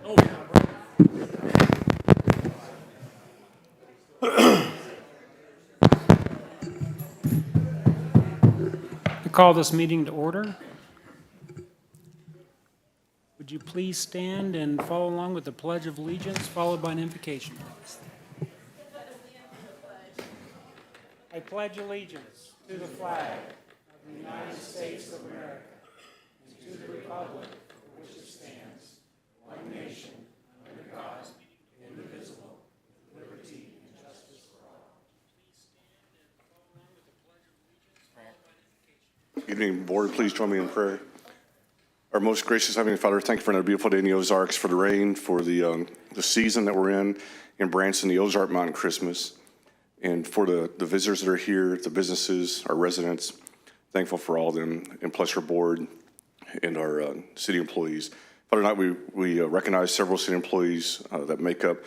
I call this meeting to order. Would you please stand and follow along with the Pledge of Allegiance, followed by an invocation, please? I pledge allegiance to the flag of the United States of America and to the republic for which it stands, one nation, under God, indivisible, with liberty and justice for all. Good evening, board. Please join me in prayer. Our most gracious Heavenly Father, thank you for another beautiful day in the Ozarks, for the rain, for the season that we're in Branson, the Ozark Mountain Christmas, and for the visitors that are here, the businesses, our residents. Thankful for all of them, and plus our board and our city employees. Father, tonight we recognize several city employees that make up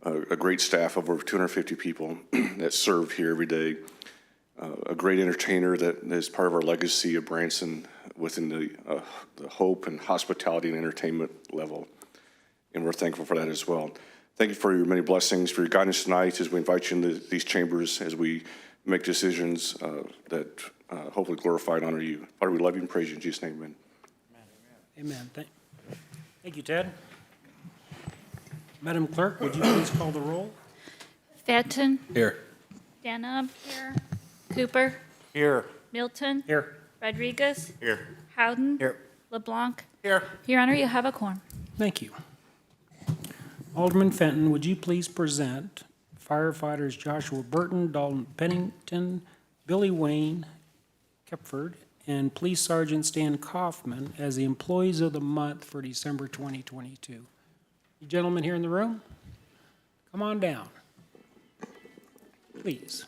a great staff of over 250 people that serve here every day. A great entertainer that is part of our legacy of Branson within the hope and hospitality and entertainment level. And we're thankful for that as well. Thank you for your many blessings, for your guidance tonight as we invite you into these chambers, as we make decisions that hopefully glorify and honor you. Father, we love you and praise you in Jesus' name, amen. Amen. Thank you, Ted. Madam Clerk, would you please call the roll? Fenton. Here. Denham. Here. Cooper. Here. Milton. Here. Rodriguez. Here. Howden. Here. LeBlanc. Here. Your Honor, you have a quorum. Thank you. Alderman Fenton, would you please present firefighters Joshua Burton, Dalton Pennington, Billy Wayne Kepford, and Police Sergeant Stan Kaufman as the employees of the month for December 2022. You gentlemen here in the room, come on down, please.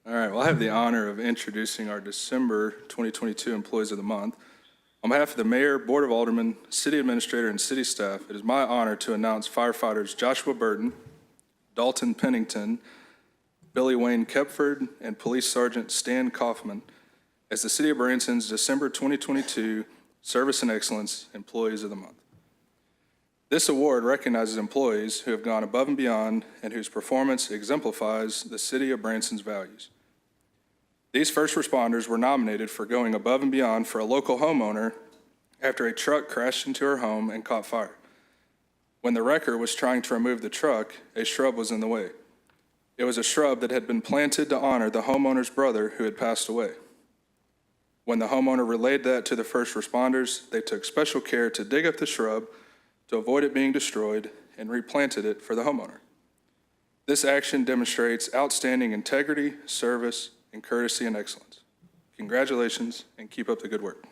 All right, well, I have the honor of introducing our December 2022 Employees of the Month. On behalf of the Mayor, Board of Aldermen, City Administrator, and City staff, it is my honor to announce firefighters Joshua Burton, Dalton Pennington, Billy Wayne Kepford, and Police Sergeant Stan Kaufman as the City of Branson's December 2022 Service and Excellence Employees of the Month. This award recognizes employees who have gone above and beyond and whose performance exemplifies the City of Branson's values. These first responders were nominated for going above and beyond for a local homeowner after a truck crashed into her home and caught fire. When the wrecker was trying to remove the truck, a shrub was in the way. It was a shrub that had been planted to honor the homeowner's brother who had passed away. When the homeowner relayed that to the first responders, they took special care to dig up the shrub to avoid it being destroyed and replanted it for the homeowner. This action demonstrates outstanding integrity, service, and courtesy and excellence. Congratulations, and keep up the good work.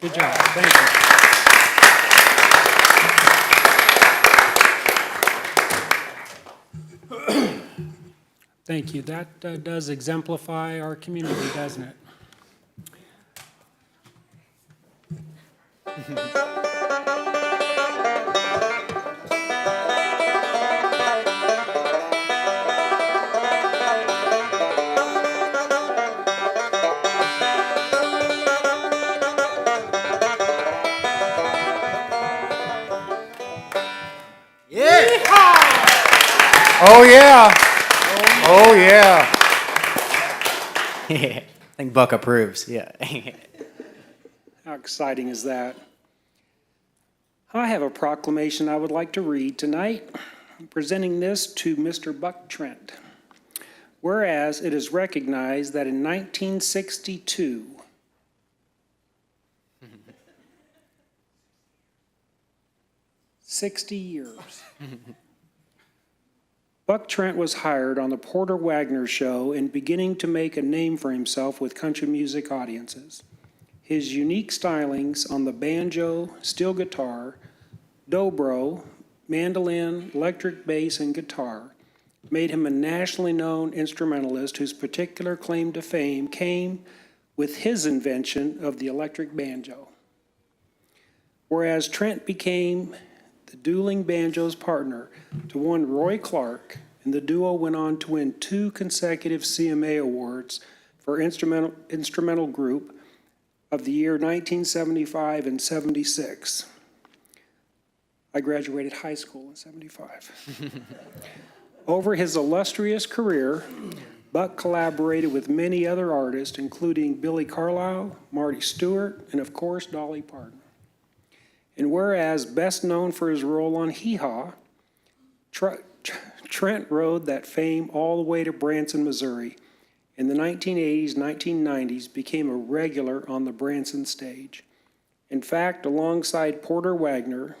Good job. Thank you. Thank you. That does exemplify our community, doesn't it? Oh, yeah. Oh, yeah. I think Buck approves, yeah. How exciting is that? I have a proclamation I would like to read tonight. I'm presenting this to Mr. Buck Trent. Whereas it is recognized that in 1962, "60 years," Buck Trent was hired on the Porter Wagner Show and beginning to make a name for himself with country music audiences. His unique stylings on the banjo, steel guitar, dobro, mandolin, electric bass, and guitar made him a nationally known instrumentalist whose particular claim to fame came with his invention of the electric banjo. Whereas Trent became the dueling banjo's partner to one Roy Clark, and the duo went on to win 2 consecutive CMA awards for instrumental group of the year 1975 and 76. I graduated high school in 75. Over his illustrious career, Buck collaborated with many other artists, including Billy Carlisle, Marty Stewart, and of course, Dolly Parton. And whereas best known for his role on Hee Haw, Trent rode that fame all the way to Branson, Missouri. In the 1980s, 1990s, became a regular on the Branson stage. In fact, alongside Porter Wagner,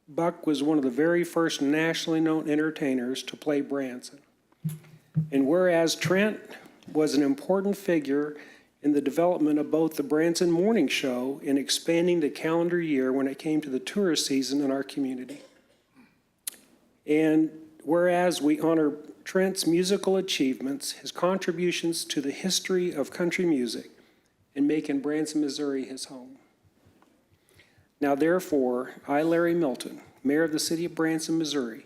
Buck was one of the very first nationally known entertainers to play Branson. And whereas Trent was an important figure in the development of both the Branson Morning Show and expanding the calendar year when it came to the tourist season in our community. And whereas we honor Trent's musical achievements, his contributions to the history of country music, and making Branson, Missouri his home. Now therefore, I, Larry Milton, Mayor of the City of Branson, Missouri,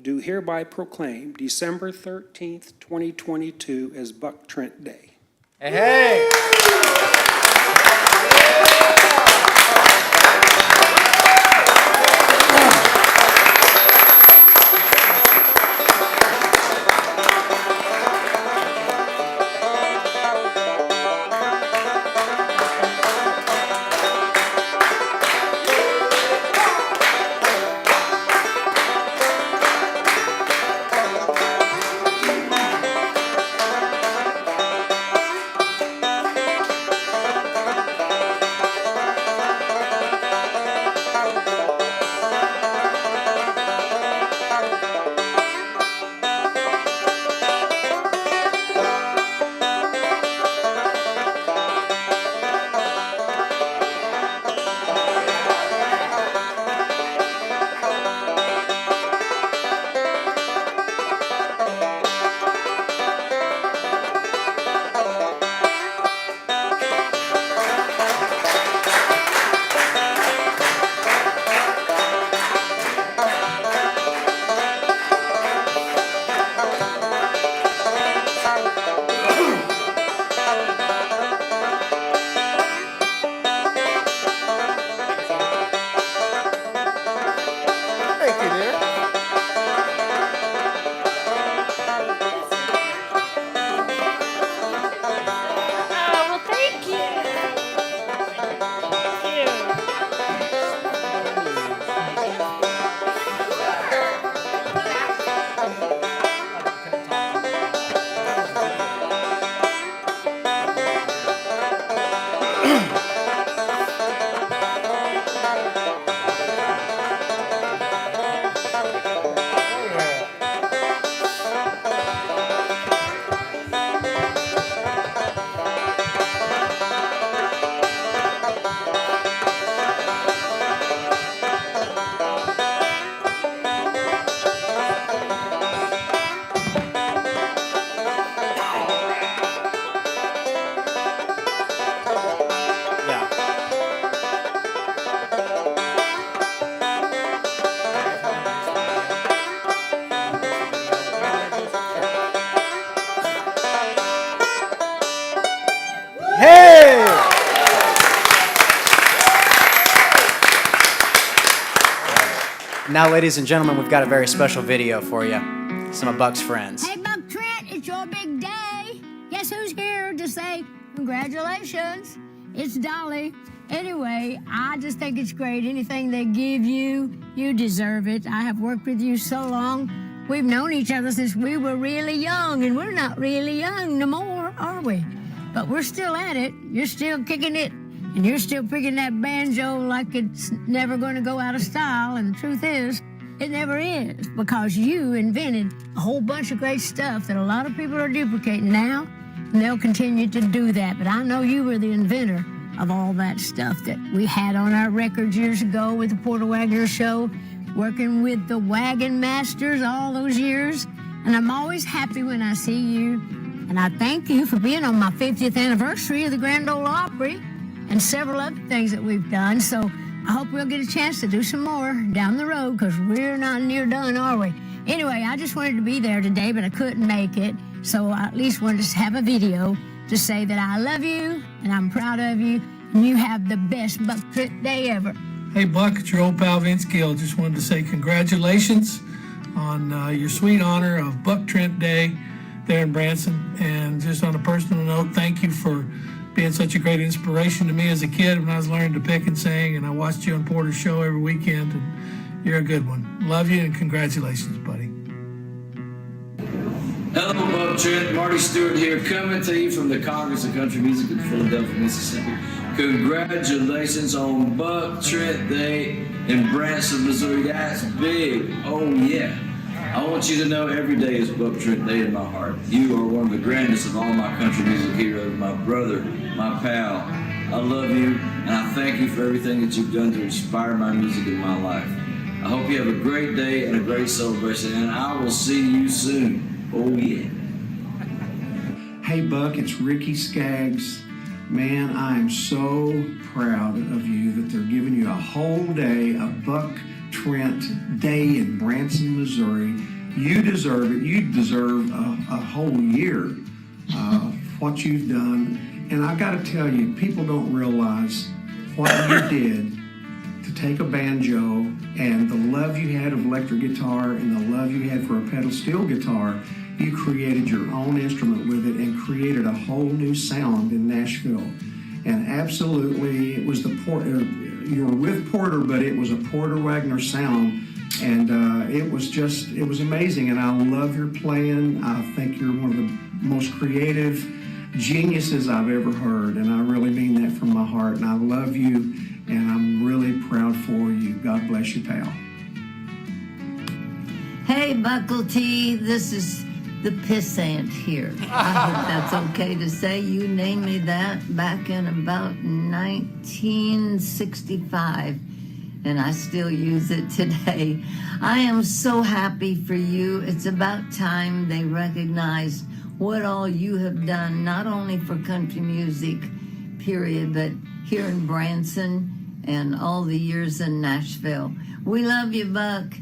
do hereby proclaim December 13th, 2022 as Buck Trent Day. Hey, hey. Now, ladies and gentlemen, we've got a very special video for you. Some of Buck's friends. Hey, Buck Trent, it's your big day. Guess who's here to say congratulations? It's Dolly. Anyway, I just think it's great. Anything they give you, you deserve it. I have worked with you so long. We've known each other since we were really young, and we're not really young no more, are we? But we're still at it. You're still kicking it, and you're still picking that banjo like it's never going to go out of style. And the truth is, It never is, because you invented a whole bunch of great stuff that a lot of people are duplicating now, and they'll continue to do that. But I know you were the inventor of all that stuff that we had on our records years ago with the Porter Wagoner Show, working with the Wagon Masters all those years. And I'm always happy when I see you. And I thank you for being on my 50th anniversary of the Grand Ole Opry and several other things that we've done. So I hope we'll get a chance to do some more down the road, because we're not near done, are we? Anyway, I just wanted to be there today, but I couldn't make it. So I at least wanted to have a video to say that I love you and I'm proud of you, and you have the best Buck Trent Day ever. Hey, Buck, it's your old pal Vince Gill. Just wanted to say congratulations on your sweet honor of Buck Trent Day there in Branson. And just on a personal note, thank you for being such a great inspiration to me as a kid when I was learning to pick and sing, and I watched you on Porter's show every weekend, and you're a good one. Love you, and congratulations, buddy. Hello, Buck Trent. Marty Stewart here, coming to you from the Congress of Country Music in Philadelphia, Mississippi. Congratulations on Buck Trent Day in Branson, Missouri. That's big. Oh, yeah. I want you to know every day is Buck Trent Day in my heart. You are one of the grandest of all my country music heroes, my brother, my pal. I love you, and I thank you for everything that you've done to inspire my music in my life. I hope you have a great day and a great celebration, and I will see you soon. Oh, yeah. Hey, Buck, it's Ricky Skaggs. Man, I am so proud of you that they're giving you a whole day of Buck Trent Day in Branson, Missouri. You deserve it. You deserve a whole year what you've done. And I got to tell you, people don't realize what you did to take a banjo and the love you had of electric guitar and the love you had for a pedal steel guitar. You created your own instrument with it and created a whole new sound in Nashville. And absolutely, it was you were with Porter, but it was a Porter Wagoner sound. And it was amazing. And I love your playing. I think you're one of the most creative geniuses I've ever heard. And I really mean that from my heart. And I love you, and I'm really proud for you. God bless you, pal. Hey, Buckle T, this is the pissant here. I hope that's okay to say. You named me that back in about 1965, and I still use it today. I am so happy for you. It's about time they recognized what all you have done, not only for country music, period, but here in Branson and all the years in Nashville. We love you, Buck.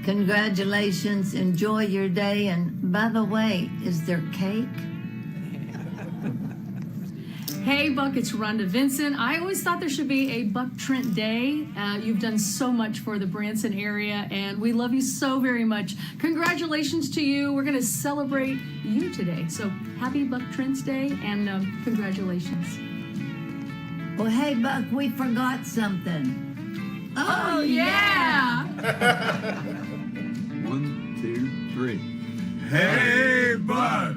Congratulations. Enjoy your day. And by the way, is there cake? Hey, Buck, it's Rhonda Vincent. I always thought there should be a Buck Trent Day. You've done so much for the Branson area, and we love you so very much. Congratulations to you. We're going to celebrate you today. So happy Buck Trent's Day, and congratulations. Well, hey, Buck, we forgot something. Oh, yeah! 1, 2, 3. Hey, Buck!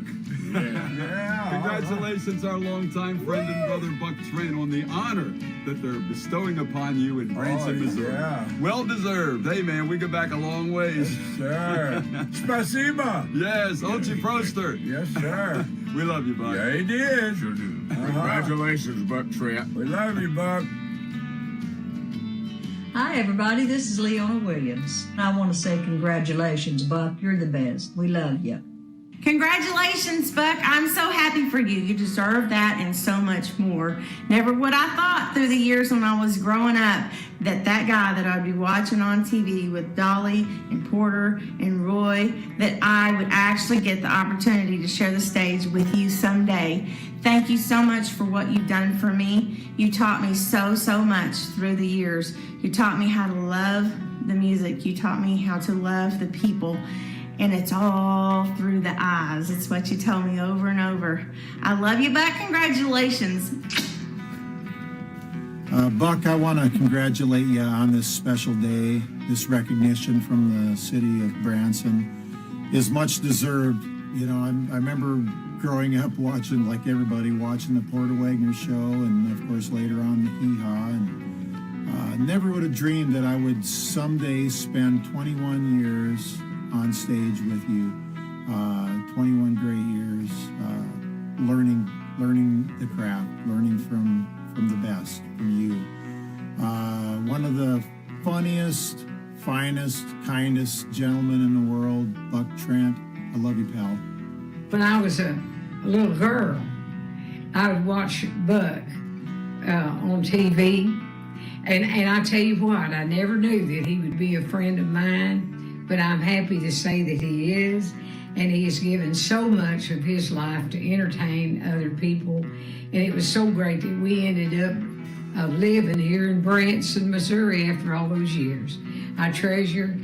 Yeah. Congratulations, our longtime friend and brother Buck Trent, on the honor that they're bestowing upon you in Branson, Missouri. Yeah. Well deserved. Hey, man, we go back a long ways. Yes, sir. Spasiba. Yes, Ochi Proster. Yes, sir. We love you, Buck. Yeah, he did. Sure do. Congratulations, Buck Trent. We love you, Buck. Hi, everybody. This is Leona Williams. I want to say congratulations, Buck. You're the best. We love you. Congratulations, Buck. I'm so happy for you. You deserve that and so much more. Never would I thought through the years when I was growing up that guy that I'd be watching on TV with Dolly and Porter and Roy, that I would actually get the opportunity to share the stage with you someday. Thank you so much for what you've done for me. You taught me so much through the years. You taught me how to love the music. You taught me how to love the people. And it's all through the eyes. It's what you tell me over and over. I love you, Buck. Congratulations. Buck, I want to congratulate you on this special day. This recognition from the city of Branson is much deserved. You know, I remember growing up watching, like everybody, watching the Porter Wagoner show, and of course later on the Hee Haw. And Never would have dreamed that I would someday spend 21 years on stage with you. 21 great years learning the craft, learning from the best, from you. One of the funniest, finest, kindest gentlemen in the world, Buck Trent. I love you, pal. When I was a little girl, I would watch Buck on TV. And I tell you what, I never knew that he would be a friend of mine, but I'm happy to say that he is. And he has given so much of his life to entertain other people. And it was so great that we ended up living here in Branson, Missouri after all those years. I treasure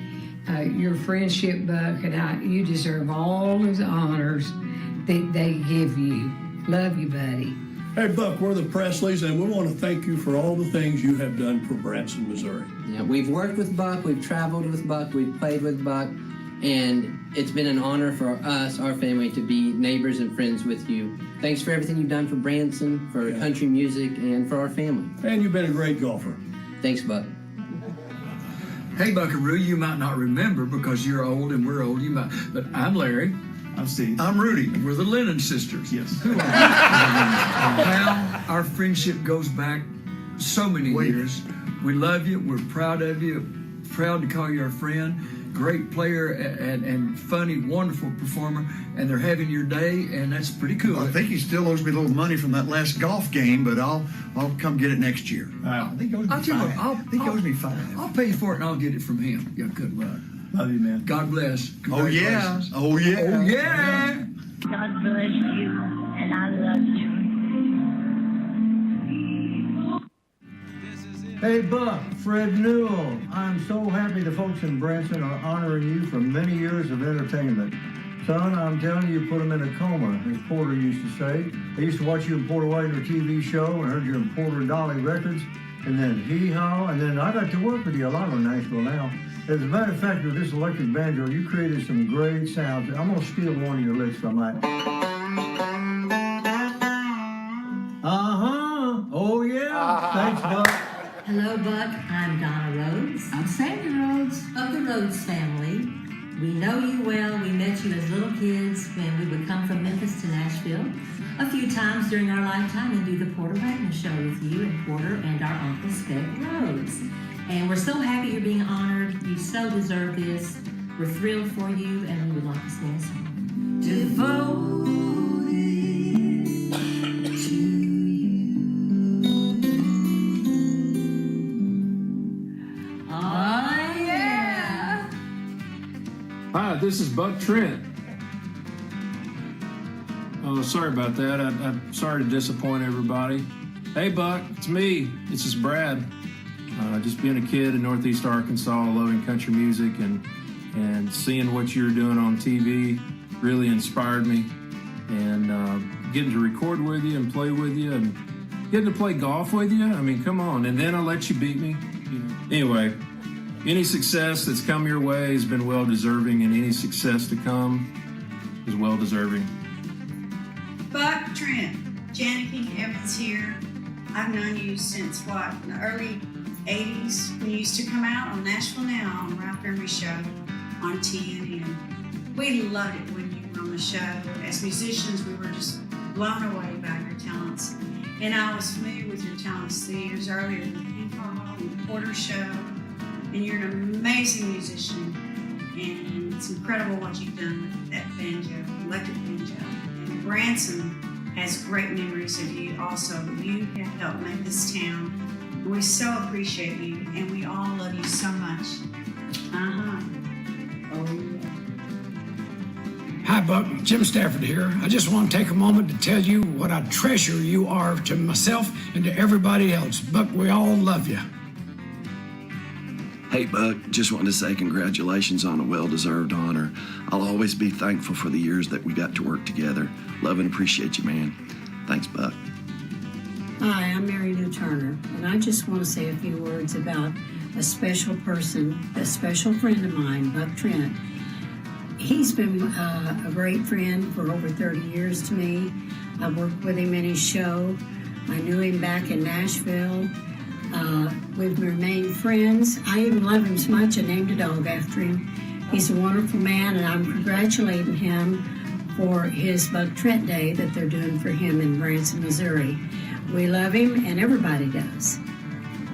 your friendship, Buck, and you deserve all of the honors that they give you. Love you, buddy. Hey, Buck, we're the Presleys, and we want to thank you for all the things you have done for Branson, Missouri. Yeah, we've worked with Buck, we've traveled with Buck, we've played with Buck, and it's been an honor for us, our family, to be neighbors and friends with you. Thanks for everything you've done for Branson, for country music, and for our family. And you've been a great golfer. Thanks, Buck. Hey, Buckaroo, you might not remember because you're old and we're old. You might, but I'm Larry. I'm Steve. I'm Rudy. We're the Lennon sisters. Yes. Now, our friendship goes back so many years. We love you. We're proud of you. Proud to call you our friend. Great player and funny, wonderful performer. And they're having your day, and that's pretty cool. I think he still owes me a little money from that last golf game, but I'll come get it next year. I think he owes me $5. I'll pay for it, and I'll get it from him. Yeah, good luck. Love you, man. God bless. Oh, yeah. Oh, yeah. Oh, yeah. God bless you, and I love you. Hey, Buck, Fred Newell. I'm so happy the folks in Branson are honoring you for many years of entertainment. Son, I'm telling you, put them in a coma, as Porter used to say. I used to watch you in Porter Wagner TV show and heard you in Porter and Dolly Records, and then Hee Haw, and then I got to work with you a lot in Nashville now. As a matter of fact, with this electric banjo, you created some great sounds. I'm going to steal one of your licks if I might. Uh-huh. Oh, yeah. Thanks, Buck. Hello, Buck. I'm Donna Rhodes. I'm Sandy Rhodes. Of the Rhodes family. We know you well. We met you as little kids when we would come from Memphis to Nashville a few times during our lifetime and do the Porter Wagner show with you and Porter and our Uncle Speck Rhodes. And we're so happy you're being honored. You so deserve this. We're thrilled for you, and we would like to sing a song. Devoted to you. Oh, yeah. Hi, this is Buck Trent. Oh, sorry about that. I'm sorry to disappoint everybody. Hey, Buck, it's me. This is Brad. Just being a kid in Northeast Arkansas, loving country music and seeing what you're doing on TV really inspired me. And getting to record with you and play with you and getting to play golf with you. I mean, come on. And then I let you beat me. Anyway, any success that's come your way has been well-deserving, and any success to come is well-deserving. Buck Trent, Janet King Evans here. I've known you since what, in the early 80s, when you used to come out on Nashville Now on Ralph Emery Show on TNN. We loved it when you were on the show. As musicians, we were just blown away by your talents. And I was familiar with your talents 3 years earlier with the Porter Show. And you're an amazing musician. And it's incredible what you've done with that banjo, electric banjo. And Branson has great memories of you also. You have helped make this town. And we so appreciate you, and we all love you so much. Uh-huh. Oh, yeah. Hi, Buck. Jim Stafford here. I just want to take a moment to tell you what a treasure you are to myself and to everybody else. Buck, we all love you. Hey, Buck, just wanted to say congratulations on a well-deserved honor. I'll always be thankful for the years that we got to work together. Love and appreciate you, man. Thanks, Buck. Hi, I'm Mary Lou Turner, and I just want to say a few words about a special person, a special friend of mine, Buck Trent. He's been a great friend for over 30 years to me. I worked with him in his show. I knew him back in Nashville. We've remained friends. I even love him so much I named a dog after him. He's a wonderful man, and I'm congratulating him for his Buck Trent Day that they're doing for him in Branson, Missouri. We love him, and everybody does.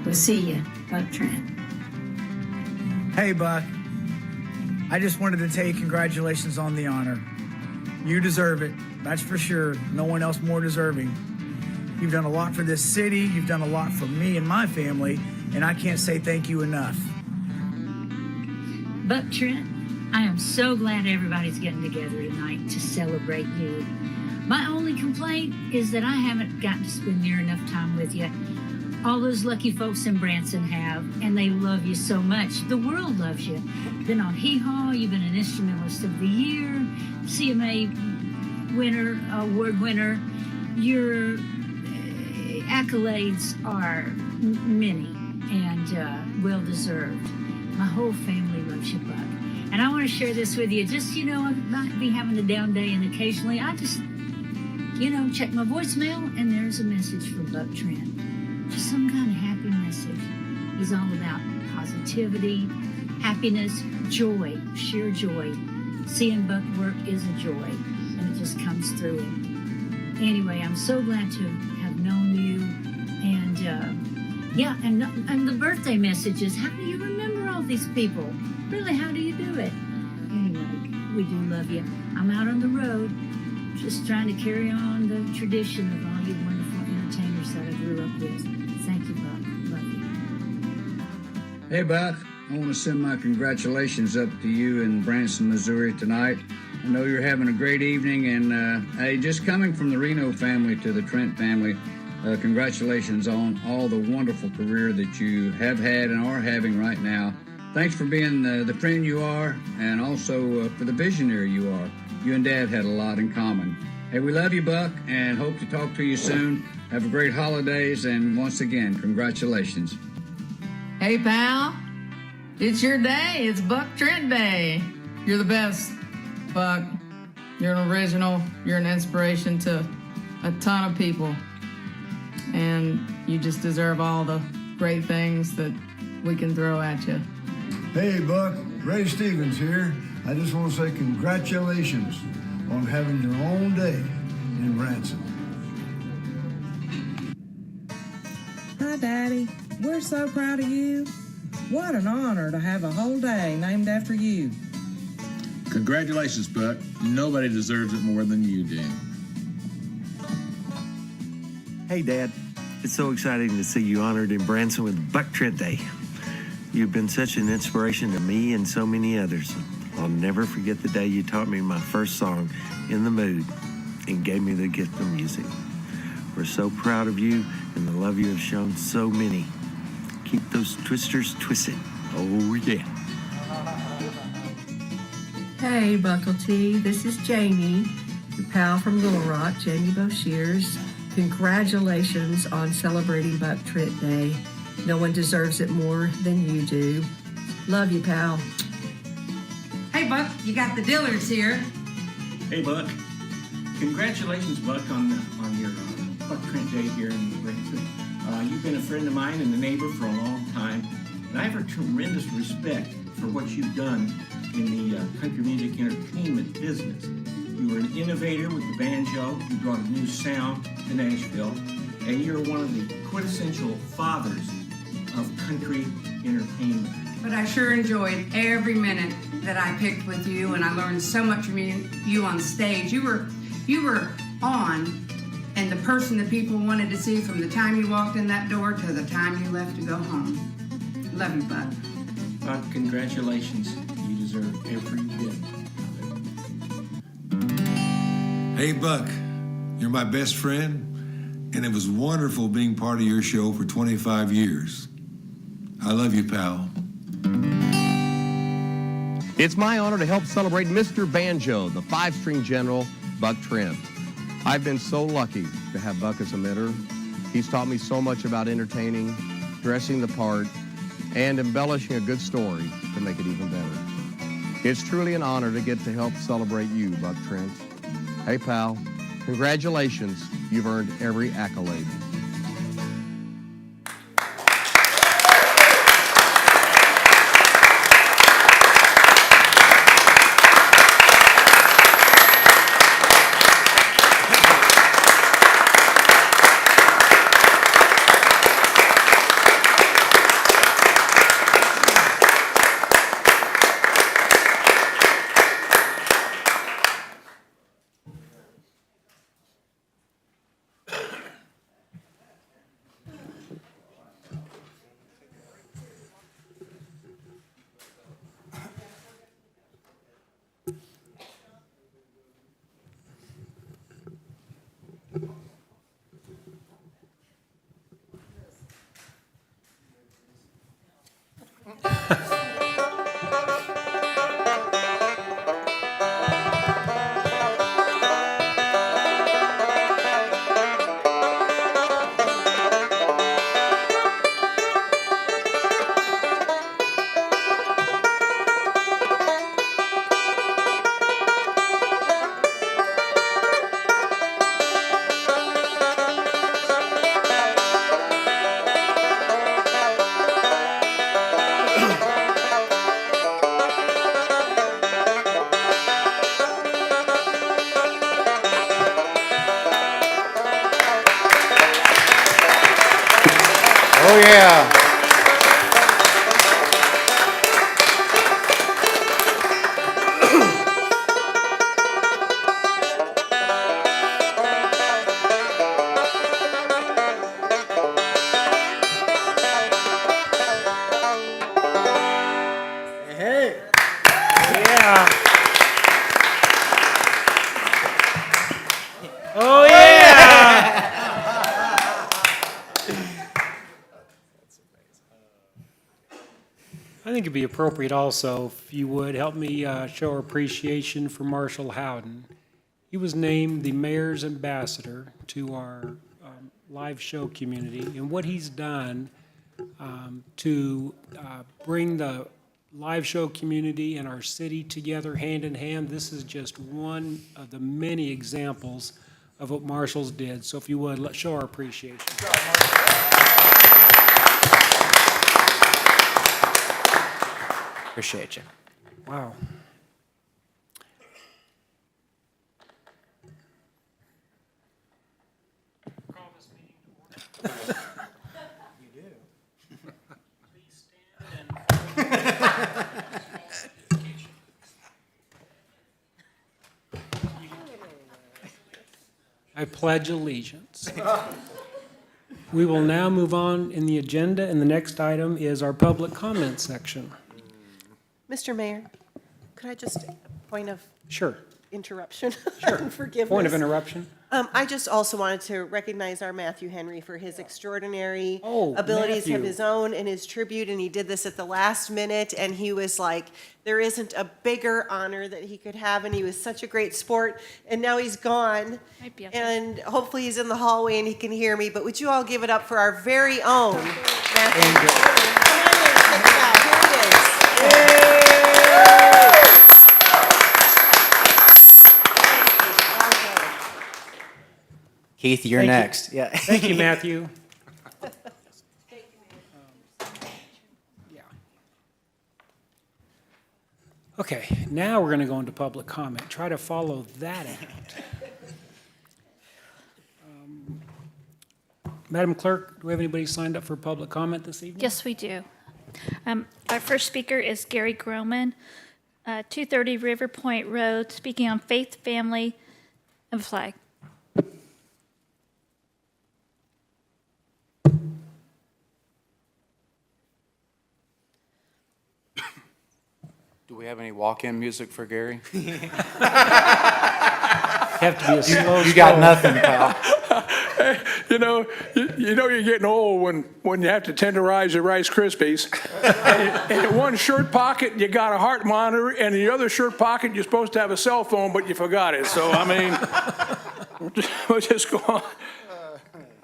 We'll see you, Buck Trent. Hey, Buck. I just wanted to tell you congratulations on the honor. You deserve it, that's for sure. No one else more deserving. You've done a lot for this city, you've done a lot for me and my family, and I can't say thank you enough. Buck Trent, I am so glad everybody's getting together tonight to celebrate you. My only complaint is that I haven't gotten to spend near enough time with you. All those lucky folks in Branson have, and they love you so much. The world loves you. Been on Hee Haw, you've been an Instrumentalist of the Year, CMA winner, award winner. Your accolades are many and well-deserved. My whole family loves you, Buck. And I want to share this with you. Just, I might be having a down day, and occasionally I just, check my voicemail, and there's a message from Buck Trent. Just some kind of happy message. He's all about positivity, happiness, joy, sheer joy. Seeing Buck work is a joy, and it just comes through him. Anyway, I'm so glad to have known you, and and the birthday messages. How do you remember all these people? Really, how do you do it? Anyway, we do love you. I'm out on the road, just trying to carry on the tradition of all you wonderful entertainers that I grew up with. Thank you, Buck. Love you. Hey, Buck. I want to send my congratulations up to you in Branson, Missouri tonight. I know you're having a great evening, and hey, just coming from the Reno family to the Trent family, congratulations on all the wonderful career that you have had and are having right now. Thanks for being the friend you are, and also for the visionary you are. You and Dad had a lot in common. Hey, we love you, Buck, and hope to talk to you soon. Have a great holidays, and once again, congratulations. Hey, pal. It's your day. It's Buck Trent Day. You're the best, Buck. You're an original. You're an inspiration to a ton of people. And you just deserve all the great things that we can throw at you. Hey, Buck. Ray Stevens here. I just want to say congratulations on having your own day in Branson. Hi, Daddy. We're so proud of you. What an honor to have a whole day named after you. Congratulations, Buck. Nobody deserves it more than you do. Hey, Dad. It's so exciting to see you honored in Branson with Buck Trent Day. You've been such an inspiration to me and so many others. I'll never forget the day you taught me my first song, In the Mood, and gave me the gift of music. We're so proud of you and the love you have shown so many. Keep those twisters twisted. Oh, yeah. Hey, Buckle T. This is Jamie, your pal from Little Rock, Jamie Boshears. Congratulations on celebrating Buck Trent Day. No one deserves it more than you do. Love you, pal. Hey, Buck, you got the Dillards here. Hey, Buck. Congratulations, Buck, on your Buck Trent Day here in Branson. You've been a friend of mine and a neighbor for a long time, and I have a tremendous respect for what you've done in the country music entertainment business. You were an innovator with the banjo. You brought a new sound to Nashville, and you're one of the quintessential fathers of country entertainment. But I sure enjoyed every minute that I picked with you, and I learned so much from you on stage. You were on, and the person that people wanted to see from the time you walked in that door to the time you left to go home. Love you, Buck. Buck, congratulations. You deserve every bit of it. Hey, Buck, you're my best friend, and it was wonderful being part of your show for 25 years. I love you, pal. It's my honor to help celebrate Mr. Banjo, the five-string general, Buck Trent. I've been so lucky to have Buck as a mentor. He's taught me so much about entertaining, dressing the part, and embellishing a good story to make it even better. It's truly an honor to get to help celebrate you, Buck Trent. Hey, pal, congratulations. You've earned every accolade. Oh, yeah. Hey. Yeah. Oh, yeah. I think it'd be appropriate also if you would help me show appreciation for Marshall Howden. He was named the mayor's ambassador to our live show community, and what he's done to bring the live show community and our city together hand in hand. This is just one of the many examples of what Marshall's did. So if you would, let's show our appreciation. Appreciate you. Wow. I pledge allegiance. We will now move on in the agenda, and the next item is our public comment section. Mr. Mayor, could I just, point of Sure. interruption? Sure. Forgiveness. Point of interruption. I just also wanted to recognize our Matthew Henry for his extraordinary Oh, abilities Matthew. of his own and his tribute, and he did this at the last minute, and he was like, there isn't a bigger honor that he could have, and he was such a great sport, and now he's gone, and hopefully he's in the hallway and he can hear me, but would you all give it up for our very own Matthew? Come on in, check it out, here it is. Keith, you're Thank you. next. Yeah. Thank you, Matthew. Yeah. Okay, now we're going to go into public comment. Try to follow that out. Madam Clerk, do we have anybody signed up for public comment this evening? Yes, we do. Our first speaker is Gary Groman, 230 River Point Road, speaking on faith, family, and flag. Do we have any walk-in music for Gary? Have to be a slow You got stroll. nothing, pal. You know you're getting old when you have to tenderize your Rice Krispies. And in one shirt pocket, you got a heart monitor, and in the other shirt pocket, you're supposed to have a cell phone, but you forgot it. So, I mean, we'll just go on.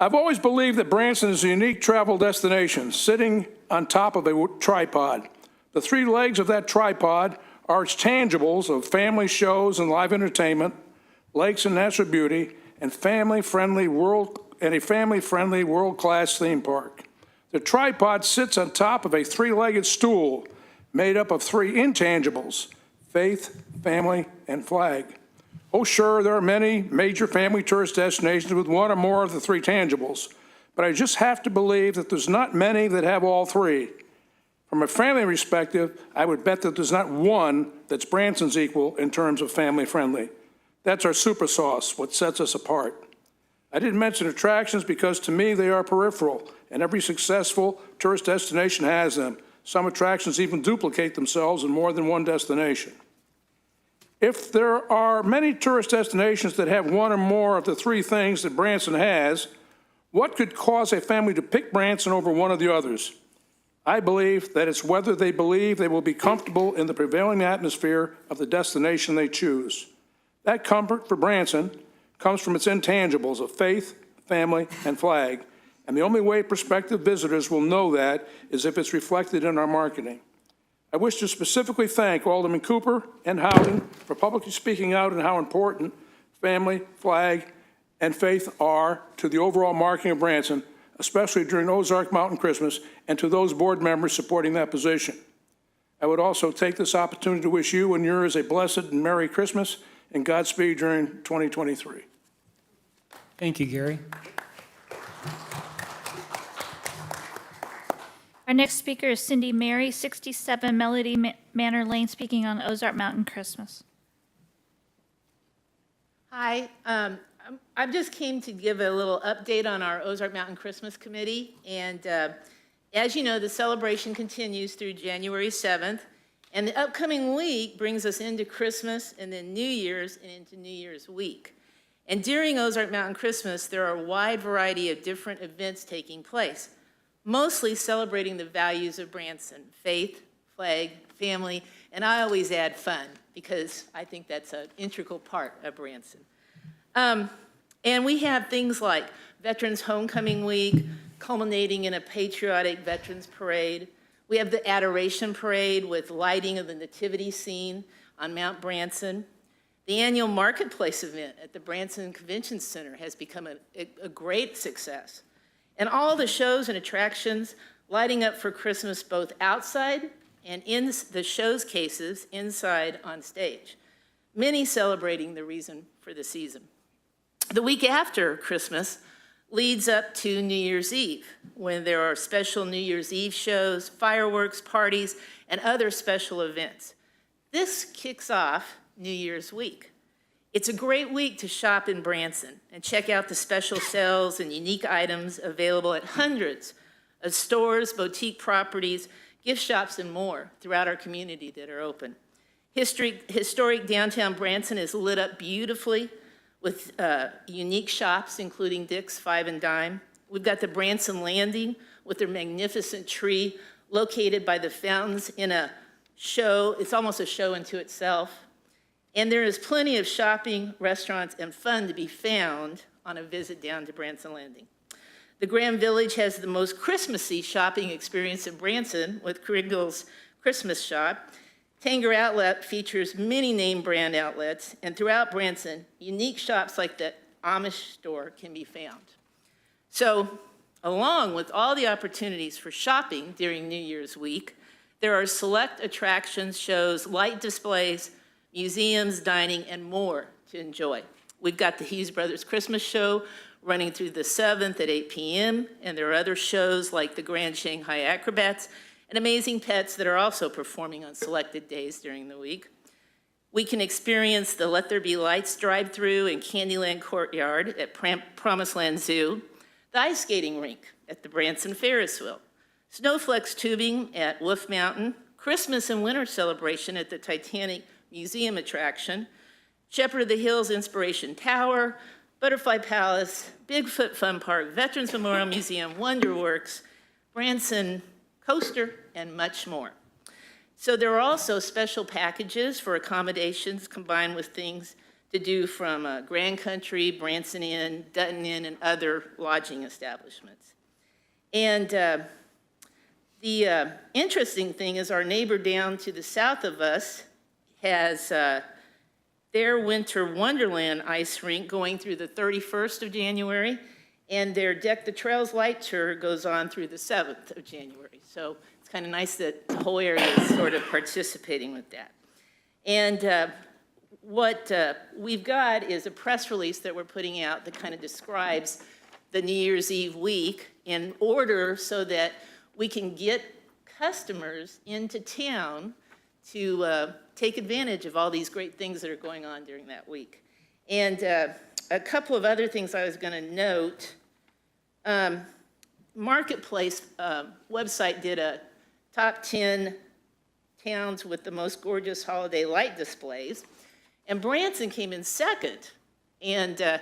I've always believed that Branson is a unique travel destination, sitting on top of a tripod. The three legs of that tripod are its tangibles of family shows and live entertainment, lakes and natural beauty, and a family-friendly world-class theme park. The tripod sits on top of a three-legged stool made up of three intangibles: faith, family, and flag. Oh, sure, there are many major family tourist destinations with one or more of the three tangibles, but I just have to believe that there's not many that have all three. From a family perspective, I would bet that there's not one that's Branson's equal in terms of family-friendly. That's our super sauce, what sets us apart. I didn't mention attractions because to me they are peripheral, and every successful tourist destination has them. Some attractions even duplicate themselves in more than one destination. If there are many tourist destinations that have one or more of the three things that Branson has, what could cause a family to pick Branson over one of the others? I believe that it's whether they believe they will be comfortable in the prevailing atmosphere of the destination they choose. That comfort for Branson comes from its intangibles of faith, family, and flag, and the only way prospective visitors will know that is if it's reflected in our marketing. I wish to specifically thank Alderman Cooper and Howden for publicly speaking out on how important family, flag, and faith are to the overall marketing of Branson, especially during Ozark Mountain Christmas, and to those board members supporting that position. I would also take this opportunity to wish you and yours a blessed and Merry Christmas and Godspeed during 2023. Thank you, Gary. Our next speaker is Cindy Mary, 67 Melody Manor Lane, speaking on Ozark Mountain Christmas. Hi, I just came to give a little update on our Ozark Mountain Christmas Committee. And as you know, the celebration continues through January 7th. And the upcoming week brings us into Christmas and then New Year's and into New Year's week. And during Ozark Mountain Christmas, there are a wide variety of different events taking place, mostly celebrating the values of Branson: faith, flag, family, and I always add fun because I think that's an integral part of Branson. And we have things like Veterans Homecoming Week, culminating in a patriotic Veterans Parade. We have the Adoration Parade with lighting of the nativity scene on Mount Branson. The annual Marketplace event at the Branson Convention Center has become a great success. And all the shows and attractions lighting up for Christmas both outside and in the show's cases inside on stage, many celebrating the reason for the season. The week after Christmas leads up to New Year's Eve, when there are special New Year's Eve shows, fireworks, parties, and other special events. This kicks off New Year's week. It's a great week to shop in Branson and check out the special sales and unique items available at hundreds of stores, boutique properties, gift shops, and more throughout our community that are open. Historic downtown Branson is lit up beautifully with unique shops, including Dick's, Five and Dime. We've got the Branson Landing with their magnificent tree located by the fountains in a show. It's almost a show unto itself. And there is plenty of shopping, restaurants, and fun to be found on a visit down to Branson Landing. The Grand Village has the most Christmassy shopping experience in Branson with Kringle's Christmas Shop. Tanger Outlet features many name brand outlets, and throughout Branson, unique shops like the Amish store can be found. So, along with all the opportunities for shopping during New Year's week, there are select attractions, shows, light displays, museums, dining, and more to enjoy. We've got the Hughes Brothers Christmas Show running through the 7th at 8 p.m., and there are other shows like the Grand Shanghai Acrobats and Amazing Pets that are also performing on selected days during the week. We can experience the Let There Be Lights drive-through in Candyland Courtyard at Promised Land Zoo, the ice skating rink at the Branson Ferris Wheel, Snowflex tubing at Wolf Mountain, Christmas and winter celebration at the Titanic Museum attraction, Shepherd of the Hills Inspiration Tower, Butterfly Palace, Bigfoot Fun Park, Veterans Memorial Museum, Wonderworks, Branson Coaster, and much more. So there are also special packages for accommodations combined with things to do from Grand Country, Branson Inn, Dutton Inn, and other lodging establishments. And the interesting thing is our neighbor down to the south of us has their Winter Wonderland ice rink going through the 31st of January, and their Deck the Trails light tour goes on through the 7th of January. So it's kind of nice that the whole area is sort of participating with that. And what we've got is a press release that we're putting out that kind of describes the New Year's Eve week in order so that we can get customers into town to take advantage of all these great things that are going on during that week. And a couple of other things I was going to note. Marketplace website did a top 10 towns with the most gorgeous holiday light displays, and Branson came in second. And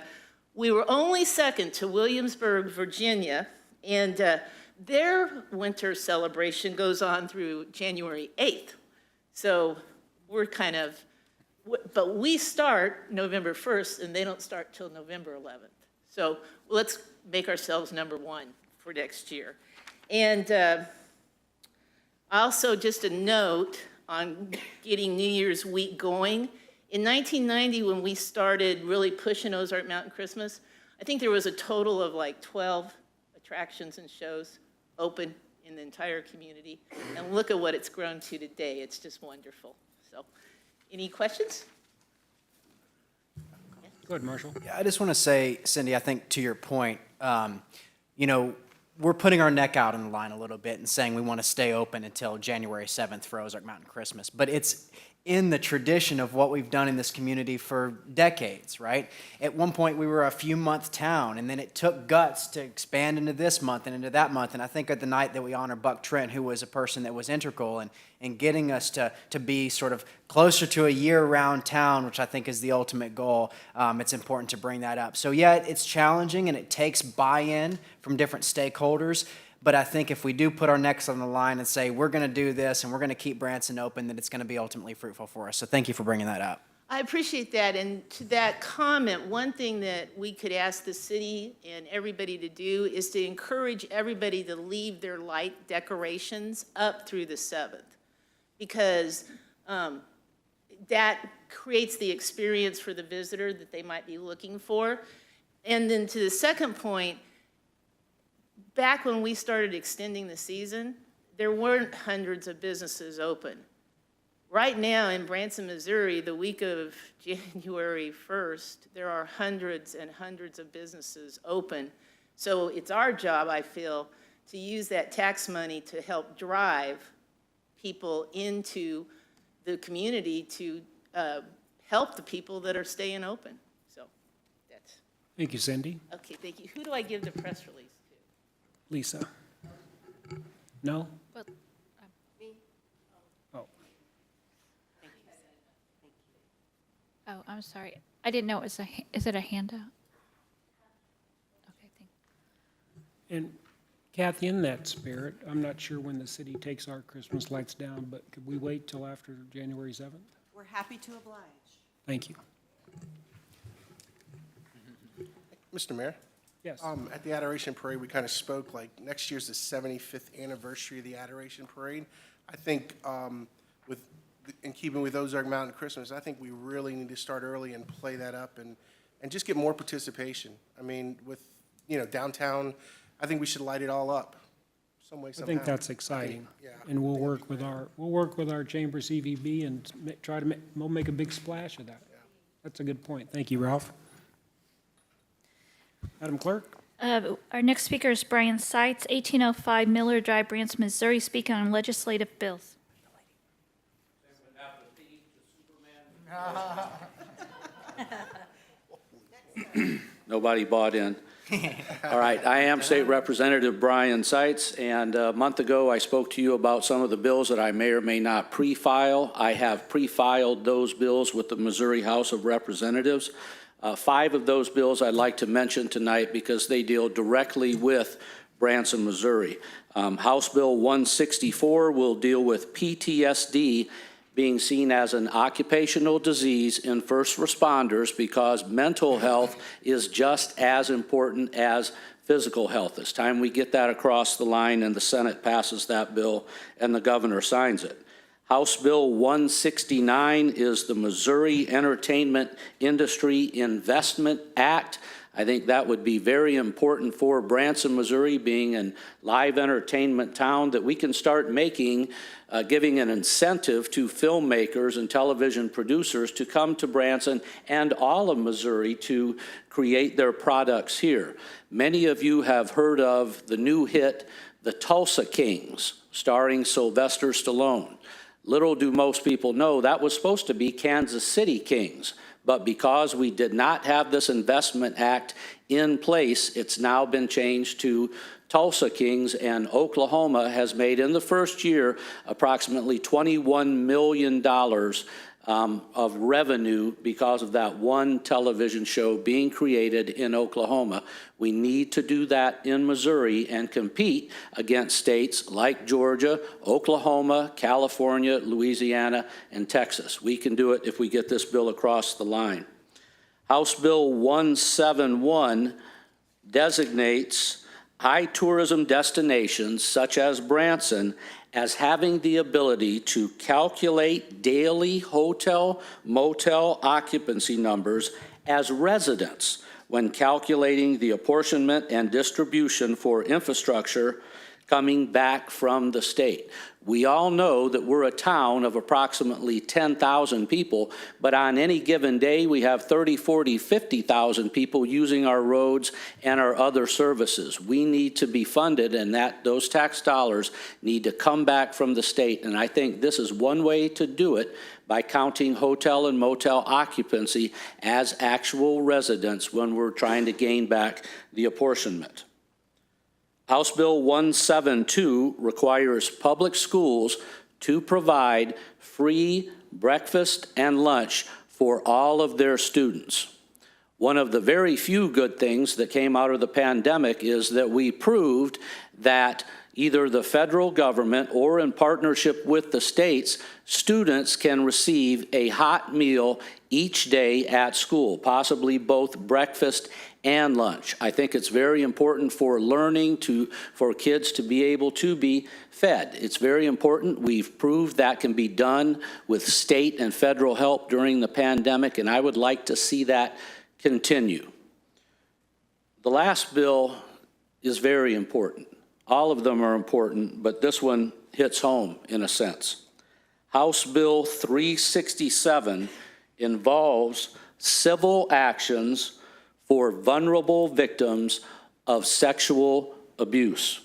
we were only second to Williamsburg, Virginia, and their winter celebration goes on through January 8th. So we're kind of, but we start November 1st, and they don't start till November 11th. So let's make ourselves number one for next year. And also just a note on getting New Year's week going. In 1990, when we started really pushing Ozark Mountain Christmas, I think there was a total of like 12 attractions and shows open in the entire community. And look at what it's grown to today. It's just wonderful. So, any questions? Go ahead, Marshall. Yeah, I just want to say, Cindy, I think to your point, you know, we're putting our neck out on the line a little bit and saying we want to stay open until January 7th for Ozark Mountain Christmas. But it's in the tradition of what we've done in this community for decades, right? At one point, we were a few-month town, and then it took guts to expand into this month and into that month. And I think at the night that we honor Buck Trent, who was a person that was integral in getting us to be sort of closer to a year-round town, which I think is the ultimate goal, it's important to bring that up. So yeah, it's challenging, and it takes buy-in from different stakeholders. But I think if we do put our necks on the line and say, we're going to do this and we're going to keep Branson open, then it's going to be ultimately fruitful for us. So thank you for bringing that up. I appreciate that. And to that comment, one thing that we could ask the city and everybody to do is to encourage everybody to leave their light decorations up through the 7th, because that creates the experience for the visitor that they might be looking for. And then to the second point, back when we started extending the season, there weren't hundreds of businesses open. Right now in Branson, Missouri, the week of January 1st, there are hundreds and hundreds of businesses open. So it's our job, I feel, to use that tax money to help drive people into the community to help the people that are staying open. So that's. Thank you, Cindy. Okay, thank you. Who do I give the press release? Lisa? No? Well, Me? Oh. oh, I'm sorry. I didn't know it was is it a handout? Okay, thank you. And Kathy, in that spirit, I'm not sure when the city takes our Christmas lights down, but could we wait till after January 7th? We're happy to oblige. Thank you. Mr. Mayor? Yes. At the Adoration Parade, we kind of spoke, like, next year's the 75th anniversary of the Adoration Parade. I think in keeping with Ozark Mountain Christmas, I think we really need to start early and play that up and just get more participation. I mean, with, downtown, I think we should light it all up some way, somehow. I think that's exciting. Yeah. And we'll work with our chamber CVB and we'll make a big splash of that. Yeah. That's a good point. Thank you, Ralph. Madam Clerk? Our next speaker is Brian Seitz, 1805 Miller Drive, Branson, Missouri, speaking on legislative bills. Nobody bought in. All right, I am State Representative Brian Seitz, and a month ago I spoke to you about some of the bills that I may or may not pre-file. I have pre-filed those bills with the Missouri House of Representatives. 5 of those bills I'd like to mention tonight because they deal directly with Branson, Missouri. House Bill 164 will deal with PTSD being seen as an occupational disease in first responders because mental health is just as important as physical health. It's time we get that across the line and the Senate passes that bill and the governor signs it. House Bill 169 is the Missouri Entertainment Industry Investment Act. I think that would be very important for Branson, Missouri, being a live entertainment town, that we can start giving an incentive to filmmakers and television producers to come to Branson and all of Missouri to create their products here. Many of you have heard of the new hit, The Tulsa Kings, starring Sylvester Stallone. Little do most people know that was supposed to be Kansas City Kings, but because we did not have this investment act in place, it's now been changed to Tulsa Kings, and Oklahoma has made in the first year approximately $21 million of revenue because of that one television show being created in Oklahoma. We need to do that in Missouri and compete against states like Georgia, Oklahoma, California, Louisiana, and Texas. We can do it if we get this bill across the line. House Bill 171 designates high tourism destinations such as Branson as having the ability to calculate daily hotel, motel occupancy numbers as residents when calculating the apportionment and distribution for infrastructure coming back from the state. We all know that we're a town of approximately 10,000 people, but on any given day, we have 30, 40, 50,000 people using our roads and our other services. We need to be funded, and those tax dollars need to come back from the state, and I think this is one way to do it, by counting hotel and motel occupancy as actual residents when we're trying to gain back the apportionment. House Bill 172 requires public schools to provide free breakfast and lunch for all of their students. One of the very few good things that came out of the pandemic is that we proved that either the federal government or in partnership with the states, students can receive a hot meal each day at school, possibly both breakfast and lunch. I think it's very important for learning for kids to be able to be fed. It's very important. We've proved that can be done with state and federal help during the pandemic, and I would like to see that continue. The last bill is very important. All of them are important, but this one hits home in a sense. House Bill 367 involves civil actions for vulnerable victims of sexual abuse.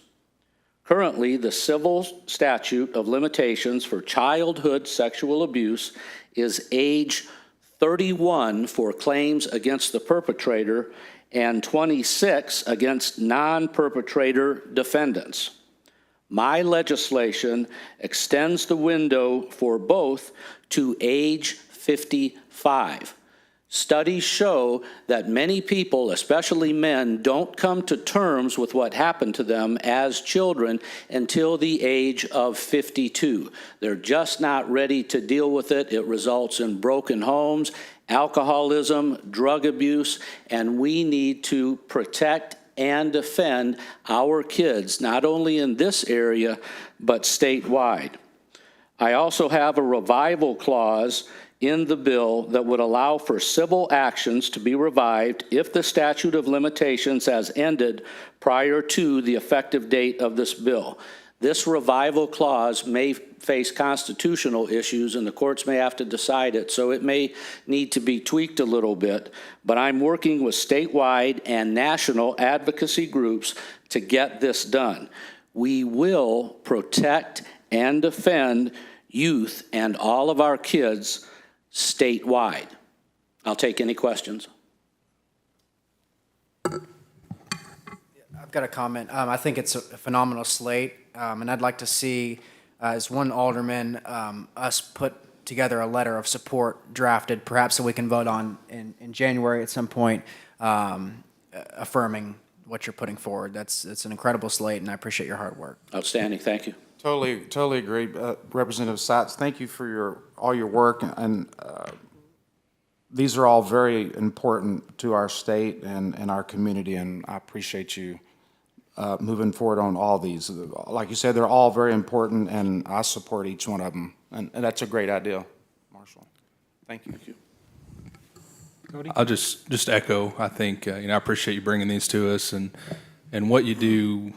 Currently, the civil statute of limitations for childhood sexual abuse is age 31 for claims against the perpetrator and 26 against non-perpetrator defendants. My legislation extends the window for both to age 55. Studies show that many people, especially men, don't come to terms with what happened to them as children until the age of 52. They're just not ready to deal with it. It results in broken homes, alcoholism, drug abuse, and we need to protect and defend our kids, not only in this area, but statewide. I also have a revival clause in the bill that would allow for civil actions to be revived if the statute of limitations has ended prior to the effective date of this bill. This revival clause may face constitutional issues and the courts may have to decide it, so it may need to be tweaked a little bit, but I'm working with statewide and national advocacy groups to get this done. We will protect and defend youth and all of our kids statewide. I'll take any questions. I've got a comment. I think it's a phenomenal slate, and I'd like to see, as one alderman, us put together a letter of support drafted, perhaps so we can vote on in January at some point, affirming what you're putting forward. It's an incredible slate, and I appreciate your hard work. Outstanding. Thank you. Totally agree. Representative Sitz, thank you for all your work, and these are all very important to our state and our community, and I appreciate you moving forward on all these. Like you said, they're all very important, and I support each one of them, and that's a great idea, Marshall. Thank you. Thank you. Cody? I'll just echo. I think I appreciate you bringing these to us and what you do,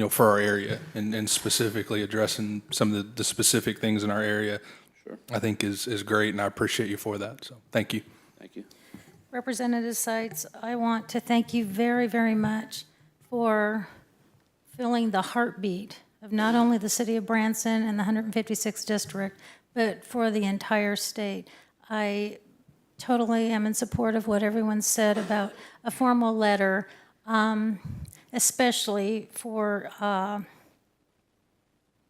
for our area and specifically addressing some of the specific things in our area. Sure. I think is great, and I appreciate you for that. So thank you. Thank you. Representative Sitz, I want to thank you very, very much for filling the heartbeat of not only the city of Branson and the 156th district, but for the entire state. I totally am in support of what everyone said about a formal letter, especially for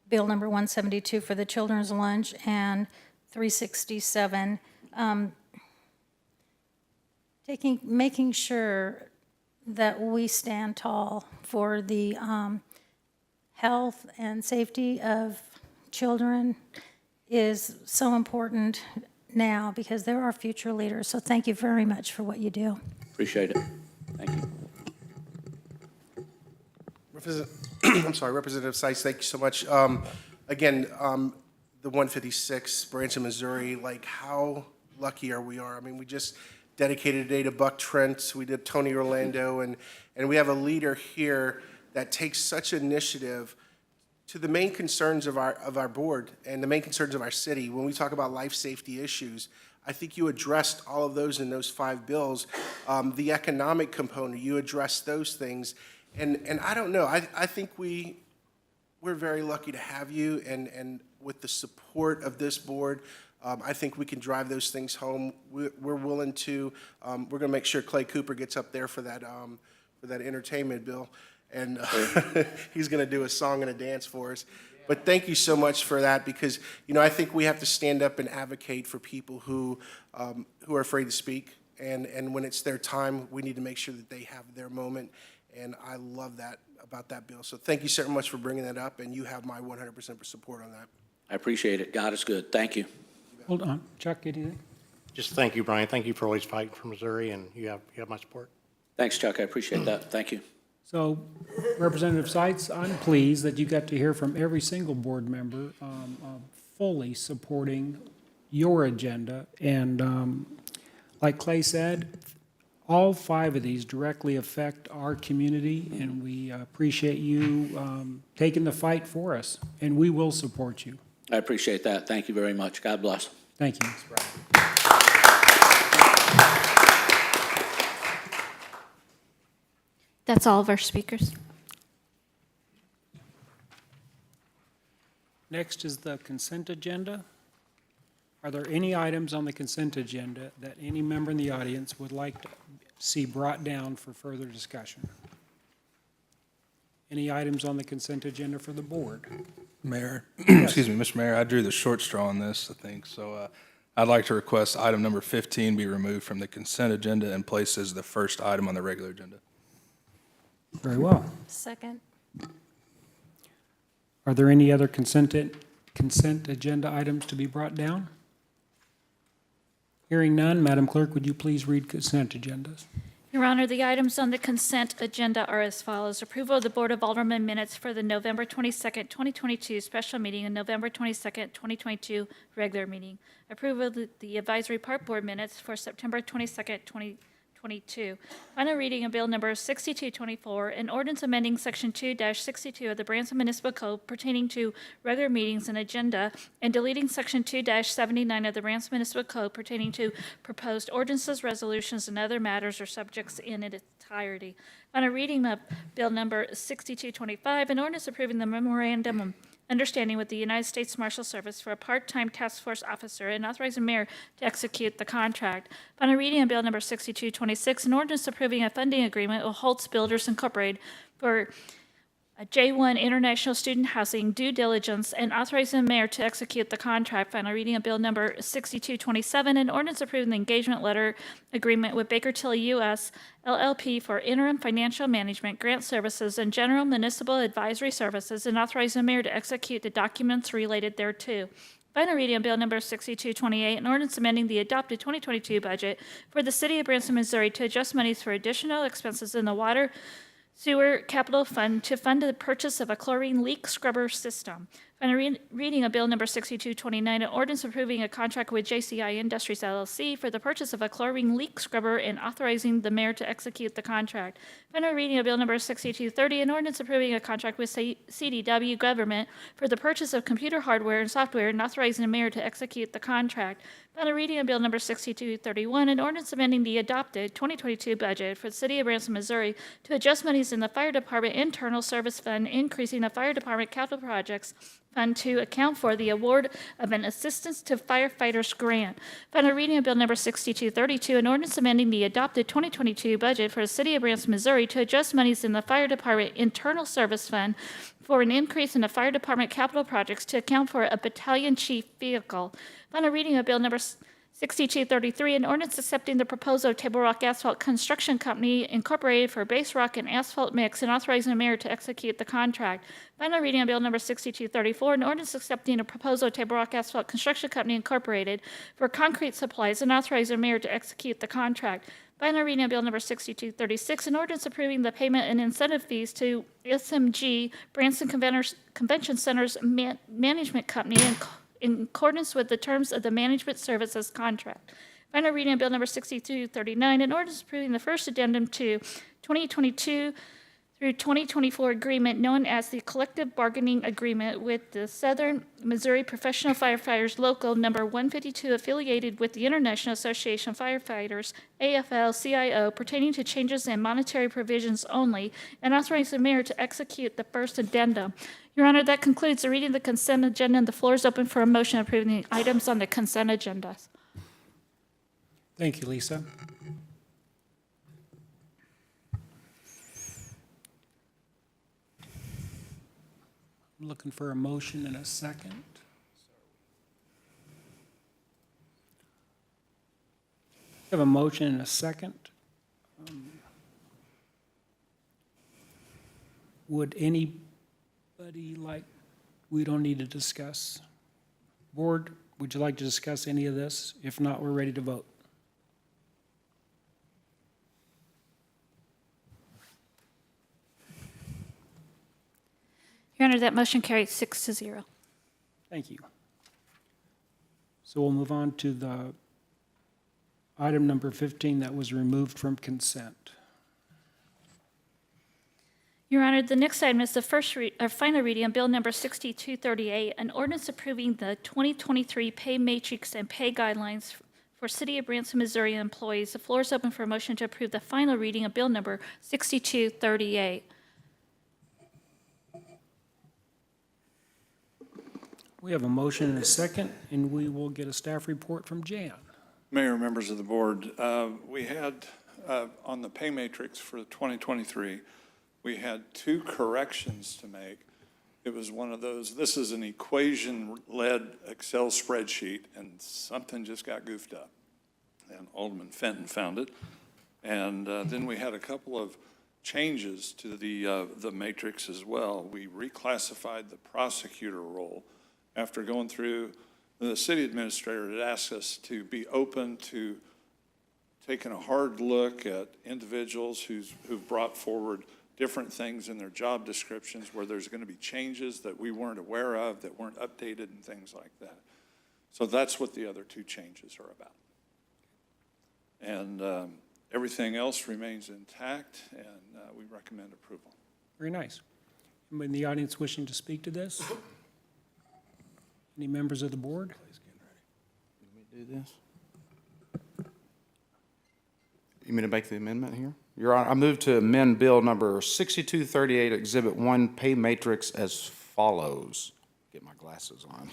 Bill number 172 for the children's lunch and 367, making sure that we stand tall for the health and safety of children is so important now because they're our future leaders. So thank you very much for what you do. Appreciate it. Thank you. Representative Sitz, thank you so much. Again, the 156, Branson, Missouri, like how lucky are we? I mean, we just dedicated a day to Buck Trent. We did Tony Orlando, and we have a leader here that takes such initiative to the main concerns of our board and the main concerns of our city, when we talk about life safety issues, I think you addressed all of those in those 5 bills. The economic component, you addressed those things. And I don't know, I think we're very lucky to have you, and with the support of this board, I think we can drive those things home. We're willing to, we're gonna make sure Clay Cooper gets up there for that entertainment bill. And he's going to do a song and a dance for us. But thank you so much for that, because, you know, I think we have to stand up and advocate for people who are afraid to speak. And when it's their time, we need to make sure that they have their moment. And I love that about that bill. So thank you so much for bringing that up, and you have my 100% support on that. I appreciate it. God is good. Thank you. Hold on. Chuck, anything? Just thank you, Brian. Thank you for always fighting for Missouri, and you have my support. Thanks, Chuck. I appreciate that. Thank you. So, Representative Seitz, I'm pleased that you got to hear from every single board member fully supporting your agenda. And like Clay said, all 5 of these directly affect our community, and we appreciate you taking the fight for us, and we will support you. I appreciate that. Thank you very much. God bless. Thank you. That's all of our speakers. Next is the consent agenda. Are there any items on the consent agenda that any member in the audience would like to see brought down for further discussion? Any items on the consent agenda for the board? Mayor, excuse me, Mr. Mayor, I drew the short straw on this, I think. So I'd like to request item number 15 be removed from the consent agenda and placed as the first item on the regular agenda. Very well. Second. Are there any other consent agenda items to be brought down? Hearing none, Madam Clerk, would you please read consent agendas? Your Honor, the items on the consent agenda are as follows. Approval of the Board of Aldermen minutes for the November 22nd, 2022 special meeting and November 22nd, 2022 regular meeting. Approval of the Advisory Part Board minutes for September 22nd, 2022. Final reading of Bill Number 6224, an ordinance amending Section 2-62 of the Branson Municipal Code pertaining to regular meetings and agenda, and deleting Section 2-79 of the Branson Municipal Code pertaining to proposed ordinances, resolutions, and other matters or subjects in its entirety. Final reading of Bill Number 6225, an ordinance approving the memorandum of understanding with the United States Marshal Service for a part-time task force officer and authorizing mayor to execute the contract. Final reading of Bill Number 6226, an ordinance approving a funding agreement with Holtz Builders Incorporated for a J1 International Student Housing due diligence and authorizing the mayor to execute the contract. Final reading of Bill Number 6227, an ordinance approving the engagement letter agreement with Baker Tilly U.S. LLP for interim financial management, grant services, and general municipal advisory services, and authorizing the mayor to execute the documents related thereto. Final reading of Bill Number 6228, an ordinance amending the adopted 2022 budget for the City of Branson, Missouri to adjust monies for additional expenses in the water Sewer Capital Fund to fund the purchase of a chlorine leak scrubber system. Final reading of Bill Number 6229, an ordinance approving a contract with JCI Industries LLC for the purchase of a chlorine leak scrubber and authorizing the mayor to execute the contract. Final reading of Bill Number 6230, an ordinance approving a contract with CDW Government for the purchase of computer hardware and software and authorizing the mayor to execute the contract. Final reading of Bill Number 6231, an ordinance amending the adopted 2022 budget for the City of Branson, Missouri to adjust monies in the Fire Department Internal Service Fund, increasing the Fire Department Capital Projects Fund to account for the award of an Assistance to Firefighters grant. Final reading of Bill Number 6232, an ordinance amending the adopted 2022 budget for the City of Branson, Missouri to adjust monies in the Fire Department Internal Service Fund for an increase in the Fire Department Capital Projects to account for a battalion chief vehicle. Final reading of Bill Number 6233, an ordinance accepting the proposal of Table Rock Asphalt Construction Company Incorporated for base rock and asphalt mix and authorizing the mayor to execute the contract. Final reading of Bill Number 6234, an ordinance accepting a proposal of Table Rock Asphalt Construction Company Incorporated for concrete supplies and authorizing the mayor to execute the contract. Final reading of Bill Number 6236, an ordinance approving the payment and incentive fees to SMG Branson Convention Center's Management Company in accordance with the terms of the management services contract. Final reading of Bill Number 6239, an ordinance approving the first addendum to 2022 through 2024 agreement known as the Collective Bargaining Agreement with the Southern Missouri Professional Firefighters Local Number 152 affiliated with the International Association of Firefighters, AFL-CIO, pertaining to changes in monetary provisions only, and authorize the mayor to execute the first addendum. Your Honor, that concludes the reading of the consent agenda, and the floor is open for a motion approving the items on the consent agenda. Thank you, Lisa. I'm looking for a motion in a second. I have a motion in a second. Would anybody like, we don't need to discuss. Board, would you like to discuss any of this? If not, we're ready to vote. Your Honor, that motion carries 6-0. Thank you. So we'll move on to the item number 15 that was removed from consent. Your Honor, the next item is the final reading of Bill Number 6238, an ordinance approving the 2023 pay matrix and pay guidelines for City of Branson, Missouri employees. The floor is open for a motion to approve the final reading of Bill Number 6238. We have a motion and a second, and we will get a staff report from Jan. Mayor, members of the board, we had on the pay matrix for 2023, we had 2 corrections to make. It was one of those, this is an equation-led Excel spreadsheet, and something just got goofed up. And Alderman Fenton found it. And then we had a couple of changes to the matrix as well. We reclassified the prosecutor role. After going through, the city administrator had asked us to be open to taking a hard look at individuals who've brought forward different things in their job descriptions where there's going to be changes that we weren't aware of, that weren't updated and things like that. So that's what the other 2 changes are about. And everything else remains intact, and we recommend approval. Very nice. Anybody in the audience wishing to speak to this? Any members of the board? Let me do this. You mean to make the amendment here? Your Honor, I move to amend Bill Number 6238, Exhibit 1, pay matrix as follows. Get my glasses on.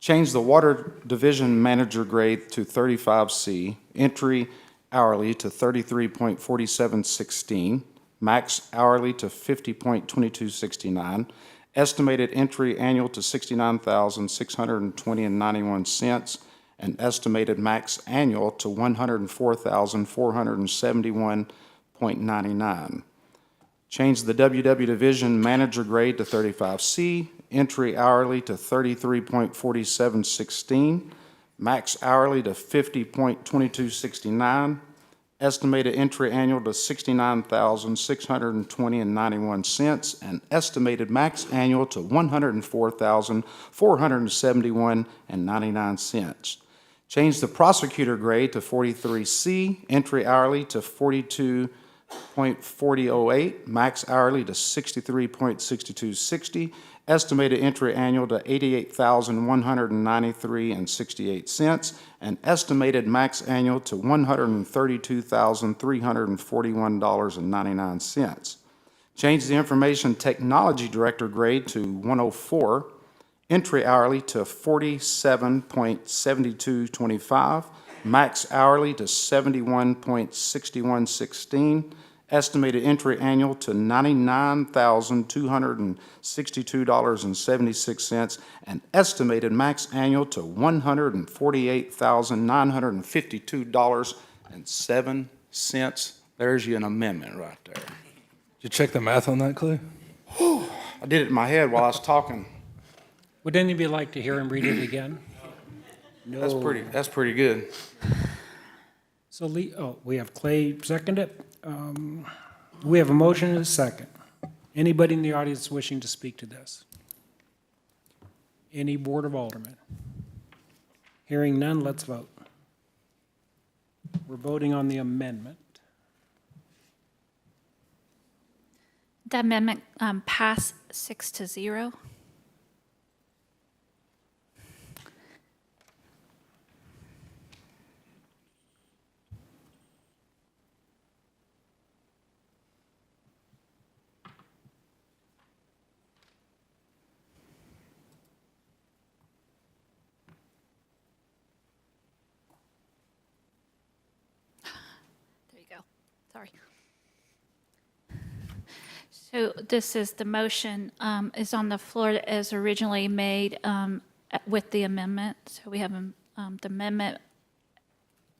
Change the Water Division Manager grade to 35C, entry hourly to 33.4716, max hourly to 50.2269, estimated entry annual to $69,620.91, and estimated max annual to $104,471.99. Change the WW Division Manager grade to 35C, entry hourly to 33.4716, max hourly to 50.2269, estimated entry annual to $69,620.91, and estimated max annual to $104,471.99. Change the prosecutor grade to 43C, entry hourly to 42.4008, max hourly to 63.6260, estimated entry annual to $88,193.68, and estimated max annual to $132,341.99. Change the information technology director grade to 104, entry hourly to 47.7225, max hourly to 71.6116, estimated entry annual to $99,262.76, and estimated max annual to $148,952.07. There's you an amendment right there. Did you check the math on that, Clay? I did it in my head while I was talking. Would anybody like to hear him read it again? No. That's pretty good. So we have Clay second it. We have a motion and a second. Anybody in the audience wishing to speak to this? Any Board of Aldermen? Hearing none, let's vote. We're voting on the amendment. The amendment passed 6-0. There you go. Sorry. So this is the motion is on the floor as originally made with the amendment. So we have the amendment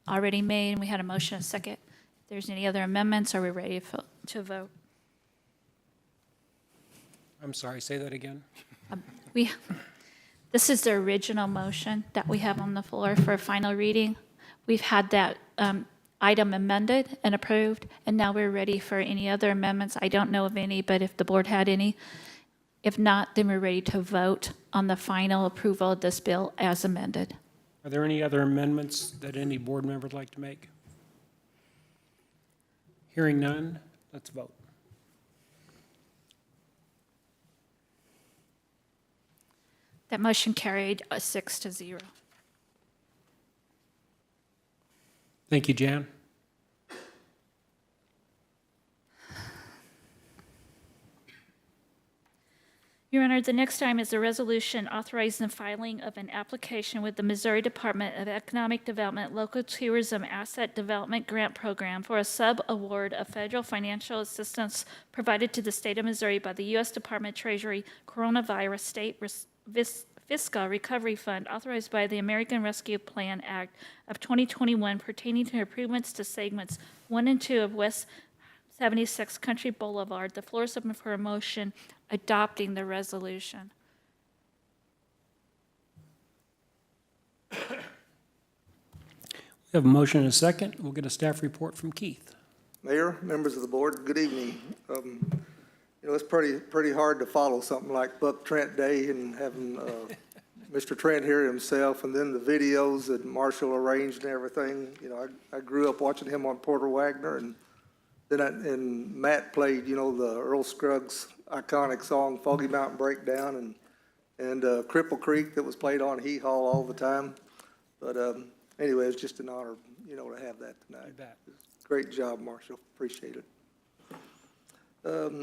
already made, and we had a motion, a second. If there's any other amendments, are we ready to vote? I'm sorry, say that again. This is the original motion that we have on the floor for final reading. We've had that item amended and approved, and now we're ready for any other amendments. I don't know of any, but if the board had any. If not, then we're ready to vote on the final approval of this bill as amended. Are there any other amendments that any board member would like to make? Hearing none, let's vote. That motion carried 6-0. Thank you, Jan. Your Honor, the next item is a resolution authorizing the filing of an application with the Missouri Department of Economic Development Local Tourism Asset Development Grant Program for a sub-award of federal financial assistance provided to the state of Missouri by the U.S. Department of Treasury Coronavirus State Fiscal Recovery Fund authorized by the American Rescue Plan Act of 2021 pertaining to improvements to segments 1 and 2 of West 76 Country Boulevard. The floor is open for a motion adopting the resolution. We have a motion and a second. We'll get a staff report from Keith. Mayor, members of the board, good evening. You know, it's pretty hard to follow something like Buck Trent Day and having Mr. Trent here himself, and then the videos that Marshall arranged and everything. You know, I grew up watching him on Porter Wagner, and then and Matt played, you know, the Earl Scruggs iconic song Foggy Mountain Breakdown, and Cripple Creek that was played on Hee Haw all the time. But anyway, it's just an honor, you know, to have that tonight. You bet. Great job, Marshall. Appreciate it.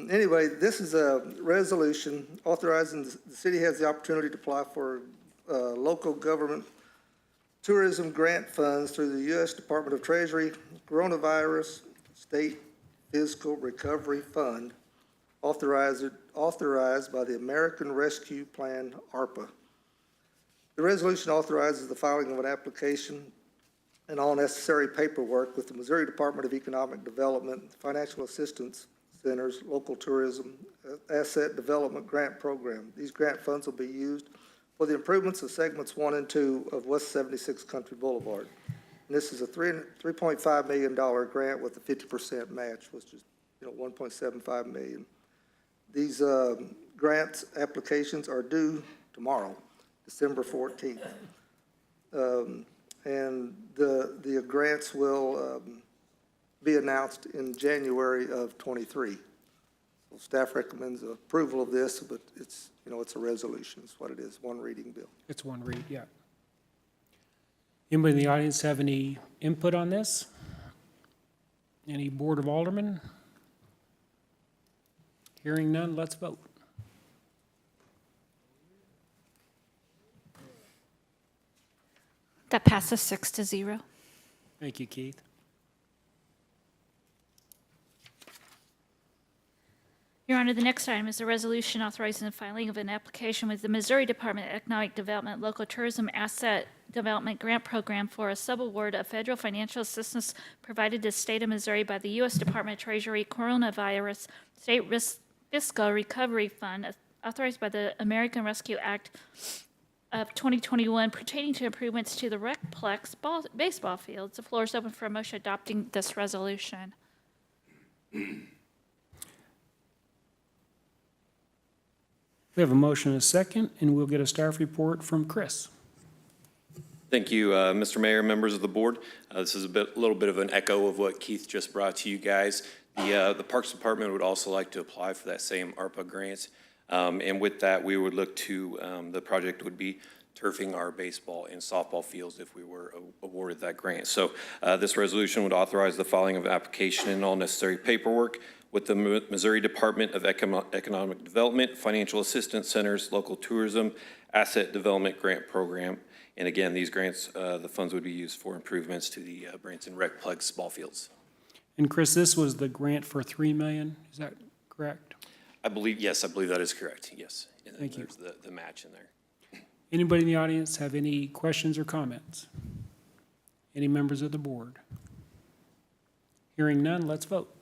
Anyway, this is a resolution authorizing the city has the opportunity to apply for local government tourism grant funds through the U.S. Department of Treasury Coronavirus State Fiscal Recovery Fund, authorized by the American Rescue Plan, ARPA. The resolution authorizes the filing of an application and all necessary paperwork with the Missouri Department of Economic Development, Financial Assistance Centers, Local Tourism Asset Development Grant Program. These grant funds will be used for the improvements of segments 1 and 2 of West 76 Country Boulevard. And this is a $3.5 million grant with a 50% match, which is, you know, $1.75 million. These grant applications are due tomorrow, December 14th. And the grants will be announced in January of 23. So staff recommends approval of this, but it's, you know, it's a resolution. It's what it is, one reading bill. It's one read, yeah. Anybody in the audience have any input on this? Any Board of Aldermen? Hearing none, let's vote. That passes 6-0. Thank you, Keith. Your Honor, the next item is a resolution authorizing the filing of an application with the Missouri Department of Economic Development Local Tourism Asset Development Grant Program for a subaward of federal financial assistance provided to the state of Missouri by the U.S. Department of Treasury Coronavirus State Fiscal Recovery Fund, authorized by the American Rescue Act of 2021 pertaining to improvements to the Recplex baseball fields. The floor is open for a motion adopting this resolution. We have a motion and a second, and we'll get a staff report from Chris. Thank you, Mr. Mayor, members of the board. This is a little bit of an echo of what Keith just brought to you guys. The Parks Department would also like to apply for that same ARPA grant. And with that, we would look to, the project would be turfing our baseball and softball fields if we were awarded that grant. So this resolution would authorize the filing of application and all necessary paperwork with the Missouri Department of Economic Development, Financial Assistance Centers, Local Tourism, Asset Development Grant Program. And again, these grants, the funds would be used for improvements to the Branson Recplex ball fields. And Chris, this was the grant for $3 million, is that correct? Yes, I believe that is correct, yes. And then Thank you. there's the match in there. Anybody in the audience have any questions or comments? Any members of the board? Hearing none, let's vote.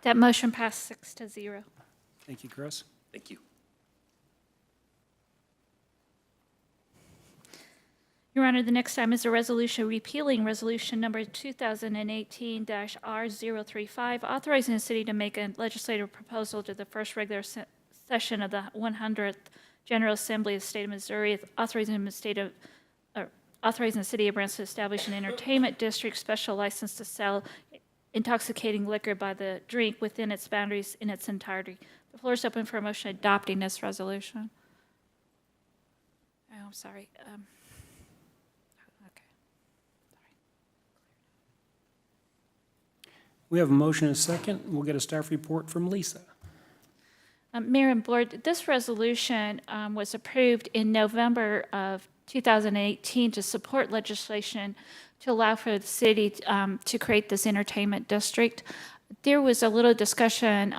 That motion passed 6-0. Thank you, Chris. Thank you. Your Honor, the next item is a resolution repealing Resolution Number 2018-R035, authorizing the city to make a legislative proposal to the first regular session of the 100th General Assembly of the State of Missouri, authorizing the city of Branson to establish an entertainment district special license to sell intoxicating liquor by the drink within its boundaries in its entirety. The floor is open for a motion adopting this resolution. Oh, I'm sorry. We have a motion and a second. We'll get a staff report from Lisa. Mayor and Board, this resolution was approved in November of 2018 to support legislation to allow for the city to create this entertainment district. There was a little discussion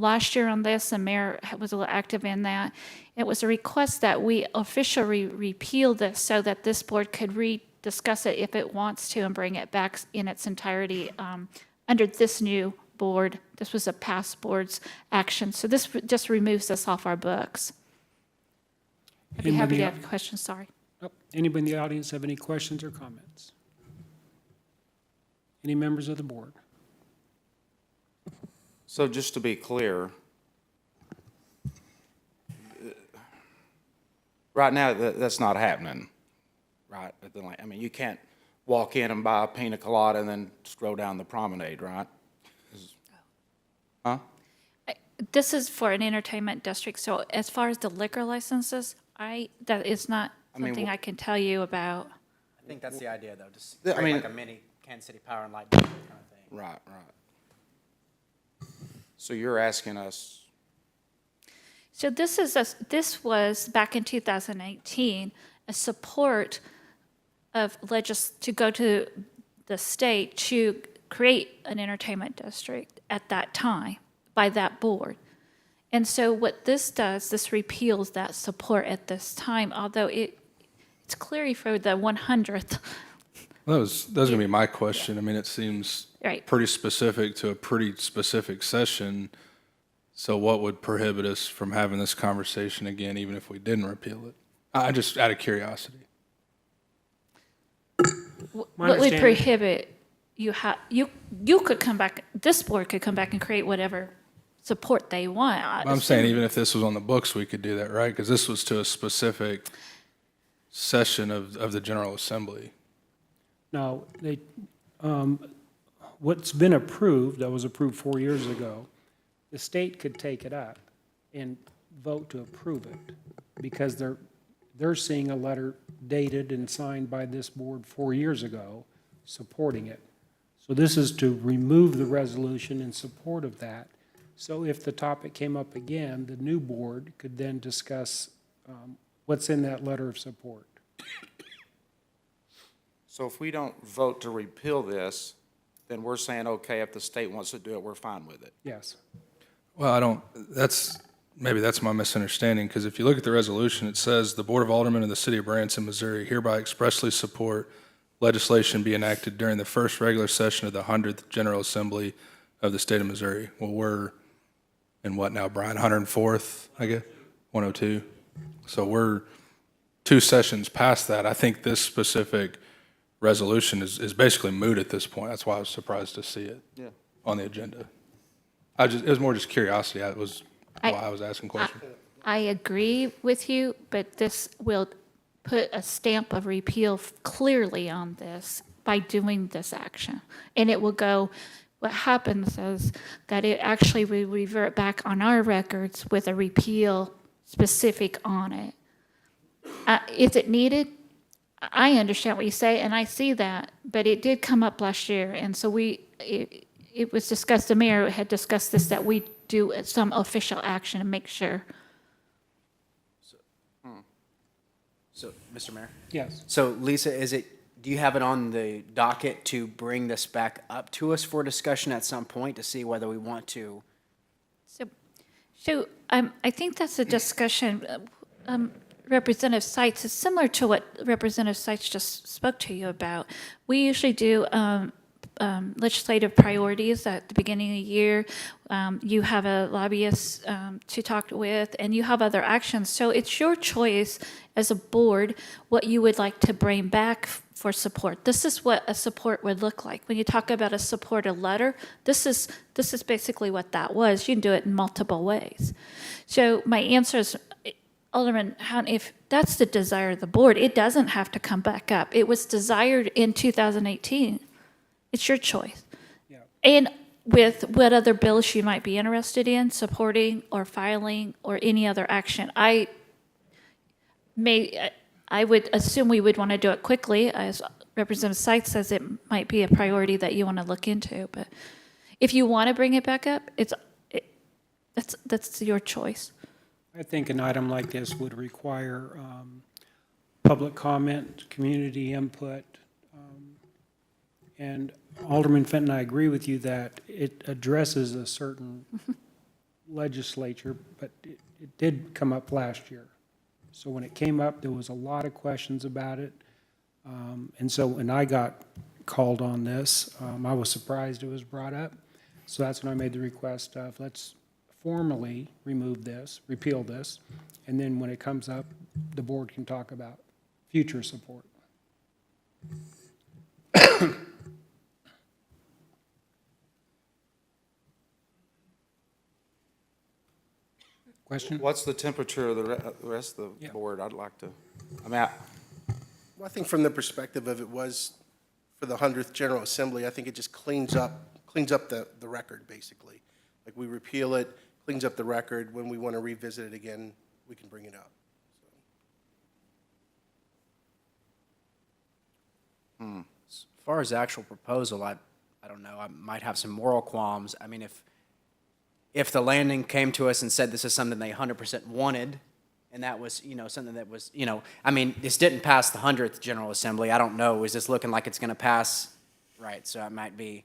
last year on this, and Mayor was a little active in that. It was a request that we officially repeal this so that this board could rediscuss it if it wants to and bring it back in its entirety under this new board. This was a past board's action. So this just removes this off our books. I'd be happy to have questions, sorry. Anybody in the audience have any questions or comments? Any members of the board? So just to be clear, right now, that's not happening, right? I mean, you can't walk in and buy a pina colada and then stroll down the promenade, right? Huh? This is for an entertainment district, so as far as the liquor licenses, that is not something I can tell you about. I think that's the idea, though, just Yeah, create like a mini Kansas City Power and Light district kind of thing. Right. So you're asking us, So this was back in 2018, a support of to go to the state to create an entertainment district at that time by that board. And so what this does, this repeals that support at this time, although it's clearly for the 100th. Well, that was going to be my question. I mean, it seems Right. pretty specific to a pretty specific session. So what would prohibit us from having this conversation again, even if we didn't repeal it? I just, out of curiosity. What would prohibit you could come back, this board could come back and create whatever support they want. I'm saying even if this was on the books, we could do that, right? Because this was to a specific session of the General Assembly. Now, what's been approved, that was approved 4 years ago, the state could take it up and vote to approve it because they're seeing a letter dated and signed by this board 4 years ago supporting it. So this is to remove the resolution in support of that. So if the topic came up again, the new board could then discuss what's in that letter of support. so if we don't vote to repeal this, then we're saying, okay, if the state wants to do it, we're fine with it. Yes. Well, maybe that's my misunderstanding, because if you look at the resolution, it says, "The Board of Aldermen of the City of Branson, Missouri hereby expressly support legislation be enacted during the first regular session of the 100th General Assembly of the State of Missouri." Well, we're in what now, Brian? 104th, I guess? 102? So we're 2 sessions past that. I think this specific resolution is basically moot at this point. That's why I was surprised to see it on the agenda. It was more just curiosity. That was why I was asking questions. I agree with you, but this will put a stamp of repeal clearly on this by doing this action. And it will go, what happens is that it actually will revert back on our records with a repeal specific on it. Is it needed? I understand what you say, and I see that, but it did come up last year, and so it was discussed, the mayor had discussed this, that we do some official action and make sure. So, Mr. Mayor? Yes. So, Lisa, do you have it on the docket to bring this back up to us for discussion at some point to see whether we want to? So I think that's a discussion. Representative Seitz is similar to what Representative Seitz just spoke to you about. We usually do legislative priorities at the beginning of the year. You have a lobbyist to talk with, and you have other actions. So it's your choice as a board what you would like to bring back for support. This is what a support would look like. When you talk about a supported letter, this is basically what that was. You can do it in multiple ways. So my answer is, Alderman Houghton, if that's the desire of the board, it doesn't have to come back up. It was desired in 2018. It's your choice. Yeah. And with what other bills you might be interested in supporting or filing or any other action, I would assume we would want to do it quickly. As Representative Seitz says, it might be a priority that you want to look into. But if you want to bring it back up, that's your choice. I think an item like this would require public comment, community input. And Alderman Fenton, I agree with you that it addresses a certain legislature, but it did come up last year. So when it came up, there was a lot of questions about it. And so when I got called on this, I was surprised it was brought up. So that's when I made the request of let's formally remove this, repeal this, and then when it comes up, the board can talk about future support. Question? What's the temperature of the rest of the board? I'd like to, Well, I think from the perspective of it was for the 100th General Assembly, I think it just cleans up the record, basically. Like, we repeal it, cleans up the record. When we want to revisit it again, we can bring it up. As far as the actual proposal, I don't know, I might have some moral qualms. I mean, if the landing came to us and said this is something they 100% wanted, and that was, something that was, I mean, this didn't pass the 100th General Assembly. I don't know, is this looking like it's going to pass? Right, so it might be.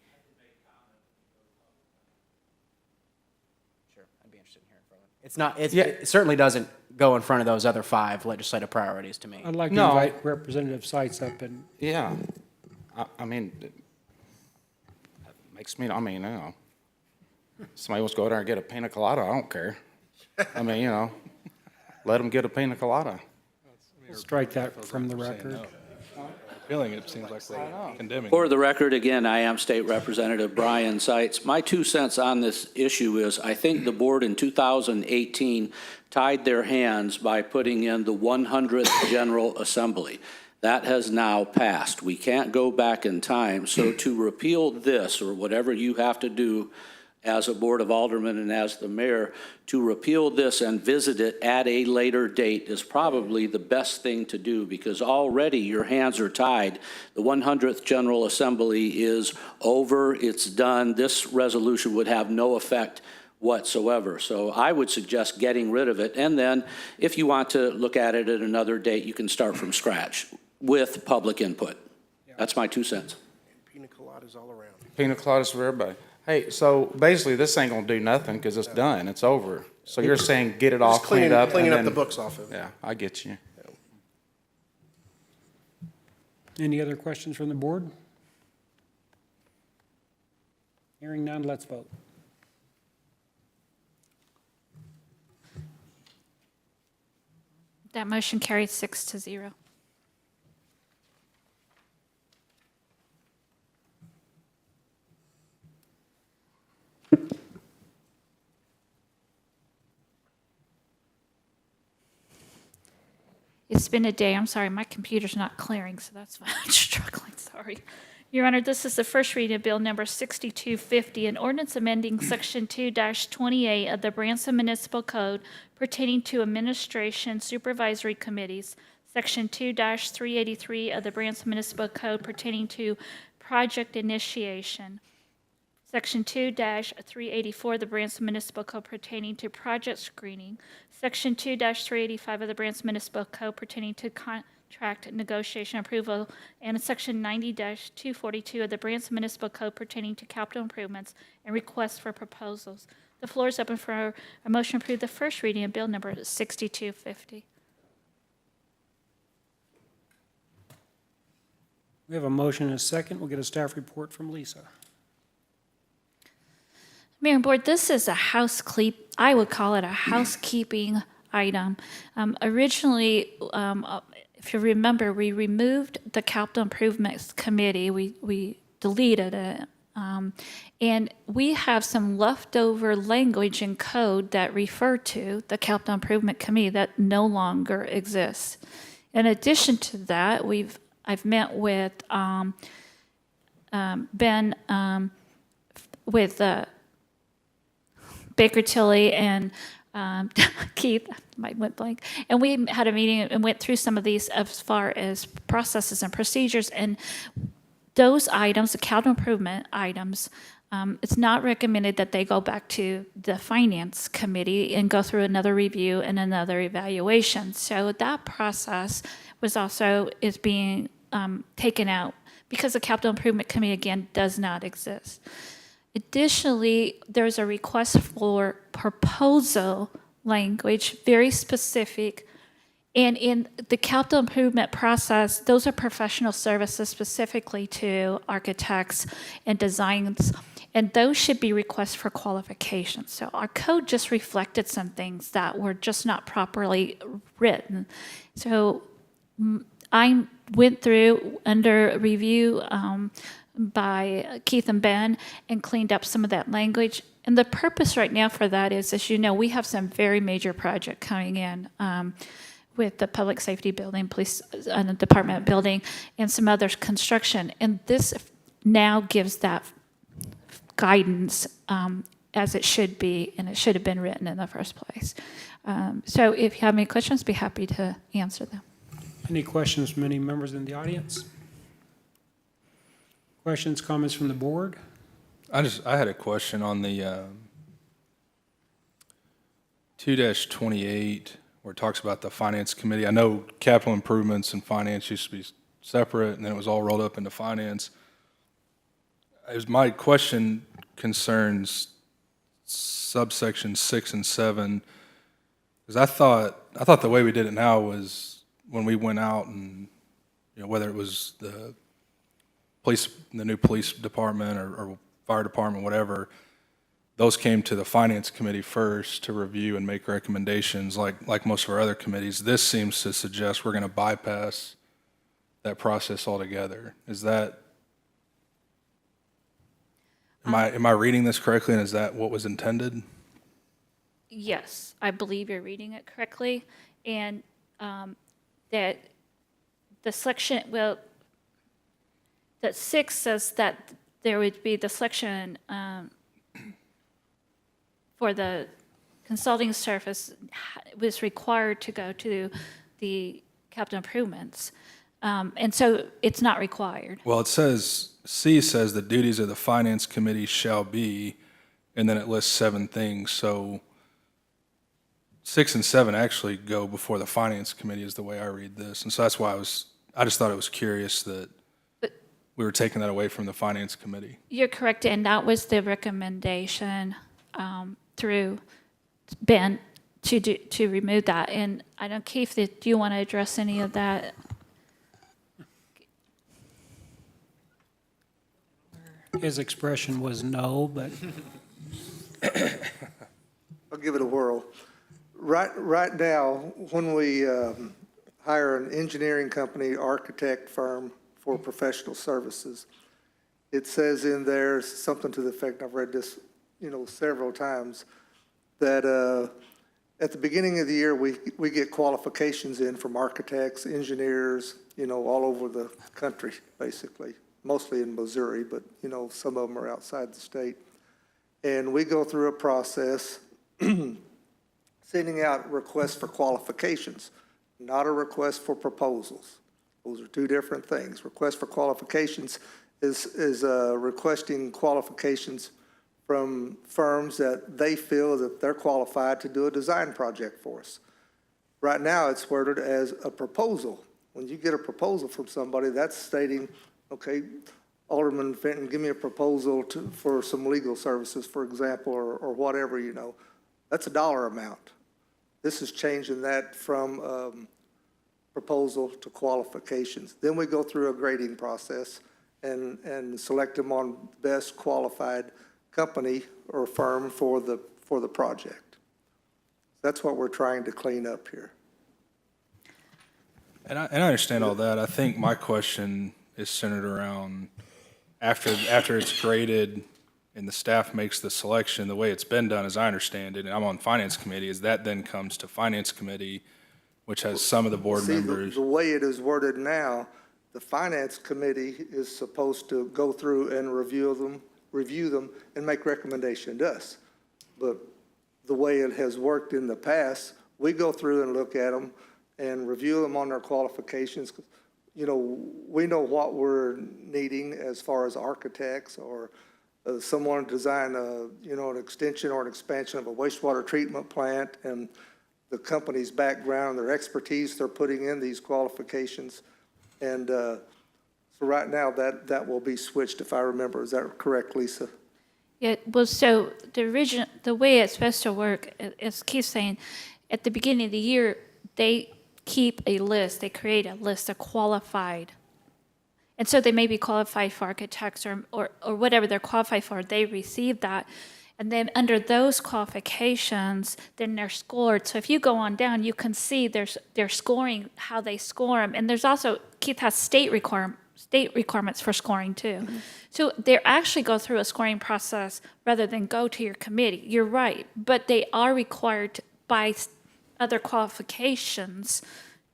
Sure, I'd be interested in hearing from it. It's not, it certainly doesn't go in front of those other 5 legislative priorities to me. I'd like to invite Representative Seitz up and. yeah, I mean, it makes me, somebody wants to go there and get a pina colada, I don't care. I mean, let them get a pina colada. Strike that from the record. Repealing it seems like they're condemning. For the record, again, I am State Representative Brian Seitz. My 2 cents on this issue is I think the board in 2018 tied their hands by putting in the 100th General Assembly. That has now passed. We can't go back in time. So to repeal this, or whatever you have to do as a Board of Aldermen and as the mayor, to repeal this and visit it at a later date is probably the best thing to do, because already your hands are tied. The 100th General Assembly is over, it's done. This resolution would have no effect whatsoever. So I would suggest getting rid of it, and then if you want to look at it at another date, you can start from scratch with public input. That's my 2 cents. Pina coladas all around. Pina coladas for everybody. Hey, so basically, this ain't gonna do nothing, because it's done, it's over. So you're saying get it all cleaned up? Cleaning and up the then- books off of it. Yeah, I get you. Any other questions from the board? Hearing none, let's vote. That motion carries 6-0. It's been a day. I'm sorry, my computer's not clearing, so that's why I'm struggling. Sorry. Your Honor, this is the first reading of Bill Number 6250, an ordinance amending Section 2-28 of the Branson Municipal Code pertaining to administration supervisory committees, Section 2-383 of the Branson Municipal Code pertaining to project initiation, Section 2-384 of the Branson Municipal Code pertaining to project screening, Section 2-385 of the Branson Municipal Code pertaining to contract negotiation approval, and Section 90-242 of the Branson Municipal Code pertaining to capital improvements and requests for proposals. The floor is open for a motion to approve the first reading of Bill Number 6250. We have a motion and a second. We'll get a staff report from Lisa. Mayor and Board, this is I would call it a housekeeping item. Originally, if you remember, we removed the Capital Improvements Committee. We deleted it. And we have some leftover language in code that refer to the Capital Improvement Committee that no longer exists. In addition to that, I've met with Ben, with Baker Tilly and Keith, I went blank, and we had a meeting and went through some of these as far as processes and procedures, and those items, the capital improvement items, it's not recommended that they go back to the Finance Committee and go through another review and another evaluation. So that process is being taken out because the Capital Improvement Committee, again, does not exist. Additionally, there's a request for proposal language, very specific. And in the capital improvement process, those are professional services specifically to architects and designs, and those should be requests for qualifications. So our code just reflected some things that were just not properly written. So I went through under review by Keith and Ben and cleaned up some of that language. And the purpose right now for that is, as you know, we have some very major project coming in with the public safety building, police department building, and some other construction. And this now gives that guidance as it should be, and it should have been written in the first place. So if you have any questions, be happy to answer them. Any questions from any members in the audience? Questions, comments from the board? I had a question on the 2-28, where it talks about the Finance Committee. I know capital improvements and finance used to be separate, and then it was all rolled up into finance. My question concerns subsections 6 and 7, because I thought the way we did it now was when we went out and, whether it was the new police department or fire department, whatever, those came to the Finance Committee first to review and make recommendations like most of our other committees. This seems to suggest we're going to bypass that process altogether. Is that, am I reading this correctly, and is that what was intended? Yes, I believe you're reading it correctly, and that the section, that 6 says that there would be the selection for the consulting service was required to go to the capital improvements. And so it's not required. Well, it says, C says the duties of the Finance Committee shall be, and then it lists 7 things. So 6 and 7 actually go before the Finance Committee is the way I read this. And so that's why I just thought it was curious that we were taking that away from the Finance Committee. You're correct, and that was the recommendation through Ben to remove that. And I don't, Keith, do you want to address any of that? His expression was no, but I'll give it a whirl. Right now, when we hire an engineering company, architect firm for professional services, it says in there something to the effect, I've read this, several times, that at the beginning of the year, we get qualifications in from architects, engineers, all over the country, basically, mostly in Missouri, but, some of them are outside the state. And we go through a process sending out requests for qualifications, not a request for proposals. Those are two different things. Request for qualifications is requesting qualifications from firms that they feel that they're qualified to do a design project for us. Right now, it's worded as a proposal. When you get a proposal from somebody, that's stating, okay, Alderman Fenton, give me a proposal for some legal services, for example, or whatever, That's a dollar amount. This is changing that from proposal to qualifications. Then we go through a grading process and select them on best qualified company or firm for the project. That's what we're trying to clean up here. And I understand all that. I think my question is centered around after it's graded and the staff makes the selection, the way it's been done, as I understand it, and I'm on Finance Committee, is that then comes to Finance Committee, which has some of the board members. The way it is worded now, the Finance Committee is supposed to go through and review them and make recommendation to us. But the way it has worked in the past, we go through and look at them and review them on their qualifications. We know what we're needing as far as architects or someone to design an extension or an expansion of a wastewater treatment plant, and the company's background, their expertise they're putting in these qualifications. And so right now that will be switched, if I remember. Is that correct, Lisa? Yeah, well, so the way it's supposed to work, as Keith's saying, at the beginning of the year, they keep a list, they create a list of qualified. And so they may be qualified for architects or whatever they're qualified for, they receive that. And then under those qualifications, then they're scored. So if you go on down, you can see they're scoring, how they score them. And there's also, Keith has state requirements for scoring too. Mm-hmm. So they actually go through a scoring process rather than go to your committee. You're right, but they are required by other qualifications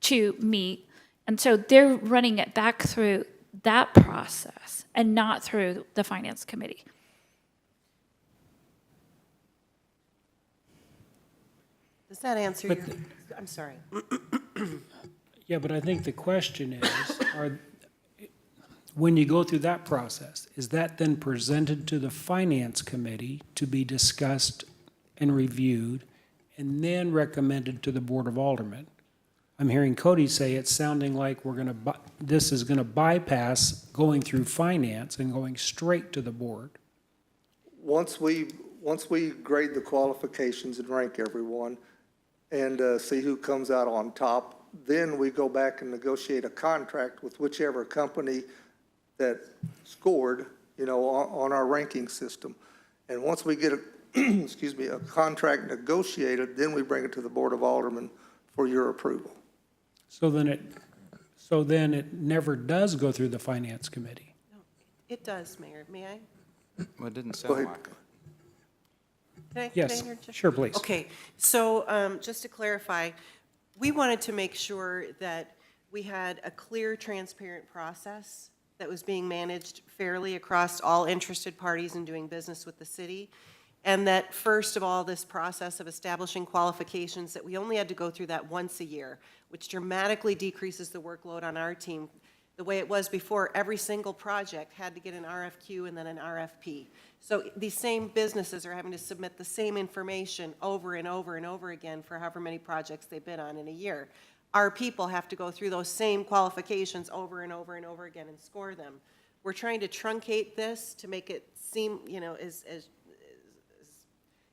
to meet. And so they're running it back through that process and not through the Finance Committee. Does that answer your, I'm sorry. Yeah, but I think the question is, when you go through that process, is that then presented to the Finance Committee to be discussed and reviewed and then recommended to the Board of Aldermen? I'm hearing Cody say it's sounding like this is going to bypass going through finance and going straight to the board. Once we grade the qualifications and rank everyone and see who comes out on top, then we go back and negotiate a contract with whichever company that scored, on our ranking system. And once we get a contract negotiated, then we bring it to the Board of Aldermen for your approval. So then it never does go through the Finance Committee. It does, Mayor. May I? Well, it didn't sound like it. Can I Yes, interject? sure, please. Okay, so just to clarify, we wanted to make sure that we had a clear, transparent process that was being managed fairly across all interested parties in doing business with the city. And that, first of all, this process of establishing qualifications, that we only had to go through that once a year, which dramatically decreases the workload on our team. The way it was before, every single project had to get an RFQ and then an RFP. So these same businesses are having to submit the same information over and over and over again for however many projects they've been on in a year. Our people have to go through those same qualifications over and over and over again and score them. We're trying to truncate this to make it seem, as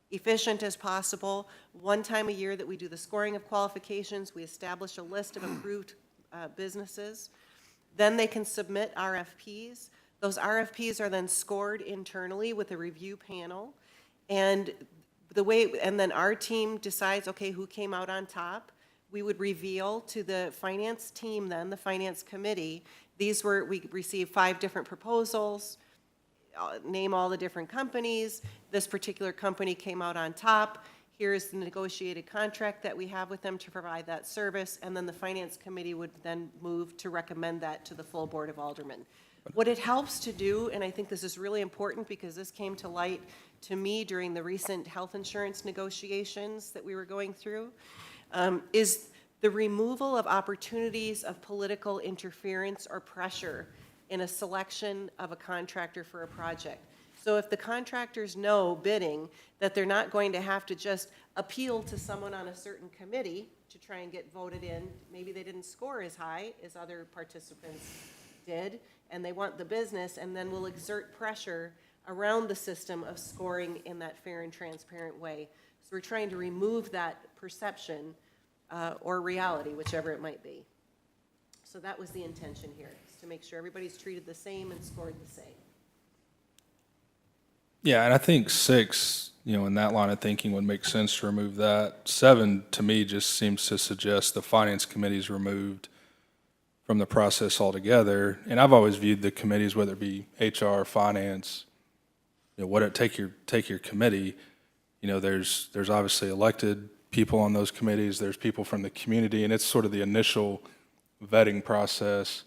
efficient as possible. One time a year that we do the scoring of qualifications, we establish a list of approved businesses. Then they can submit RFPs. Those RFPs are then scored internally with a review panel. And then our team decides, okay, who came out on top. We would reveal to the finance team then, the Finance Committee, we received 5 different proposals, name all the different companies. This particular company came out on top. here's the negotiated contract that we have with them to provide that service, and then the Finance Committee would then move to recommend that to the full Board of Aldermen. What it helps to do, and I think this is really important because this came to light to me during the recent health insurance negotiations that we were going through, is the removal of opportunities of political interference or pressure in a selection of a contractor for a project. So if the contractors know bidding that they're not going to have to just appeal to someone on a certain committee to try and get voted in, maybe they didn't score as high as other participants did, and they want the business, and then will exert pressure around the system of scoring in that fair and transparent way. So we're trying to remove that perception or reality, whichever it might be. So that was the intention here, is to make sure everybody's treated the same and scored the same. Yeah, and I think 6, in that line of thinking would make sense to remove that. 7, to me, just seems to suggest the Finance Committee's removed from the process altogether. And I've always viewed the committees, whether it be HR, Finance, take your committee, there's obviously elected people on those committees, there's people from the community, and it's sort of the initial vetting process.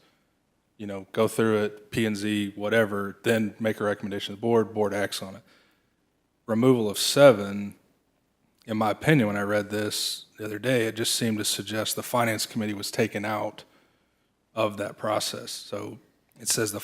Go through it, P&Z, whatever, then make a recommendation to the board acts on it. Removal of 7, in my opinion, when I read this the other day, it just seemed to suggest the Finance Committee was taken out of that process. So it says the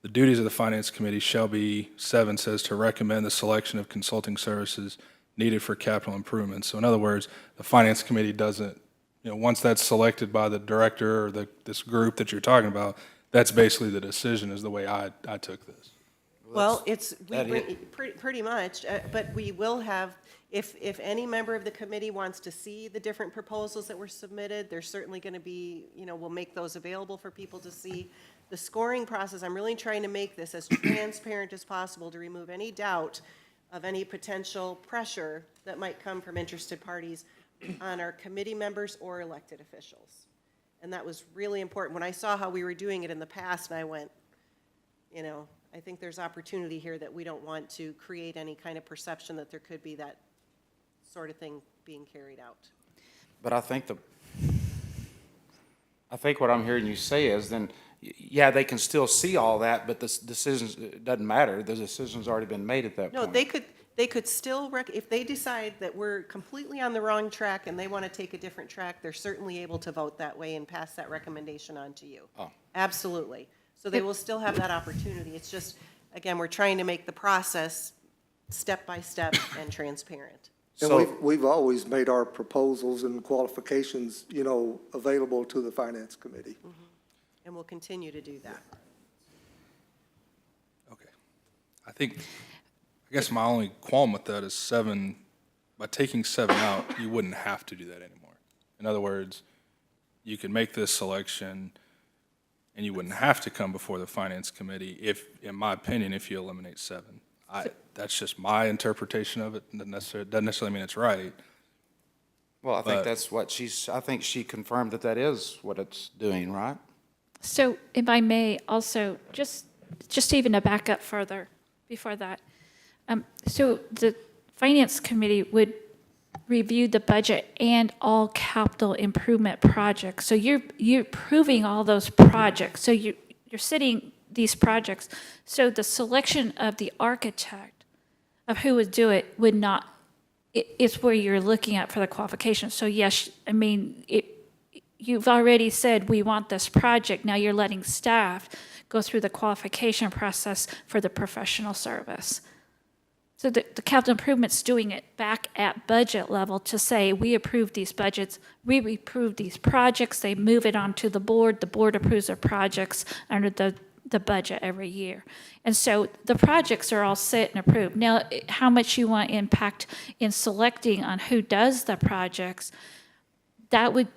duties of the Finance Committee shall be, 7 says, to recommend the selection of consulting services needed for capital improvements. So in other words, the Finance Committee doesn't, once that's selected by the director or this group that you're talking about, that's basically the decision, is the way I took this. Well, pretty much, but we will have, if any member of the committee wants to see the different proposals that were submitted, there's certainly going to be, we'll make those available for people to see. The scoring process, I'm really trying to make this as transparent as possible to remove any doubt of any potential pressure that might come from interested parties on our committee members or elected officials. And that was really important. When I saw how we were doing it in the past, and I went, I think there's opportunity here that we don't want to create any kind of perception that there could be that sort of thing being carried out. But I think what I'm hearing you say is then, yeah, they can still see all that, but the decisions, it doesn't matter. The decision's already been made at that point. No, they could still, if they decide that we're completely on the wrong track and they want to take a different track, they're certainly able to vote that way and pass that recommendation on to you. Oh. Absolutely. So they will still have that opportunity. It's just, again, we're trying to make the process step by step and transparent. And we've always made our proposals and qualifications, available to the Finance Committee. Mm-hmm. And we'll continue to do that. Okay. I guess my only qualm with that is 7, by taking 7 out, you wouldn't have to do that anymore. In other words, you could make this selection and you wouldn't have to come before the Finance Committee if, in my opinion, if you eliminate 7. That's just my interpretation of it. Doesn't necessarily mean it's right. Well, I think that's what I think she confirmed that is what it's doing, right? So if I may also, just even to back up further before that. So the Finance Committee would review the budget and all capital improvement projects. So you're approving all those projects. So you're sitting these projects. So the selection of the architect of who would do it would not, it's where you're looking at for the qualifications. So yes, you've already said we want this project. Now you're letting staff go through the qualification process for the professional service. So the capital improvement's doing it back at budget level to say, we approve these budgets, we approve these projects, they move it on to the board approves their projects under the budget every year. And so the projects are all set and approved. Now, how much you want impact in selecting on who does the projects, that would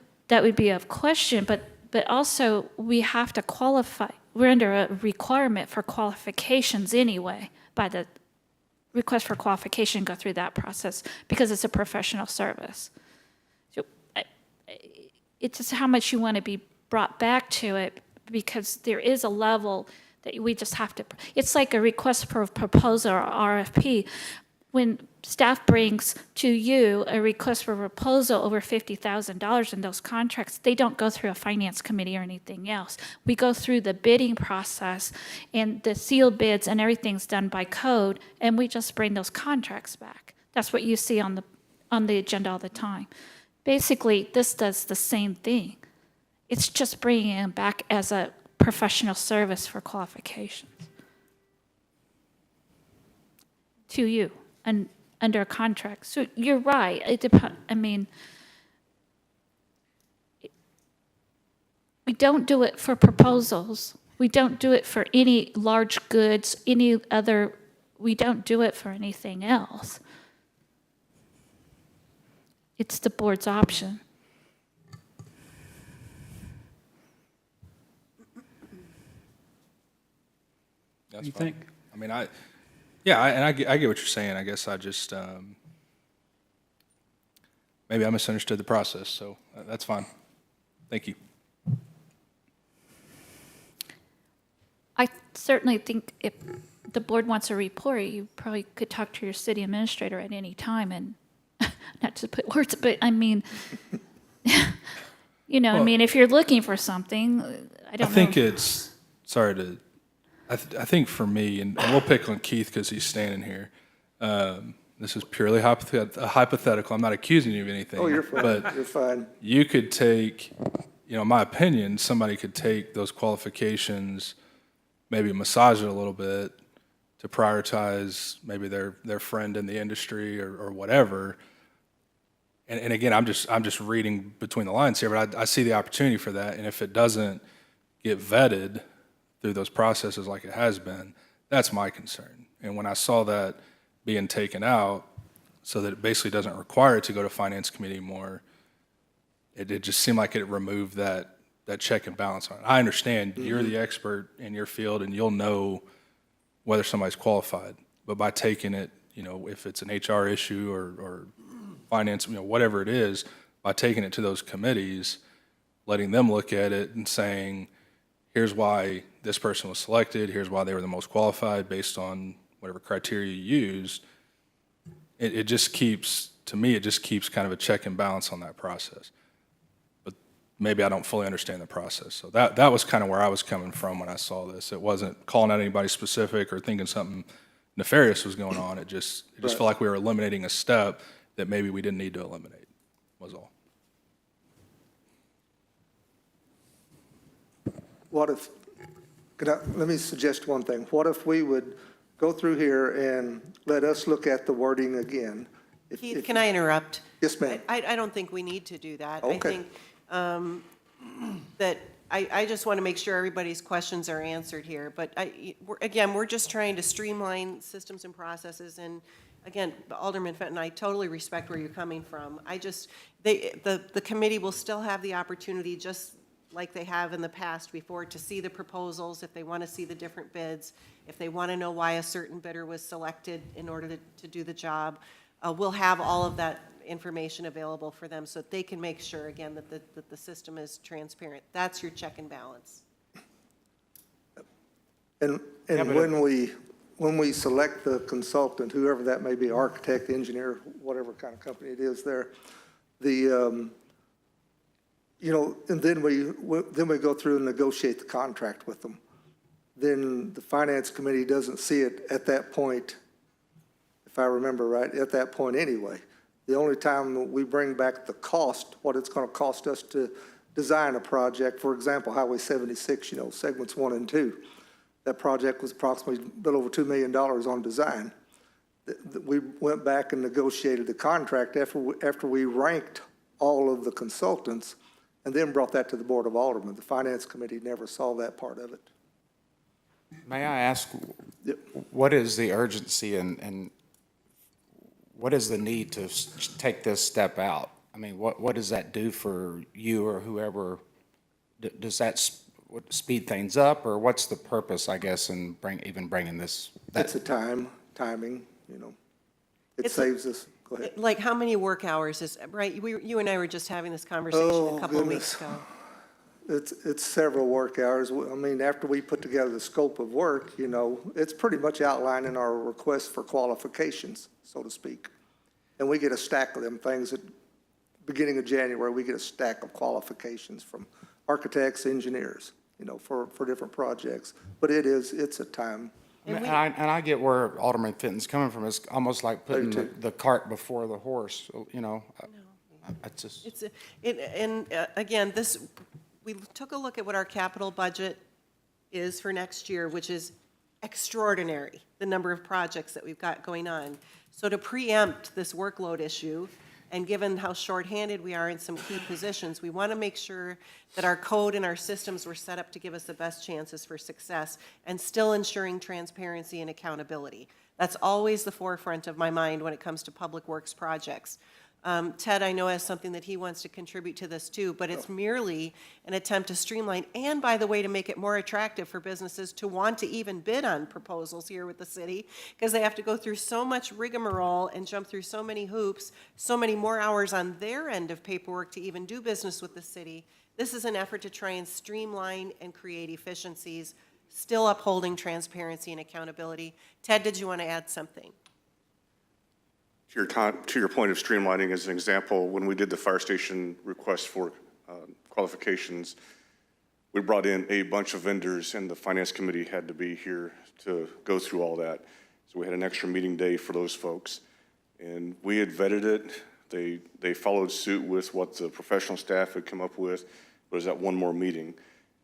be a question, but also we have to qualify. We're under a requirement for qualifications anyway by the request for qualification, go through that process because it's a professional service. So it's just how much you want to be brought back to it because there is a level that we just have to, it's like a request for a proposal or RFP. when staff brings to you a request for proposal over $50,000 in those contracts, they don't go through a finance committee or anything else. We go through the bidding process, and the sealed bids and everything's done by code, and we just bring those contracts back. That's what you see on the agenda all the time. Basically, this does the same thing. It's just bringing it back as a professional service for qualifications to you and under a contract. So you're right. It depends. I mean, we don't do it for proposals. We don't do it for any large goods, any other, we don't do it for anything else. It's the board's option. That's you fine. think? I mean, I get what you're saying. I guess I just, maybe I misunderstood the process, so that's fine. Thank you. I certainly think if the board wants a report, you probably could talk to your city administrator at any time and, not to put words, but I mean, you know, I mean, if you're looking for something, I don't know. I think it's, sorry to, I think for me, and we'll pick on Keith because he's standing here. This is purely hypothetical. I'm not accusing you of anything. Oh, you're fine. But You're fine. you could take, you know, in my opinion, somebody could take those qualifications, maybe massage it a little bit to prioritize maybe their friend in the industry or whatever. And again, I'm just reading between the lines here, but I see the opportunity for that. And if it doesn't get vetted through those processes like it has been, that's my concern. And when I saw that being taken out so that it basically doesn't require it to go to finance committee anymore, it just seemed like it removed that check and balance on it. I understand you're the expert in your field and you'll know whether somebody's qualified, but by taking it, you know, if it's an HR issue or finance, you know, whatever it is, by taking it to those committees, letting them look at it and saying, here's why this person was selected, here's why they were the most qualified based on whatever criteria you used, it just keeps, to me, it just keeps kind of a check and balance on that process. But maybe I don't fully understand the process. So that was kind of where I was coming from when I saw this. It wasn't calling out anybody specific or thinking something nefarious was going on. It just felt like we were eliminating a step that maybe we didn't need to eliminate, was all. What if, let me suggest one thing. What if we would go through here and let us look at the wording again? Keith, can I interrupt? Yes, ma'am. I don't think we need to do that. Okay. I think that I just want to make sure everybody's questions are answered here. But again, we're just trying to streamline systems and processes. And again, Alderman Fenton, I totally respect where you're coming from. The committee will still have the opportunity, just like they have in the past before, to see the proposals, if they want to see the different bids, if they want to know why a certain bidder was selected in order to do the job. We'll have all of that information available for them so that they can make sure, again, that the system is transparent. That's your check and balance. And when we select the consultant, whoever that may be, architect, engineer, whatever kind of company it is there, you know, and then we go through and negotiate the contract with them. Then the finance committee doesn't see it at that point, if I remember right, at that point anyway. The only time we bring back the cost, what it's going to cost us to design a project, for example, Highway 76, you know, segments 1 and 2. That project was approximately a little over $2 million on design. We went back and negotiated the contract after we ranked all of the consultants and then brought that to the Board of Aldermen. The Finance Committee never saw that part of it. May I ask, Yep. what is the urgency and what is the need to take this step out? I mean, what does that do for you or whoever? Does that speed things up, or what's the purpose, I guess, in bringing this? That's a timing, you know. It saves us. Go ahead. Like, how many work hours is, right, you and I were just having this conversation a couple of weeks ago. it's several work hours. I mean, after we put together the scope of work, it's pretty much outlined in our request for qualifications, so to speak. And we get a stack of them things at beginning of January. We get a stack of qualifications from architects, engineers, for different projects. But it's a time. And I get where Alderman Fenton's coming from. It's almost like putting the cart before the horse, It's just. Again, we took a look at what our capital budget is for next year, which is extraordinary, the number of projects that we've got going on. So to preempt this workload issue, and given how shorthanded we are in some key positions, we want to make sure that our code and our systems were set up to give us the best chances for success and still ensuring transparency and accountability. That's always the forefront of my mind when it comes to public works projects. Ted, I know, has something that he wants to contribute to this too, but it's merely an attempt to streamline and, by the way, to make it more attractive for businesses to want to even bid on proposals here with the city, because they have to go through so much rigmarole and jump through so many hoops, so many more hours on their end of paperwork to even do business with the city. This is an effort to try and streamline and create efficiencies, still upholding transparency and accountability. Ted, did you want to add something? To your point of streamlining, as an example, when we did the fire station request for qualifications, we brought in a bunch of vendors, and the finance committee had to be here to go through all that. So we had an extra meeting day for those folks, and we had vetted it. They followed suit with what the professional staff had come up with. But it was at one more meeting.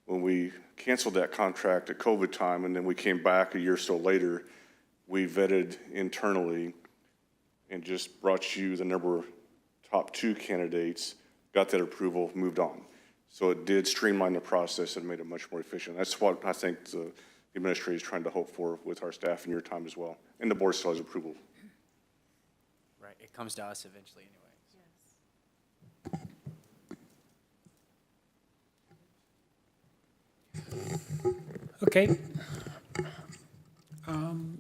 When we canceled that contract at COVID time, and then we came back a year or so later, we vetted internally and just brought you the top 2 candidates, got that approval, moved on. So it did streamline the process and made it much more efficient. That's what I think the administrator is trying to hope for with our staff and your time as well. And the board still has approval. Right, it comes to us eventually anyway. Okay.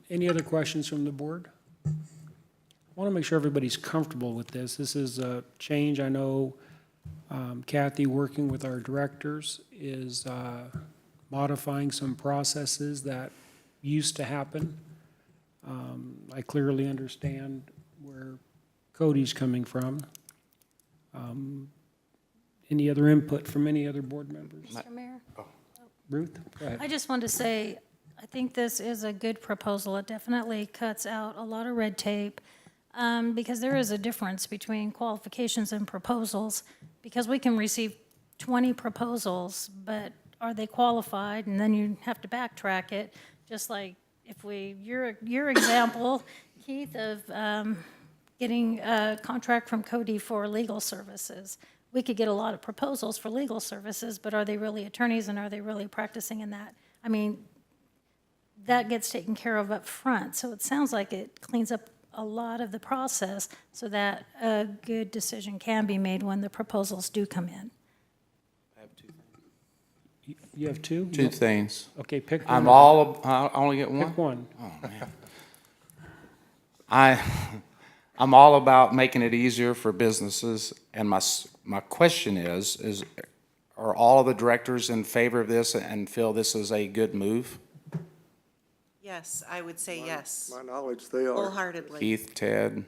Any other questions from the board? I want to make sure everybody's comfortable with this. This is a change. I know Kathy, working with our directors, is modifying some processes that used to happen. I clearly understand where Cody's coming from. Any other input from any other board members? Mr. Mayor? Ruth, go ahead. I just want to say, I think this is a good proposal. It definitely cuts out a lot of red tape, because there is a difference between qualifications and proposals, because we can receive 20 proposals, but are they qualified? And then you have to backtrack it, just like if your example, Keith, of getting a contract from Cody for legal services. We could get a lot of proposals for legal services, but are they really attorneys and are they really practicing in that? I mean, that gets taken care of up front. So it sounds like it cleans up a lot of the process so that a good decision can be made when the proposals do come in. You have two? Two things. Okay, pick one. I only get one? Pick one. Oh, man. I'm all about making it easier for businesses, and my question is are all of the directors in favor of this and feel this is a good move? Yes, I would say yes. My knowledge, they are. Wholeheartedly. Keith, Ted,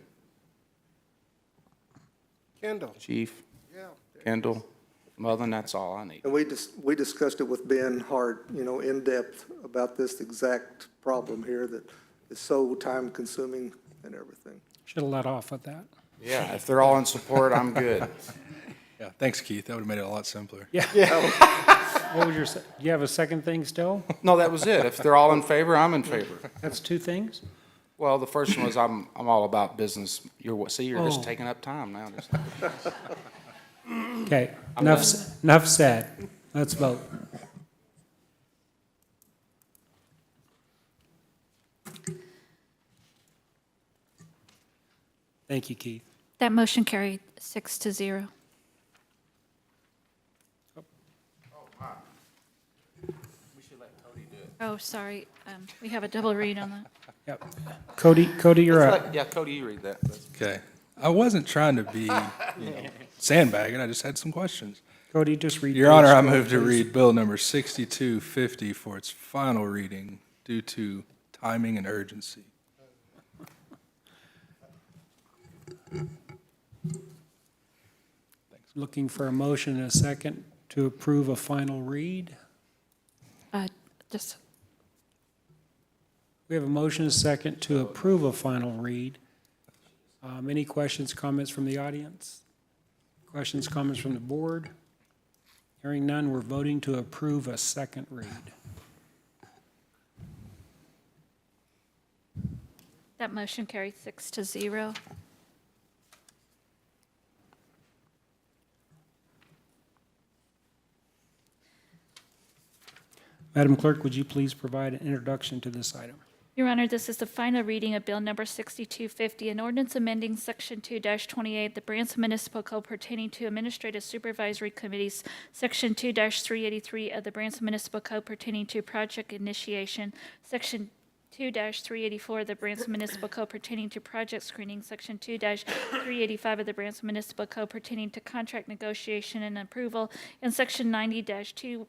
Kendall. Chief, Yeah. Kendall, well, then that's all I need. And we discussed it with Ben Hart, in depth about this exact problem here that is so time-consuming and everything. Should have let off with that. Yeah, if they're all in support, I'm good. Yeah, thanks, Keith. That would have made it a lot simpler. Yeah. What was do you have a second thing still? No, that was it. If they're all in favor, I'm in favor. That's two things? Well, the first one was I'm all about business. You're just Oh. taking up time now. Okay, enough said. Let's vote. Thank you, Keith. That motion carried 6-0. Oh, sorry, we have a double read on that. Yep. Cody, you're up. Yeah, Cody, you read that. Okay. I wasn't trying to be, sandbagging. I just had some questions. Cody, just read. Your Honor, page I 12, move to please. read Bill number 6250 for its final reading due to timing and urgency. Looking for a motion and a second to approve a final read. Just, We have a motion and a second to approve a final read. Any questions, comments from the audience? Questions, comments from the board? Hearing none, we're voting to approve a second read. that motion carries 6-0. Madam Clerk, would you please provide an introduction to this item? Your Honor, this is the final reading of Bill number 6250, an ordinance amending Section 2-28 of the Branson Municipal Code pertaining to Administrative Supervisory Committees, Section 2-383 of the Branson Municipal Code pertaining to project initiation, Section 2-384 of the Branson Municipal Code pertaining to project screening, Section 2-385 of the Branson Municipal Code pertaining to contract negotiation and approval, and Section 90-242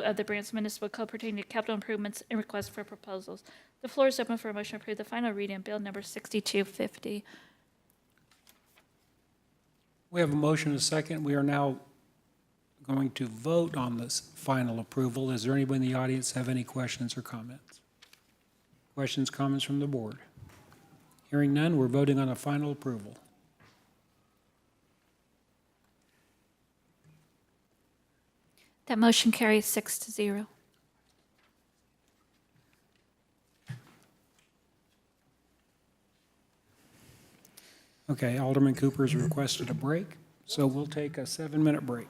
of the Branson Municipal Code pertaining to capital improvements and requests for proposals. The floor is open for a motion to approve the final reading of Bill number 6250. We have a motion and a second. We are now going to vote on this final approval. Is there anybody in the audience have any questions or comments? Questions, comments from the board? Hearing none, we're voting on a final approval. That motion carries 6-0. Okay, Alderman Cooper's requested a break, so we'll take a 7-minute break.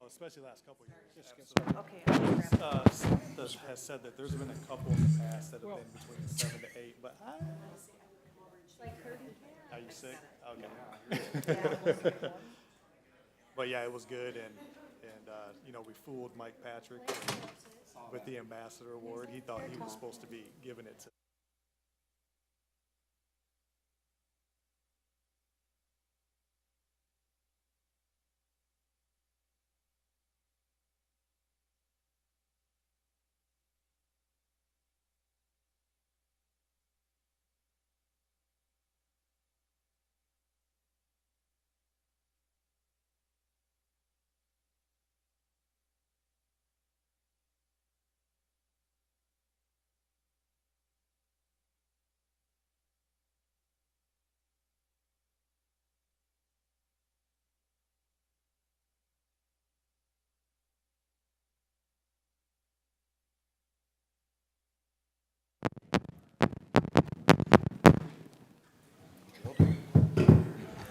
especially the last couple of years. Okay, I'll grab it. Has said that there's been a couple in the past that have been between 7 to 8, but are you sick? Okay. But yeah, it was good, and you know, we fooled Mike Patrick with the Ambassador Award. He thought he was supposed to be giving it to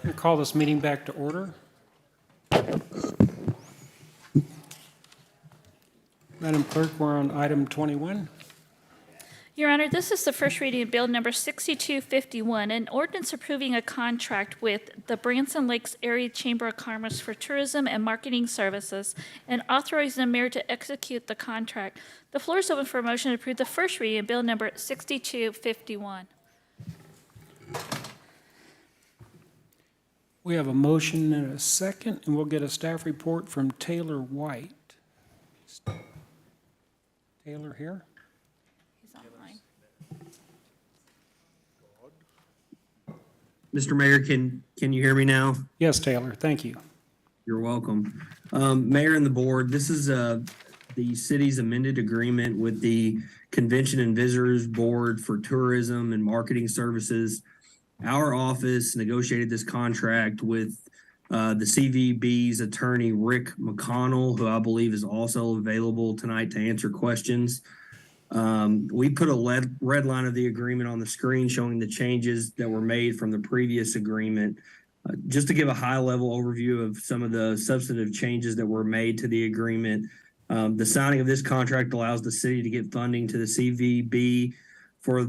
I'll call this meeting back to order. Madam Clerk, we're on item 21. Your Honor, this is the first reading of Bill Number 6251, an ordinance approving a contract with the Branson Lakes Area Chamber of Commerce for tourism and marketing services and authorizing the mayor to execute the contract. The floor is open for a motion to approve the first reading of Bill Number 6251. We have a motion and a second, and we'll get a staff report from Taylor White. Taylor here? He's online. Mr. Mayor, can you hear me now? Yes, Taylor, thank you. You're welcome. Mayor and the board, this is the city's amended agreement with the Convention and Visitors Board for Tourism and Marketing Services. Our office negotiated this contract with the CVB's attorney, Rick McConnell, who I believe is also available tonight to answer questions. We put a red line of the agreement on the screen showing the changes that were made from the previous agreement. Just to give a high-level overview of some of the substantive changes that were made to the agreement, the signing of this contract allows the city to get funding to the CVB for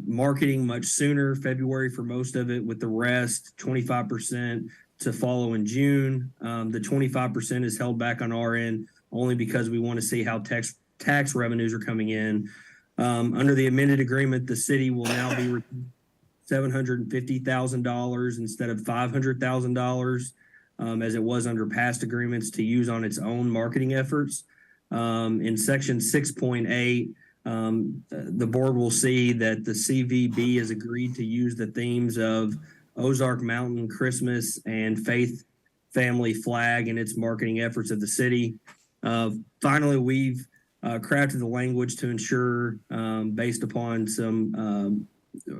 marketing much sooner, February for most of it, with the rest, 25% to follow in June. The 25% is held back on our end only because we want to see how tax revenues are coming in. Under the amended agreement, the city will now be $750,000 instead of $500,000, as it was under past agreements, to use on its own marketing efforts. In section 6.8, the board will see that the CVB has agreed to use the themes of Ozark Mountain Christmas and Faith Family Flag in its marketing efforts of the city. Finally, we've crafted the language to ensure, based upon some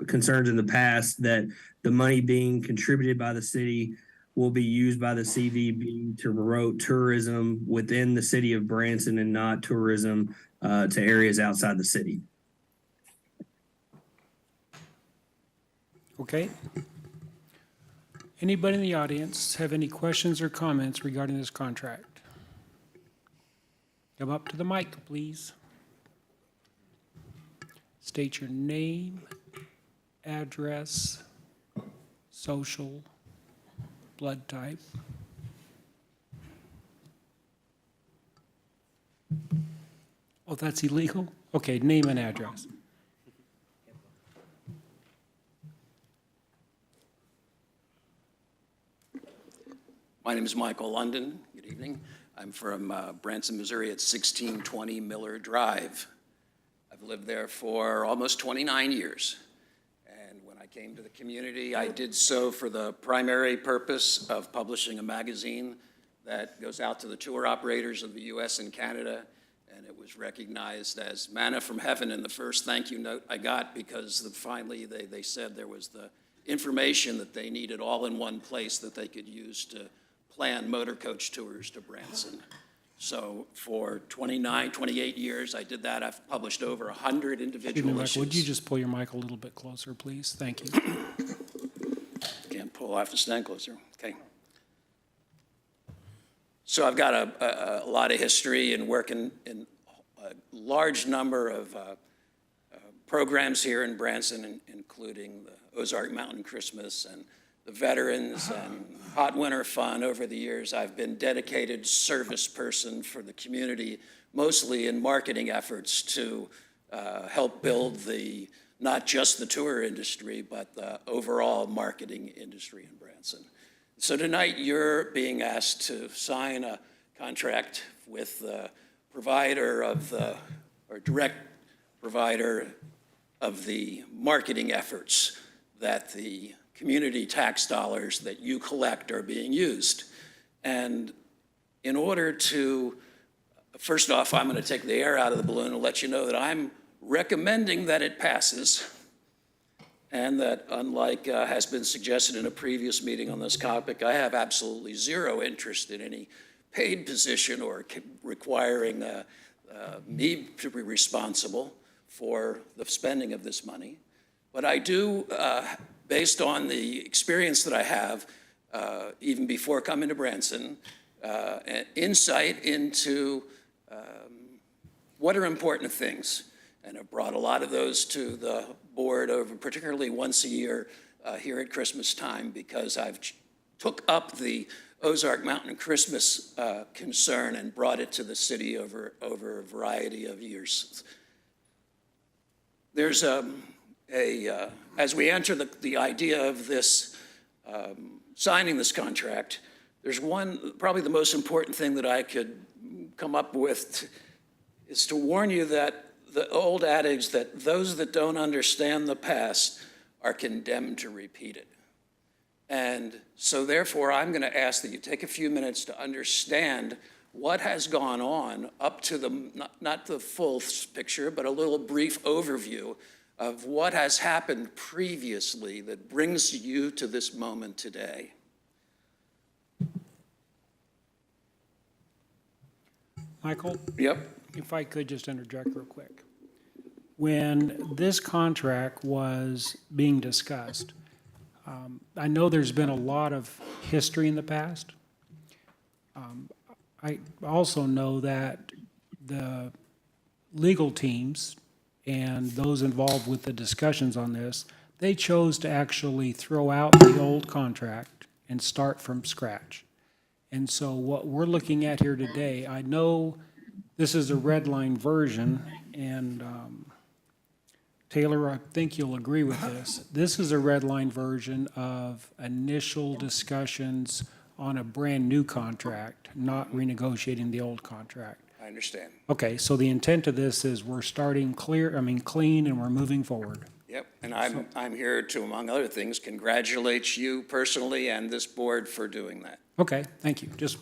concerns in the past, that the money being contributed by the city will be used by the CVB to promote tourism within the city of Branson and not tourism to areas outside the city. Okay. Anybody in the audience have any questions or comments regarding this contract? Come up to the mic, please. State your name, address, social, blood type. Oh, that's illegal? Okay, name and address. My name is Michael London. Good evening. I'm from Branson, Missouri at 1620 Miller Drive. I've lived there for almost 29 years. And when I came to the community, I did so for the primary purpose of publishing a magazine that goes out to the tour operators of the U.S. and Canada. And it was recognized as manna from heaven in the first thank you note I got, because finally they said there was the information that they needed all in one place that they could use to plan motor coach tours to Branson. So for 28 years, I did that. I've published over 100 individual Excuse me, Michael, issues. would you just pull your mic a little bit closer, please? Thank you. Can't pull, I have to stand closer. Okay. So I've got a lot of history and working in a large number of programs here in Branson, including the Ozark Mountain Christmas and the Veterans and Hot Winter Fun. Over the years, I've been dedicated service person for the community, mostly in marketing efforts to help build not just the tour industry, but the overall marketing industry in Branson. So tonight, you're being asked to sign a contract with the provider of or direct provider of the marketing efforts that the community tax dollars that you collect are being used. And in order to, first off, I'm going to take the air out of the balloon and let you know that I'm recommending that it passes, and that unlike has been suggested in a previous meeting on this topic, I have absolutely zero interest in any paid position or requiring me to be responsible for the spending of this money. But I do, based on the experience that I have, even before coming to Branson, an insight into what are important things. And I've brought a lot of those to the board over, particularly once a year here at Christmas time, because I've took up the Ozark Mountain Christmas concern and brought it to the city over a variety of years. There's as we enter the idea of this, signing this contract, there's probably the most important thing that I could come up with is to warn you that the old adage that those that don't understand the past are condemned to repeat it. And so therefore, I'm going to ask that you take a few minutes to understand what has gone on up to not the full picture, but a little brief overview of what has happened previously that brings you to this moment today. Michael? Yep. If I could just interject real quick. When this contract was being discussed, I know there's been a lot of history in the past. I also know that the legal teams and those involved with the discussions on this, they chose to actually throw out the old contract and start from scratch. And so what we're looking at here today, I know this is a red line version, and Taylor, I think you'll agree with this. This is a red line version of initial discussions on a brand-new contract, not renegotiating the old contract. I understand. Okay, so the intent of this is we're starting clean, and we're moving forward. Yep, and I'm here to, among other things, congratulate you personally and this board for doing that. Okay, thank you. Just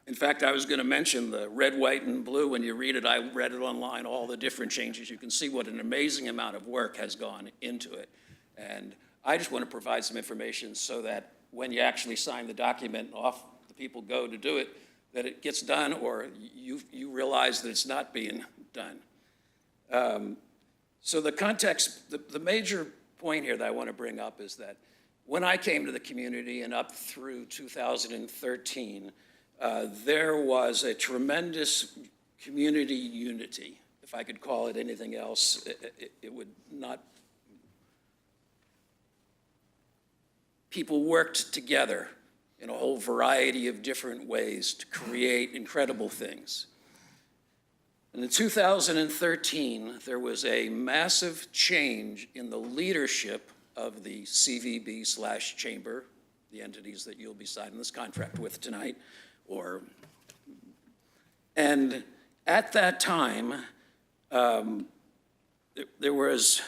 in fact, I was going to mention the red, white, and blue. When you read it, I read it online, all the different changes. You can see what an amazing amount of work has gone into it. And I just want to provide some information so that when you actually sign the document and off the people go to do it, that it gets done, or you realize that it's not being done. So the context, the major point here that I want to bring up is that when I came to the community and up through 2013, there was a tremendous community unity. If I could call it anything else, it would not. People worked together in a whole variety of different ways to create incredible things. And in 2013, there was a massive change in the leadership of the CVB/Chamber, the entities that you'll be signing this contract with tonight, and at that time, there was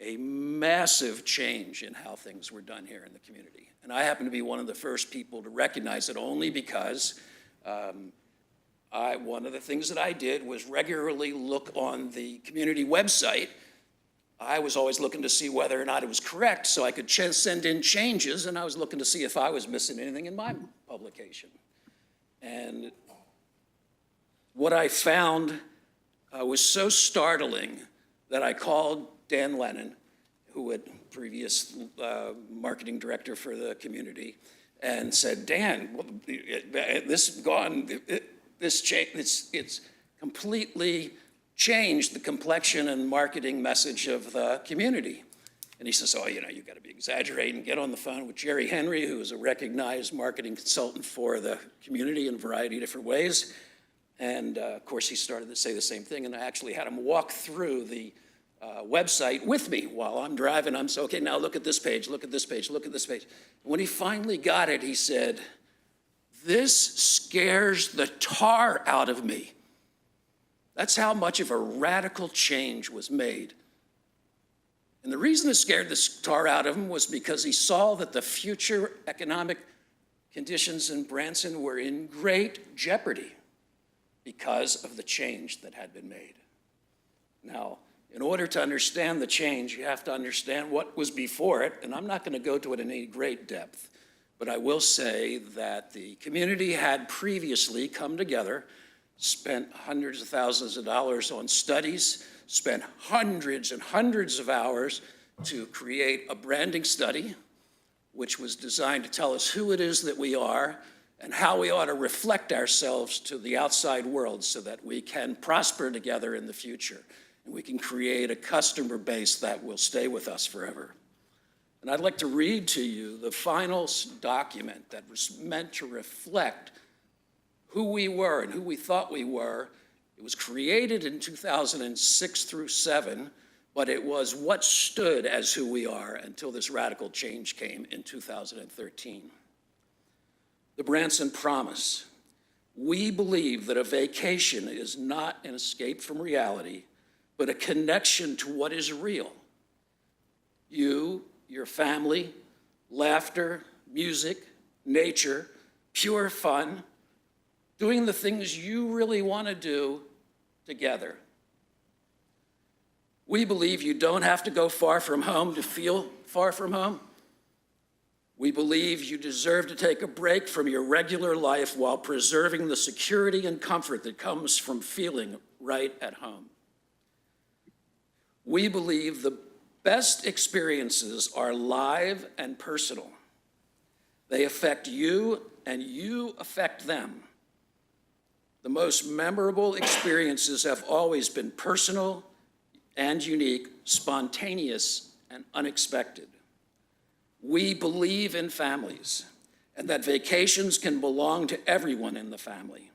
a massive change in how things were done here in the community. And I happen to be one of the first people to recognize it, only because one of the things that I did was regularly look on the community website. I was always looking to see whether or not it was correct so I could send in changes, and I was looking to see if I was missing anything in my publication. And what I found was so startling that I called Dan Lennon, who had previous marketing director for the community, and said, Dan, this has gone, it's completely changed the complexion and marketing message of the community. And he says, oh, you've got to be exaggerating. Get on the phone with Jerry Henry, who is a recognized marketing consultant for the community in a variety of different ways. And of course, he started to say the same thing, and I actually had him walk through the website with me while I'm driving. I'm saying, okay, now look at this page, look at this page, look at this page. When he finally got it, he said, this scares the tar out of me. That's how much of a radical change was made. And the reason it scared the tar out of him was because he saw that the future economic conditions in Branson were in great jeopardy because of the change that had been made. Now, in order to understand the change, you have to understand what was before it, and I'm not going to go to it in any great depth, but I will say that the community had previously come together, spent hundreds of thousands of dollars on studies, spent hundreds and hundreds of hours to create a branding study, which was designed to tell us who it is that we are and how we ought to reflect ourselves to the outside world so that we can prosper together in the future and we can create a customer base that will stay with us forever. And I'd like to read to you the final document that was meant to reflect who we were and who we thought we were. It was created in 2006 through 7, but it was what stood as who we are until this radical change came in 2013. The Branson Promise. We believe that a vacation is not an escape from reality, but a connection to what is real. You, your family, laughter, music, nature, pure fun, doing the things you really want to do together. We believe you don't have to go far from home to feel far from home. We believe you deserve to take a break from your regular life while preserving the security and comfort that comes from feeling right at home. We believe the best experiences are live and personal. They affect you and you affect them. The most memorable experiences have always been personal and unique, spontaneous and unexpected. We believe in families and that vacations can belong to everyone in the family.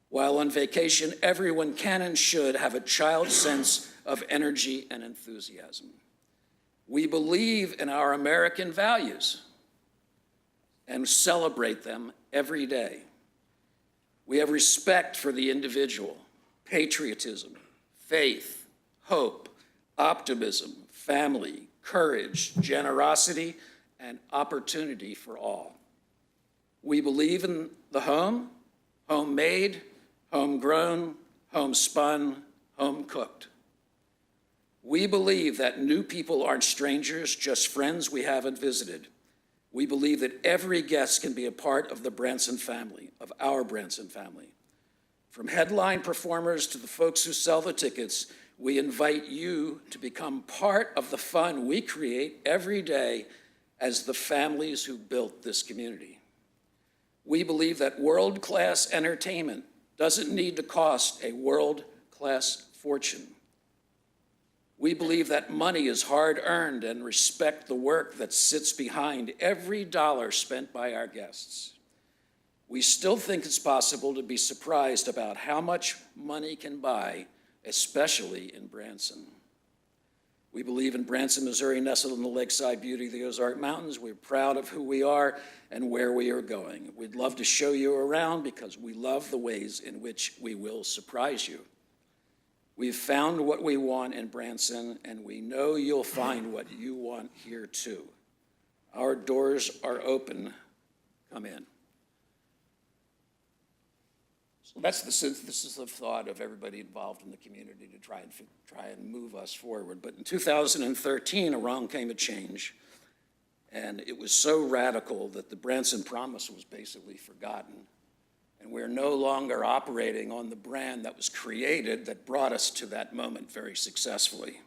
While on vacation, everyone can and should have a child's sense of energy and enthusiasm. We believe in our American values and celebrate them every day. We have respect for the individual, patriotism, faith, hope, optimism, family, courage, generosity, and opportunity for all. We believe in the home, homemade, homegrown, homespun, home cooked. We believe that new people aren't strangers, just friends we haven't visited. We believe that every guest can be a part of the Branson family, of our Branson family. From headline performers to the folks who sell the tickets, we invite you to become part of the fun we create every day as the families who built this community. We believe that world-class entertainment doesn't need to cost a world-class fortune. We believe that money is hard-earned and respect the work that sits behind every dollar spent by our guests. We still think it's possible to be surprised about how much money can buy, especially in Branson. We believe in Branson, Missouri, nestled in the lakeside beauty of the Ozark Mountains. We're proud of who we are and where we are going. We'd love to show you around because we love the ways in which we will surprise you. We've found what we want in Branson, and we know you'll find what you want here too. Our doors are open. Come in. So that's the synthesis of thought of everybody involved in the community to try and move us forward. But in 2013, along came a change, and it was so radical that the Branson Promise was basically forgotten. And we're no longer operating on the brand that was created that brought us to that moment very successfully.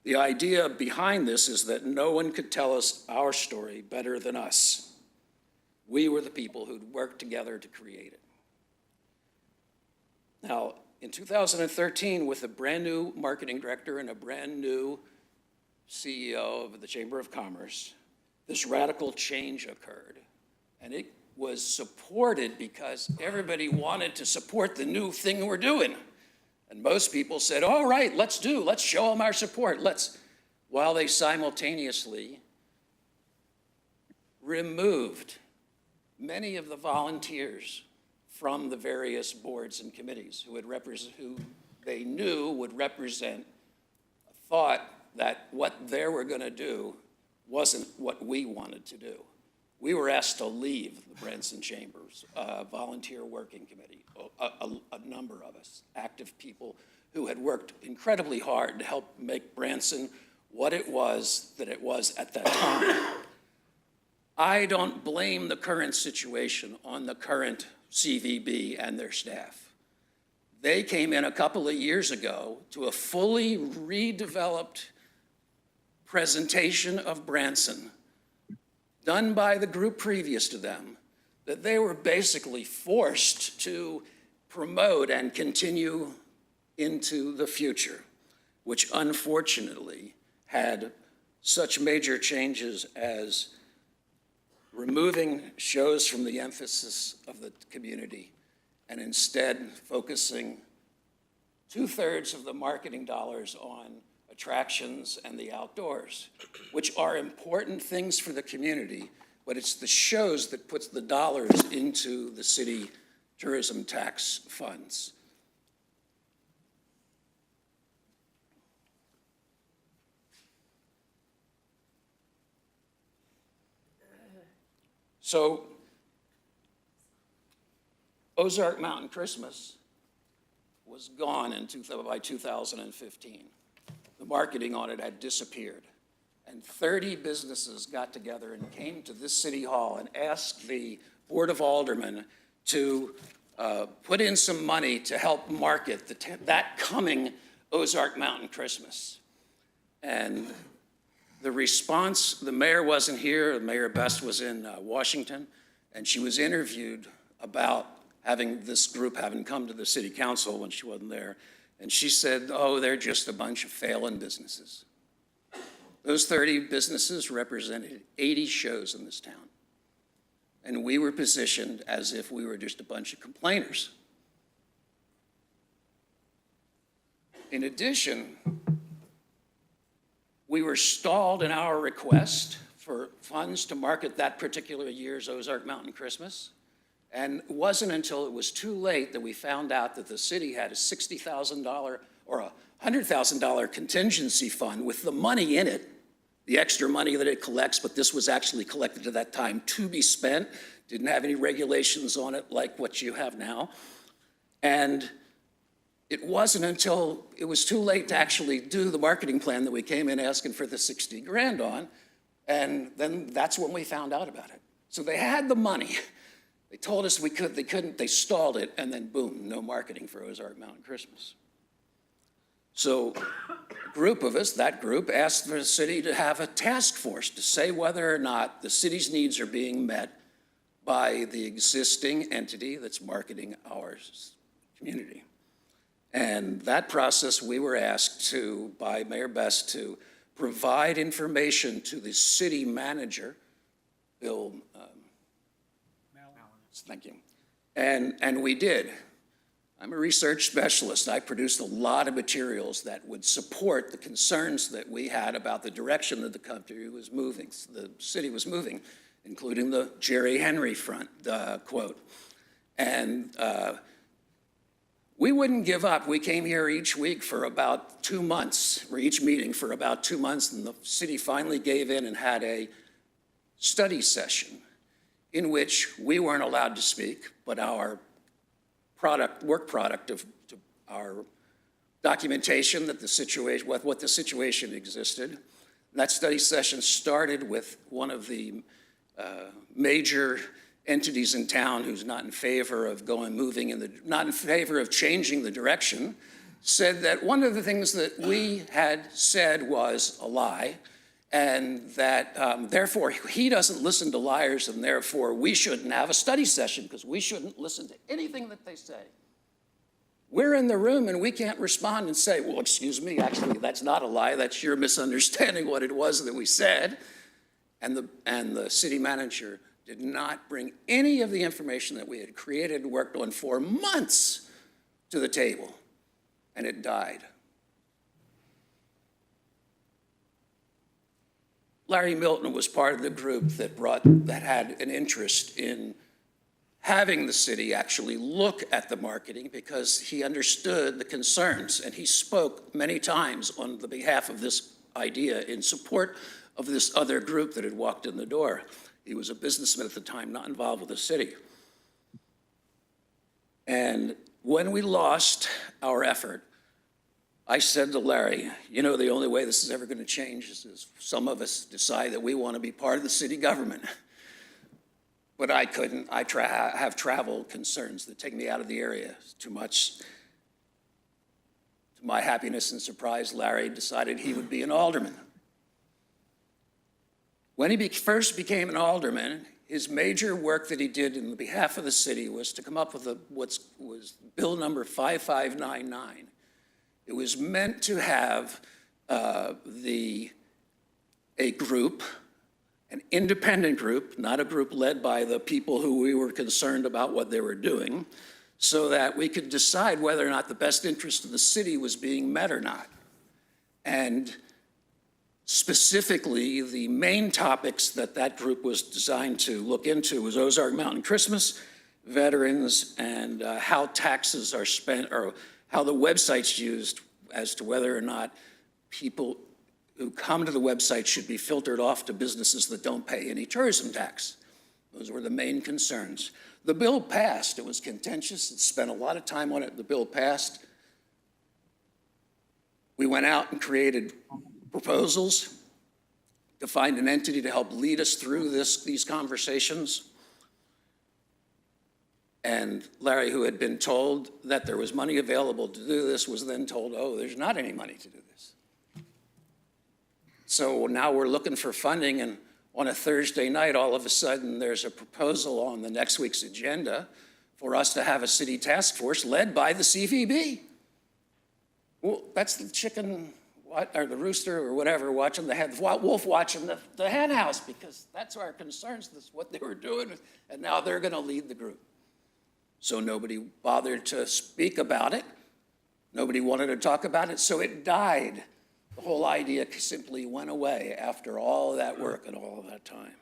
The idea behind this is that no one could tell us our story better than us. We were the people who'd worked together to create it. Now, in 2013, with a brand new marketing director and a brand new CEO of the Chamber of Commerce, this radical change occurred. And it was supported because everybody wanted to support the new thing we're doing. And most people said, all right, let's show them our support. While they simultaneously removed many of the volunteers from the various boards and committees who they knew would represent a thought that what they were going to do wasn't what we wanted to do. We were asked to leave the Branson Chambers Volunteer Working Committee, a number of us, active people who had worked incredibly hard to help make Branson what it was that it was at that time. I don't blame the current situation on the current CVB and their staff. They came in a couple of years ago to a fully redeveloped presentation of Branson done by the group previous to them that they were basically forced to promote and continue into the future, which unfortunately had such major changes as removing shows from the emphasis of the community and instead focusing 2/3 of the marketing dollars on attractions and the outdoors, which are important things for the community, but it's the shows that puts the dollars into the city tourism tax funds. So Ozark Mountain Christmas was gone by 2015. The marketing on it had disappeared. And 30 businesses got together and came to this city hall and asked the Board of Aldermen to put in some money to help market that coming Ozark Mountain Christmas. And the response, the mayor wasn't here, Mayor Best was in Washington, and she was interviewed about having this group having come to the city council when she wasn't there. And she said, oh, they're just a bunch of failing businesses. Those 30 businesses represented 80 shows in this town. And we were positioned as if we were just a bunch of complainers. In addition, we were stalled in our request for funds to market that particular year's Ozark Mountain Christmas. And it wasn't until it was too late that we found out that the city had a $60,000 or a $100,000 contingency fund with the money in it, the extra money that it collects, but this was actually collected at that time to be spent, didn't have any regulations on it like what you have now. And it wasn't until it was too late to actually do the marketing plan that we came in asking for the 60 grand on, and then that's when we found out about it. So they had the money. They told us they couldn't, they stalled it, and then boom, no marketing for Ozark Mountain Christmas. So a group of us, that group, asked the city to have a task force to say whether or not the city's needs are being met by the existing entity that's marketing our community. And that process, we were asked to, by Mayor Best, to provide information to the city manager, Bill, thank you. And we did. I'm a research specialist. I produced a lot of materials that would support the concerns that we had about the direction that the country was moving, the city was moving, including the Jerry Henry front quote. And we wouldn't give up. We came here each week for about 2 months, or each meeting for about 2 months, and the city finally gave in and had a study session in which we weren't allowed to speak, but our work product of our documentation that the situation, what the situation existed. And that study session started with one of the major entities in town who's not in favor of not in favor of changing the direction said that one of the things that we had said was a lie, and that therefore he doesn't listen to liars, and therefore we shouldn't have a study session because we shouldn't listen to anything that they say. We're in the room and we can't respond and say, well, excuse me, actually, that's not a lie. That's your misunderstanding what it was that we said. And the city manager did not bring any of the information that we had created and worked on for months to the table, and it died. Larry Milton was part of the group that had an interest in having the city actually look at the marketing because he understood the concerns, and he spoke many times on the behalf of this idea in support of this other group that had walked in the door. He was a businessman at the time, not involved with the city. And when we lost our effort, I said to Larry, you know, the only way this is ever going to change is some of us decide that we want to be part of the city government. But I couldn't. I have travel concerns that take me out of the area too much. To my happiness and surprise, Larry decided he would be an alderman. When he first became an alderman, his major work that he did in behalf of the city was to come up with what was bill number 5599. It was meant to have a group, an independent group, not a group led by the people who we were concerned about what they were doing, so that we could decide whether or not the best interest of the city was being met or not. And specifically, the main topics that group was designed to look into was Ozark Mountain Christmas, veterans, and how taxes are spent, or how the website's used as to whether or not people who come to the website should be filtered off to businesses that don't pay any tourism tax. Those were the main concerns. The bill passed. It was contentious. It spent a lot of time on it. The bill passed. We went out and created proposals to find an entity to help lead us through these conversations. And Larry, who had been told that there was money available to do this, was then told, oh, there's not any money to do this. So now we're looking for funding, and on a Thursday night, all of a sudden, there's a proposal on the next week's agenda for us to have a city task force led by the CVB. Well, that's the chicken, or the rooster, or whatever, watching the wolf watching the hen house, because that's our concerns. That's what they were doing, and now they're going to lead the group. So nobody bothered to speak about it. Nobody wanted to talk about it, so it died. The whole idea simply went away after all of that work and all of that time.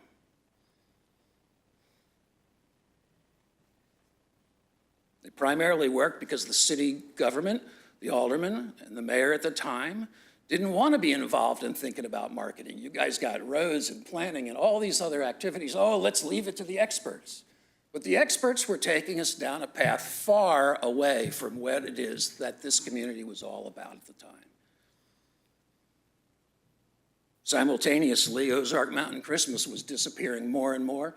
It primarily worked because the city government, the aldermen, and the mayor at the time didn't want to be involved in thinking about marketing. You guys got roads and planning and all these other activities. Oh, let's leave it to the experts. But the experts were taking us down a path far away from what it is that this community was all about at the time. Simultaneously, Ozark Mountain Christmas was disappearing more and more.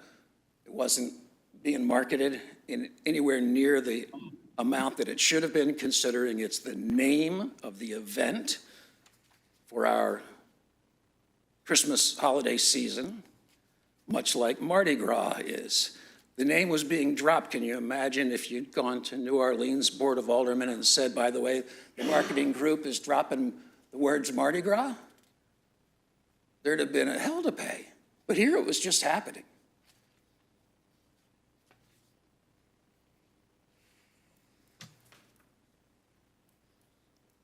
It wasn't being marketed in anywhere near the amount that it should have been, considering it's the name of the event for our Christmas holiday season, much like Mardi Gras is. The name was being dropped. Can you imagine if you'd gone to New Orleans Board of Aldermen and said, by the way, the marketing group is dropping the words Mardi Gras? There'd have been a hell to pay. But here it was just happening.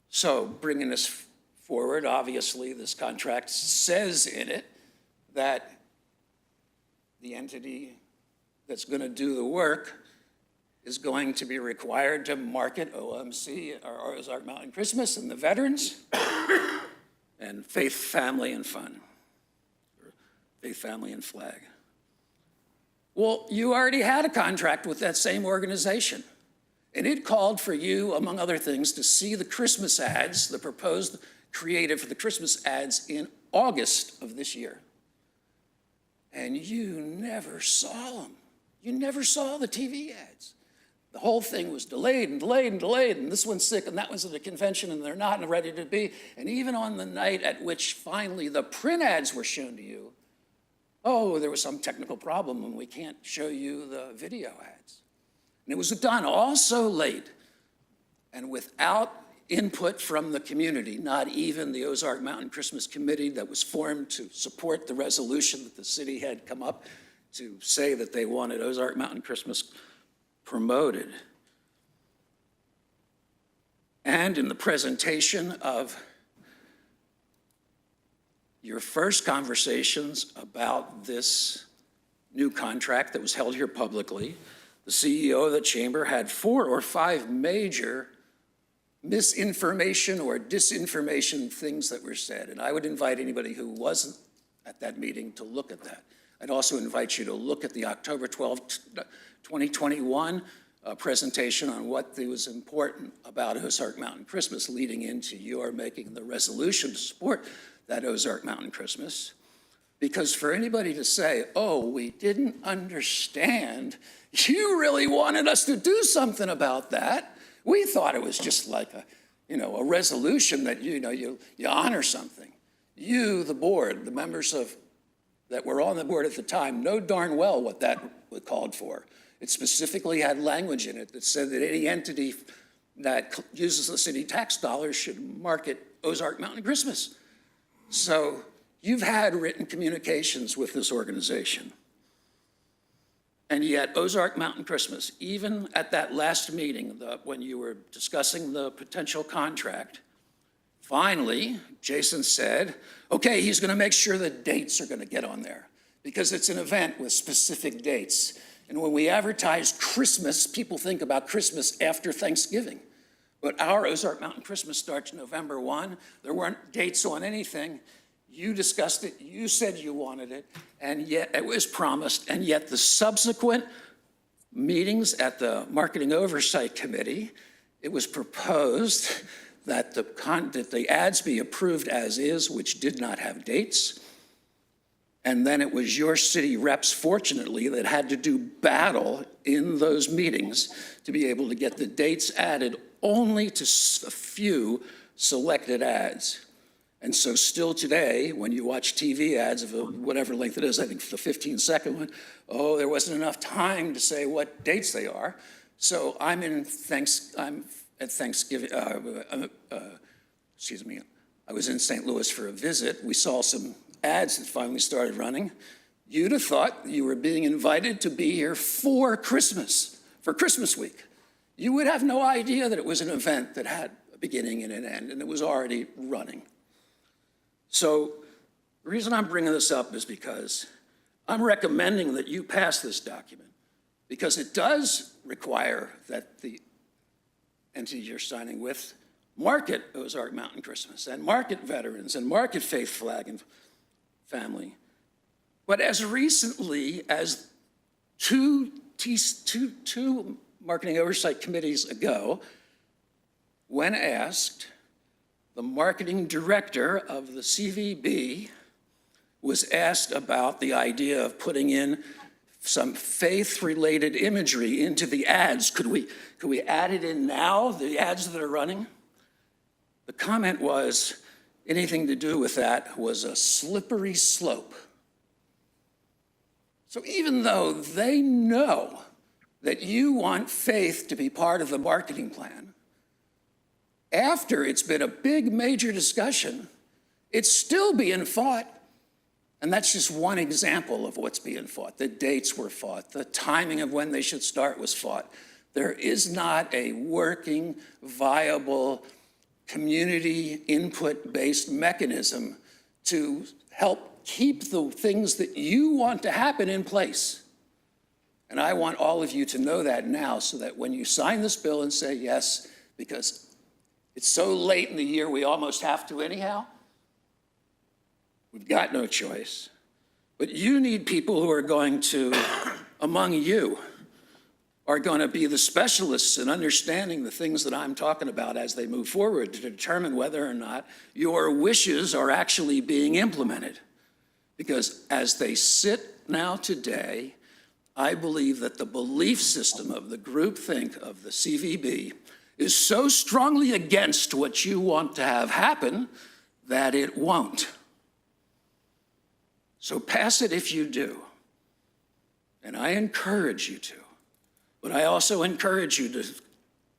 So bringing this forward, obviously, this contract says in it that the entity that's going to do the work is going to be required to market OMC, or Ozark Mountain Christmas, and the veterans, and Faith, Family, and Fun, or Faith, Family, and Flag. Well, you already had a contract with that same organization, and it called for you, among other things, to see the Christmas ads, the proposed creative for the Christmas ads in August of this year. And you never saw them. You never saw the TV ads. The whole thing was delayed and delayed and delayed, and this one's sick and that one's at a convention and they're not ready to be. And even on the night at which finally the print ads were shown to you, oh, there was some technical problem and we can't show you the video ads. And it was done all so late and without input from the community, not even the Ozark Mountain Christmas Committee that was formed to support the resolution that the city had come up to say that they wanted Ozark Mountain Christmas promoted. And in the presentation of your first conversations about this new contract that was held here publicly, the CEO of the chamber had 4 or 5 major misinformation or disinformation things that were said. And I would invite anybody who wasn't at that meeting to look at that. I'd also invite you to look at the October 12, 2021 presentation on what was important about Ozark Mountain Christmas leading into your making the resolution to support that Ozark Mountain Christmas. Because for anybody to say, oh, we didn't understand, you really wanted us to do something about that. We thought it was just like a resolution that, you honor something. You, the board, the members that were on the board at the time, know darn well what that called for. It specifically had language in it that said that any entity that uses the city tax dollars should market Ozark Mountain Christmas. So you've had written communications with this organization. And yet Ozark Mountain Christmas, even at that last meeting, when you were discussing the potential contract, finally, Jason said, okay, he's going to make sure the dates are going to get on there because it's an event with specific dates. And when we advertise Christmas, people think about Christmas after Thanksgiving. But our Ozark Mountain Christmas starts November 1. There weren't dates on anything. You discussed it, you said you wanted it, and yet it was promised, and yet the subsequent meetings at the Marketing Oversight Committee, it was proposed that the ads be approved as is, which did not have dates. And then it was your city reps, fortunately, that had to do battle in those meetings to be able to get the dates added only to a few selected ads. And so still today, when you watch TV ads of whatever length it is, I think the 15-second one, oh, there wasn't enough time to say what dates they are. So I'm at Thanksgiving, I was in St. Louis for a visit. We saw some ads that finally started running. You'd have thought you were being invited to be here for Christmas week. You would have no idea that it was an event that had a beginning and an end, and it was already running. So the reason I'm bringing this up is because I'm recommending that you pass this document because it does require that the entity you're signing with market Ozark Mountain Christmas and market veterans and market Faith Flag and Family. But as recently as two Marketing Oversight Committees ago, when asked, the marketing director of the CVB was asked about the idea of putting in some faith-related imagery into the ads. Could we add it in now, the ads that are running? The comment was, anything to do with that was a slippery slope. So even though they know that you want faith to be part of the marketing plan, after it's been a big major discussion, it's still being fought. And that's just one example of what's being fought. The dates were fought. The timing of when they should start was fought. There is not a working, viable, community input-based mechanism to help keep the things that you want to happen in place. And I want all of you to know that now so that when you sign this bill and say yes, because it's so late in the year we almost have to anyhow, we've got no choice. But you need people who are going to, among you, are going to be the specialists in understanding the things that I'm talking about as they move forward to determine whether or not your wishes are actually being implemented. Because as they sit now today, I believe that the belief system of the groupthink of the CVB is so strongly against what you want to have happen that it won't. So pass it if you do. And I encourage you to. But I also encourage you to,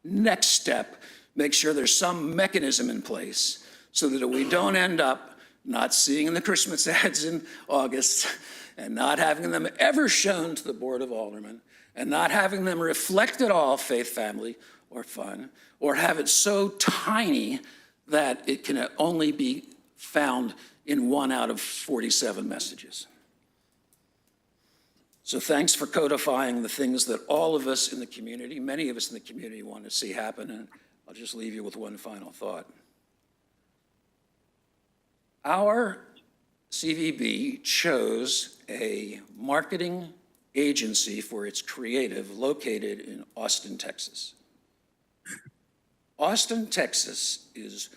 next step, make sure there's some mechanism in place so that we don't end up not seeing the Christmas ads in August and not having them ever shown to the Board of Aldermen and not having them reflect at all faith, family, or fun, or have it so tiny that it can only be found in 1 out of 47 messages. So thanks for codifying the things that all of us in the community, many of us in the community, want to see happen. And I'll just leave you with one final thought. Our CVB chose a marketing agency for its creative located in Austin, Texas. Austin, Texas is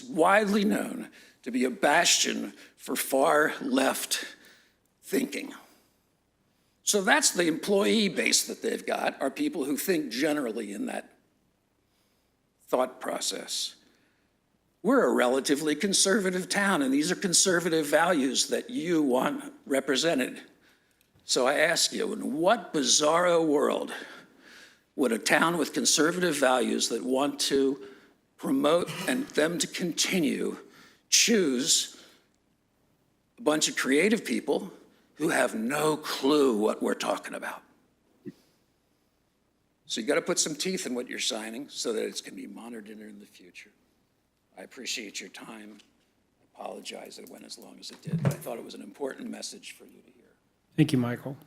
widely known to be a bastion for far left thinking. So that's the employee base that they've got, are people who think generally in that thought process. We're a relatively conservative town, and these are conservative values that you want represented. So I ask you, in what bizarro world would a town with conservative values that want to promote and them to continue choose a bunch of creative people who have no clue what we're talking about? So you got to put some teeth in what you're signing so that it's going to be monitored in the future. I appreciate your time. I apologize that it went as long as it did, but I thought it was an important message for you to hear. Thank you, Michael.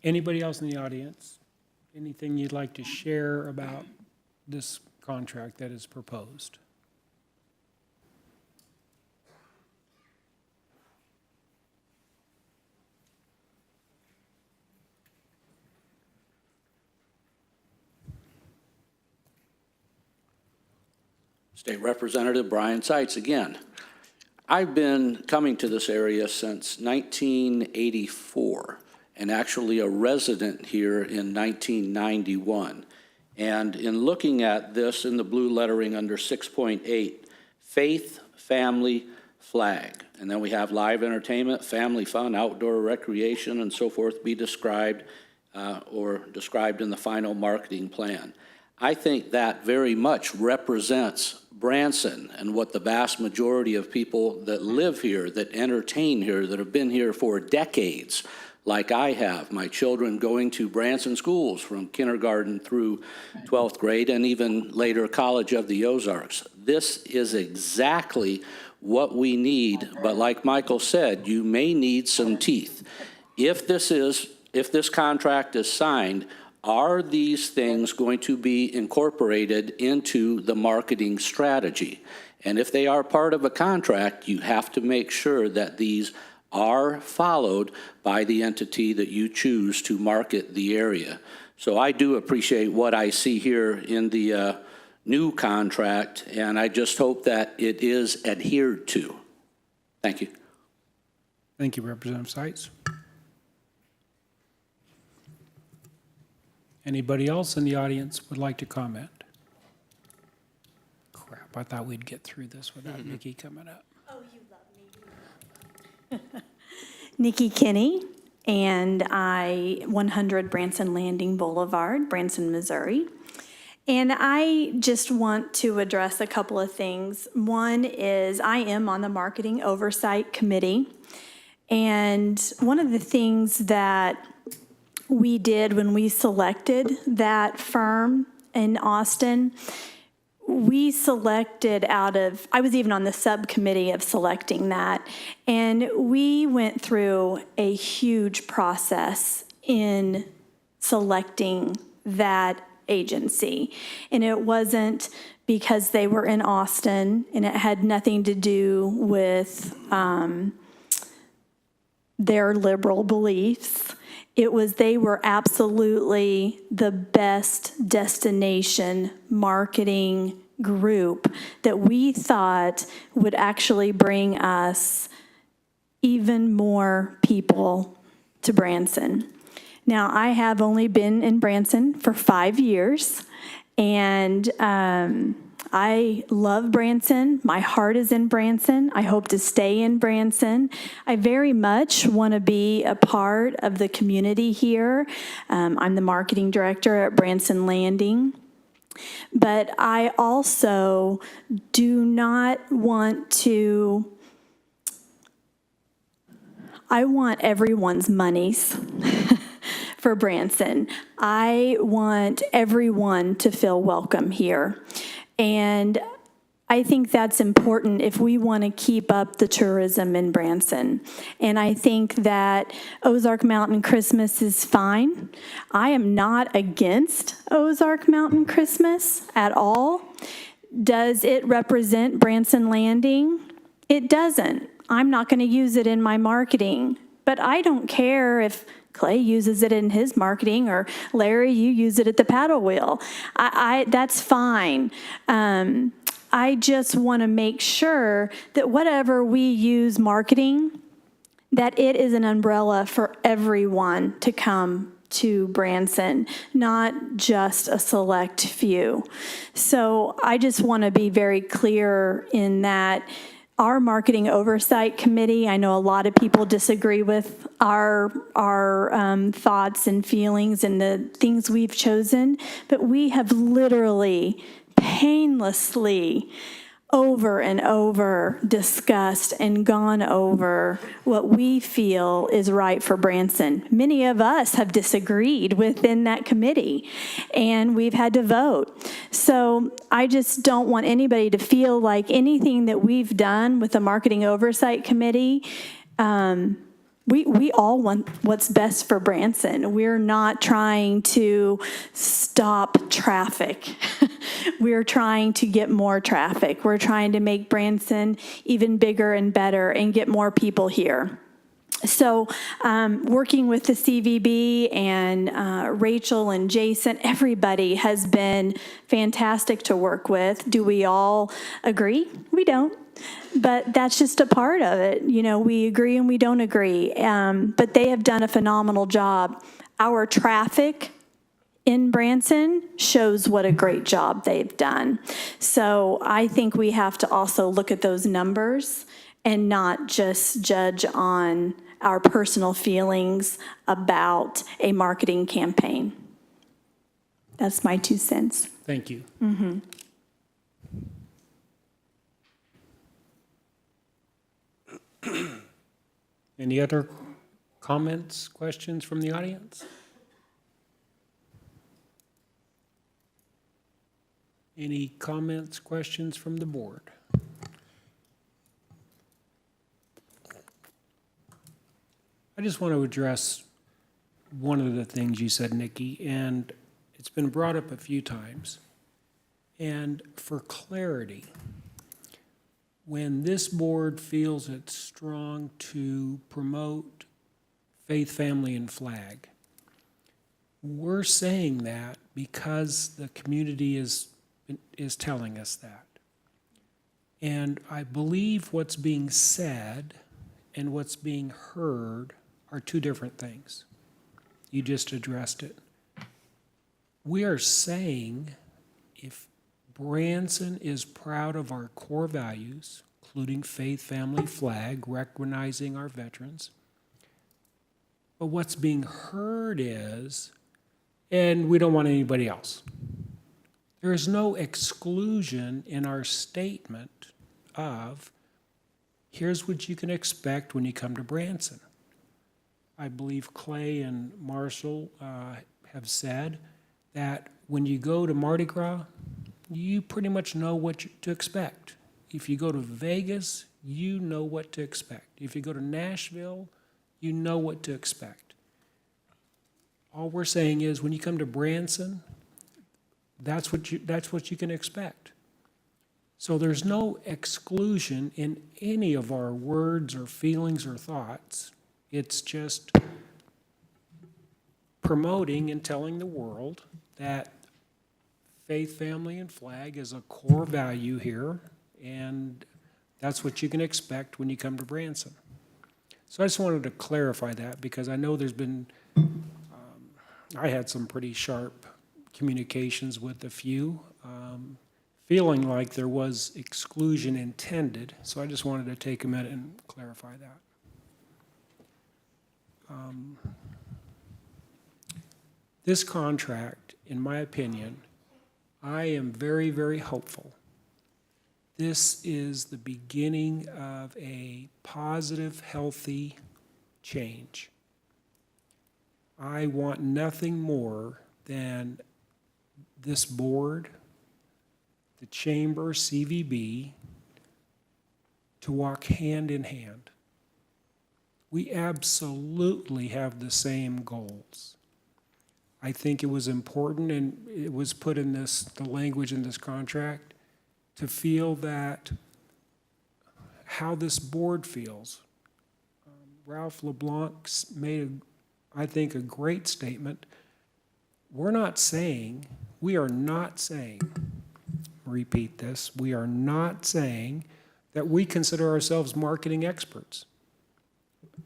Anybody else in the audience? Anything you'd like to share about this contract that is proposed? State Representative Brian Seitz again. I've been coming to this area since 1984 and actually a resident here in 1991. And in looking at this in the blue lettering under 6.8, faith, family, flag. And then we have live entertainment, family fun, outdoor recreation, and so forth be described or described in the final marketing plan. I think that very much represents Branson and what the vast majority of people that live here, that entertain here, that have been here for decades, like I have, my children going to Branson schools from kindergarten through 12th grade and even later College of the Ozarks. This is exactly what we need, but like Michael said, you may need some teeth. If this contract is signed, are these things going to be incorporated into the marketing strategy? And if they are part of a contract, you have to make sure that these are followed by the entity that you choose to market the area. So I do appreciate what I see here in the new contract, and I just hope that it is adhered to. Thank you. Thank you, Representative Seitz. Anybody else in the audience would like to comment? Crap, I thought we'd get through this without Nikki coming up. Oh, you love me. Nikki Kinney, and I 100 Branson Landing Boulevard, Branson, Missouri. And I just want to address a couple of things. One is I am on the Marketing Oversight Committee. And one of the things that we did when we selected that firm in Austin, we selected I was even on the subcommittee of selecting that, and we went through a huge process in selecting that agency. And it wasn't because they were in Austin, and it had nothing to do with their liberal beliefs. They were absolutely the best destination marketing group that we thought would actually bring us even more people to Branson. Now, I have only been in Branson for 5 years, and I love Branson. My heart is in Branson. I hope to stay in Branson. I very much want to be a part of the community here. I'm the marketing director at Branson Landing. But I also do not want to, I want everyone's monies for Branson. I want everyone to feel welcome here. And I think that's important if we want to keep up the tourism in Branson. And I think that Ozark Mountain Christmas is fine. I am not against Ozark Mountain Christmas at all. Does it represent Branson Landing? It doesn't. I'm not going to use it in my marketing. But I don't care if Clay uses it in his marketing, or Larry, you use it at the paddle wheel. That's fine. I just want to make sure that whatever we use marketing, that it is an umbrella for everyone to come to Branson, not just a select few. So I just want to be very clear in that our marketing oversight committee, I know a lot of people disagree with our thoughts and feelings and the things we've chosen, but we have literally painlessly over and over discussed and gone over what we feel is right for Branson. Many of us have disagreed within that committee, and we've had to vote. So I just don't want anybody to feel like anything that we've done with the Marketing Oversight Committee, we all want what's best for Branson. We're not trying to stop traffic. We're trying to get more traffic. We're trying to make Branson even bigger and better and get more people here. So working with the CVB and Rachel and Jason, everybody has been fantastic to work with. Do we all agree? We don't. But that's just a part of it. You know, we agree and we don't agree. But they have done a phenomenal job. Our traffic in Branson shows what a great job they've done. So I think we have to also look at those numbers and not just judge on our personal feelings about a marketing campaign. That's my 2 cents. Thank you. Mm-hmm. Any other comments, questions from the audience? Any comments, questions from the board? I just want to address one of the things you said, Nikki, and it's been brought up a few times. And for clarity, when this board feels it's strong to promote faith, family, and flag, we're saying that because the community is telling us that. And I believe what's being said and what's being heard are 2 different things. You just addressed it. We are saying if Branson is proud of our core values, including faith, family, flag, recognizing our veterans, but what's being heard is, and we don't want anybody else. There is no exclusion in our statement of, here's what you can expect when you come to Branson. I believe Clay and Marshall have said that when you go to Mardi Gras, you pretty much know what to expect. If you go to Vegas, you know what to expect. If you go to Nashville, you know what to expect. All we're saying is when you come to Branson, that's what you can expect. So there's no exclusion in any of our words or feelings or thoughts. It's just promoting and telling the world that faith, family, and flag is a core value here, and that's what you can expect when you come to Branson. So I just wanted to clarify that because I know there's been, I had some pretty sharp communications with a few, feeling like there was exclusion intended. So I just wanted to take a minute and clarify that. This contract, in my opinion, I am very, very hopeful. This is the beginning of a positive, healthy change. I want nothing more than this board, the chamber, CVB, to walk hand in hand. We absolutely have the same goals. I think it was important, and it was put in the language in this contract, to feel that how this board feels. Ralph LeBlanc made, I think, a great statement. We are not saying, repeat this, we are not saying that we consider ourselves marketing experts.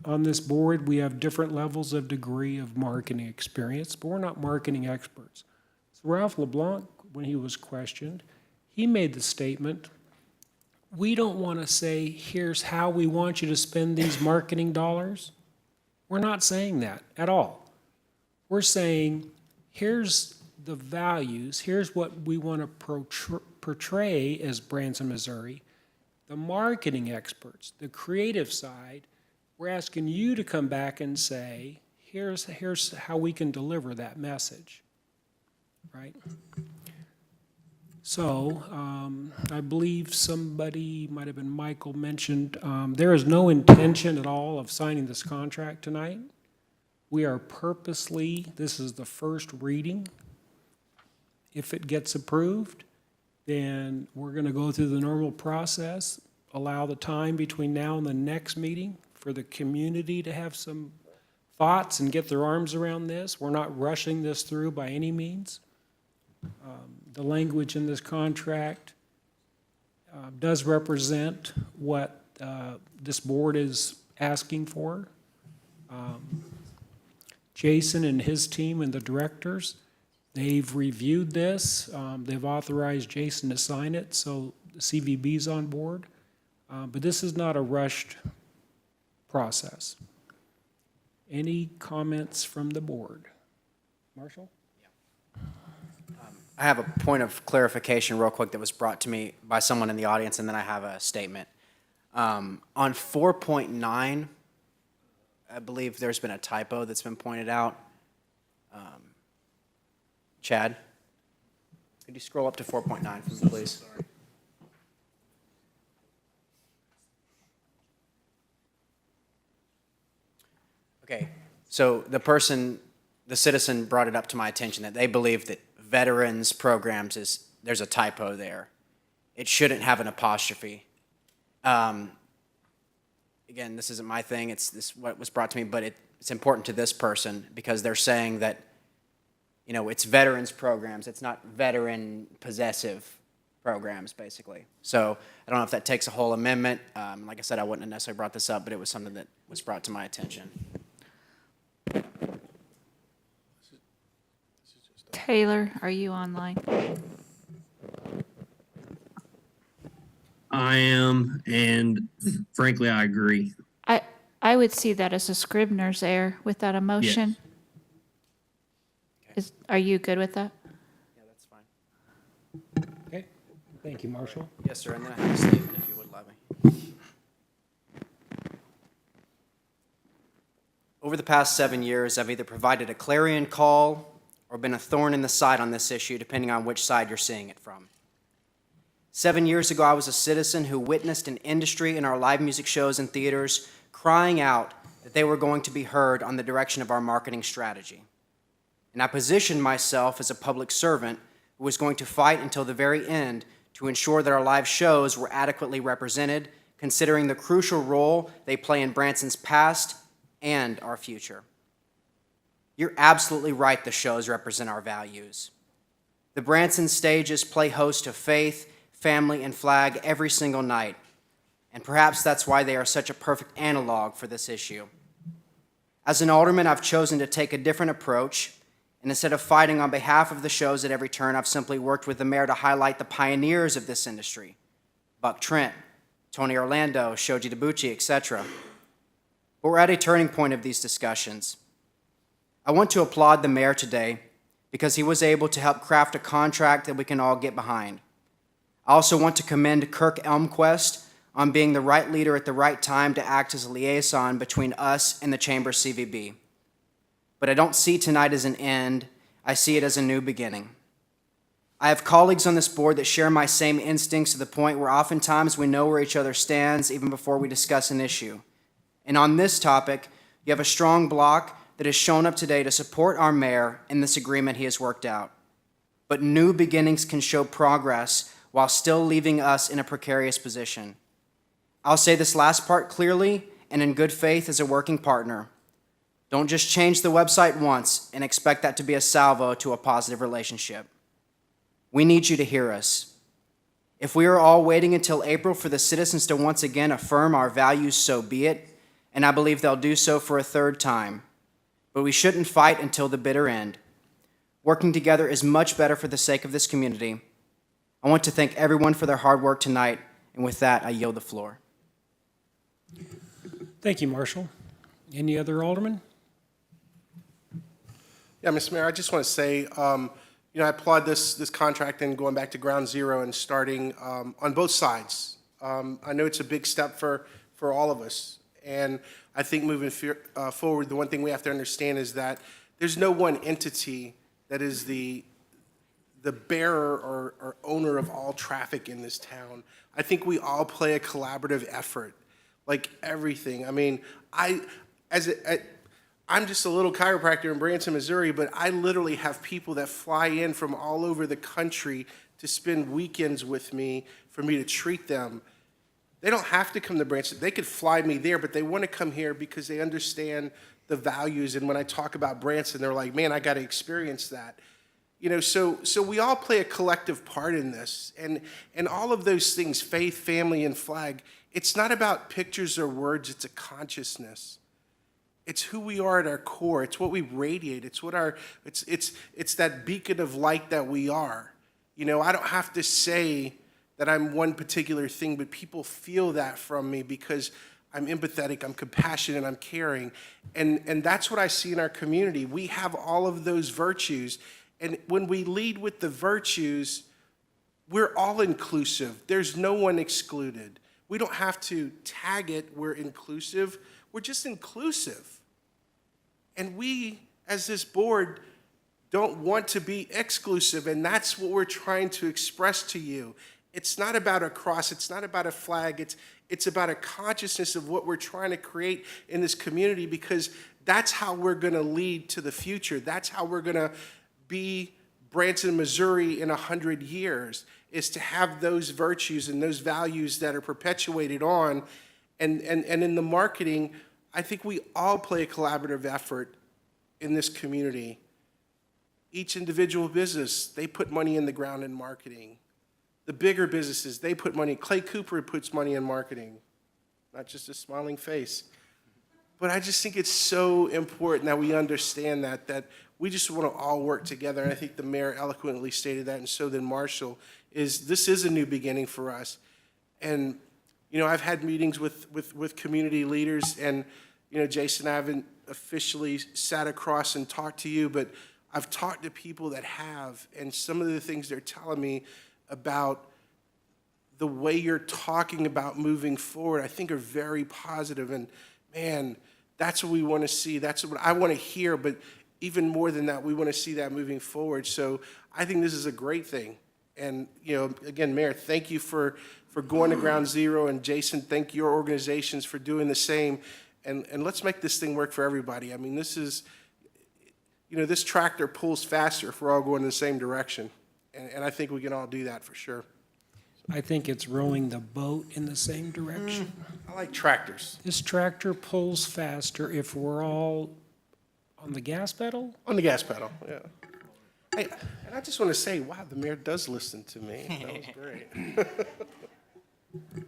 On this board, we have different levels of degree of marketing experience, but we're not marketing experts. So Ralph LeBlanc, when he was questioned, he made the statement, we don't want to say, here's how we want you to spend these marketing dollars. We're not saying that at all. We're saying, here's the values, here's what we want to portray as Branson, Missouri. The marketing experts, the creative side, we're asking you to come back and say, here's how we can deliver that message, right? So I believe somebody, might have been Michael, mentioned there is no intention at all of signing this contract tonight. We are purposely, this is the first reading. If it gets approved, then we're going to go through the normal process, allow the time between now and the next meeting for the community to have some thoughts and get their arms around this. We're not rushing this through by any means. The language in this contract does represent what this board is asking for. Jason and his team and the directors, they've reviewed this. They've authorized Jason to sign it, so the CVB's on board. But this is not a rushed process. Any comments from the board? Marshall? I have a point of clarification real quick that was brought to me by someone in the audience, and then I have a statement. On 4.9, I believe there's been a typo that's been pointed out. Chad, could you scroll up to 4.9 for me, please? Okay, so the citizen brought it up to my attention that they believe that veterans programs there's a typo there. It shouldn't have an apostrophe. Again, this isn't my thing, it's what was brought to me, but it's important to this person because they're saying that, you know, it's veterans programs, it's not veteran possessive programs, basically. So I don't know if that takes a whole amendment. Like I said, I wouldn't have necessarily brought this up, but it was something that was brought to my attention. Taylor, are you online? I am, and frankly, I agree. I would see that as a Scribner's error with that emotion. Yes. Are you good with that? Yeah, that's fine. Okay, thank you, Marshall. Yes, sir, and then I have a statement if you would allow me. Over the past 7 years, I've either provided a clarion call or been a thorn in the side on this issue, depending on which side you're seeing it from. 7 years ago, I was a citizen who witnessed an industry in our live music shows and theaters crying out that they were going to be heard on the direction of our marketing strategy. And I positioned myself as a public servant who was going to fight until the very end to ensure that our live shows were adequately represented, considering the crucial role they play in Branson's past and our future. You're absolutely right, the shows represent our values. The Branson stages play host to faith, family, and flag every single night. And perhaps that's why they are such a perfect analog for this issue. As an alderman, I've chosen to take a different approach, and instead of fighting on behalf of the shows at every turn, I've simply worked with the mayor to highlight the pioneers of this industry: Buck Trent, Tony Orlando, Shoji Debucci, etc. But we're at a turning point of these discussions. I want to applaud the mayor today because he was able to help craft a contract that we can all get behind. I also want to commend Kirk Elmquist on being the right leader at the right time to act as a liaison between us and the Chamber CVB. But I don't see tonight as an end, I see it as a new beginning. I have colleagues on this board that share my same instincts to the point where oftentimes we know where each other stands even before we discuss an issue. And on this topic, you have a strong bloc that has shown up today to support our mayor in this agreement he has worked out. But new beginnings can show progress while still leaving us in a precarious position. I'll say this last part clearly and in good faith as a working partner. Don't just change the website once and expect that to be a salvo to a positive relationship. We need you to hear us. If we are all waiting until April for the citizens to once again affirm our values, so be it, and I believe they'll do so for a third time. But we shouldn't fight until the bitter end. Working together is much better for the sake of this community. I want to thank everyone for their hard work tonight, and with that, I yield the floor. Thank you, Marshall. Any other aldermen? Yeah, Mr. Mayor, I just want to say, I applaud this contract and going back to ground zero and starting on both sides. I know it's a big step for all of us. And I think moving forward, the one thing we have to understand is that there's no one entity that is the bearer or owner of all traffic in this town. I think we all play a collaborative effort, like everything. I mean, I'm just a little chiropractor in Branson, Missouri, but I literally have people that fly in from all over the country to spend weekends with me for me to treat them. They don't have to come to Branson. They could fly me there, but they want to come here because they understand the values. And when I talk about Branson, they're like, man, I got to experience that. So we all play a collective part in this. And all of those things, faith, family, and flag, it's not about pictures or words. It's a consciousness. It's who we are at our core. It's what we radiate. It's that beacon of light that we are. I don't have to say that I'm one particular thing, but people feel that from me because I'm empathetic, I'm compassionate, I'm caring. And that's what I see in our community. We have all of those virtues. And when we lead with the virtues, we're all inclusive. There's no one excluded. We don't have to tag it, we're inclusive. We're just inclusive. And we, as this board, don't want to be exclusive, and that's what we're trying to express to you. It's not about a cross, it's not about a flag, it's about a consciousness of what we're trying to create in this community, because that's how we're gonna lead to the future. That's how we're gonna be Branson, Missouri in 100 years, is to have those virtues and those values that are perpetuated on. And in the marketing, I think we all play a collaborative effort in this community. Each individual business, they put money in the ground in marketing. The bigger businesses, they put money. Clay Cooper puts money in marketing, not just a smiling face. But I just think it's so important that we understand that we just want to all work together. And I think the mayor eloquently stated that, and so did Marshall, this is a new beginning for us. And, I've had meetings with community leaders, and, Jason, I haven't officially sat across and talked to you, but I've talked to people that have, and some of the things they're telling me about the way you're talking about moving forward, I think are very positive. And man, that's what we want to see. That's what I want to hear. But even more than that, we want to see that moving forward. So I think this is a great thing. And, again, Mayor, thank you for going to ground zero. And Jason, thank your organizations for doing the same. And let's make this thing work for everybody. I mean, this is, this tractor pulls faster if we're all going in the same direction. And I think we can all do that for sure. I think it's rowing the boat in the same direction. I like tractors. This tractor pulls faster if we're all on the gas pedal? On the gas pedal, yeah. Hey, and I just want to say, wow, the mayor does listen to me. That was great.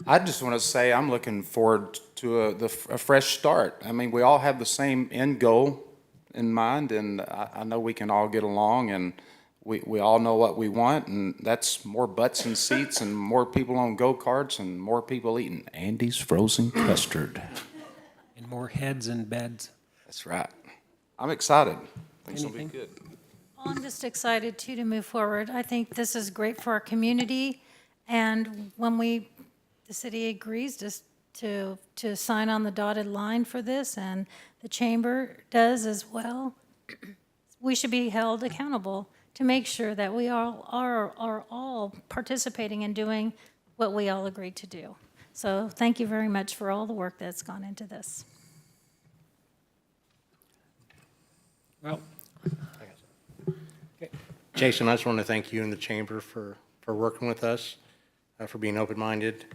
I just want to say I'm looking forward to a fresh start. I mean, we all have the same end goal in mind, and I know we can all get along, and we all know what we want, and that's more butts and seats and more people on go-karts and more people eating Andy's frozen custard. And more heads and beds. That's right. I'm excited. Things will be Anything? good. I'm just excited too to move forward. I think this is great for our community, and when the city agrees just to sign on the dotted line for this, and the chamber does as well, we should be held accountable to make sure that we all are all participating in doing what we all agreed to do. So thank you very much for all the work that's gone into this. Well, Jason, I just want to thank you and the chamber for working with us, for being open-minded,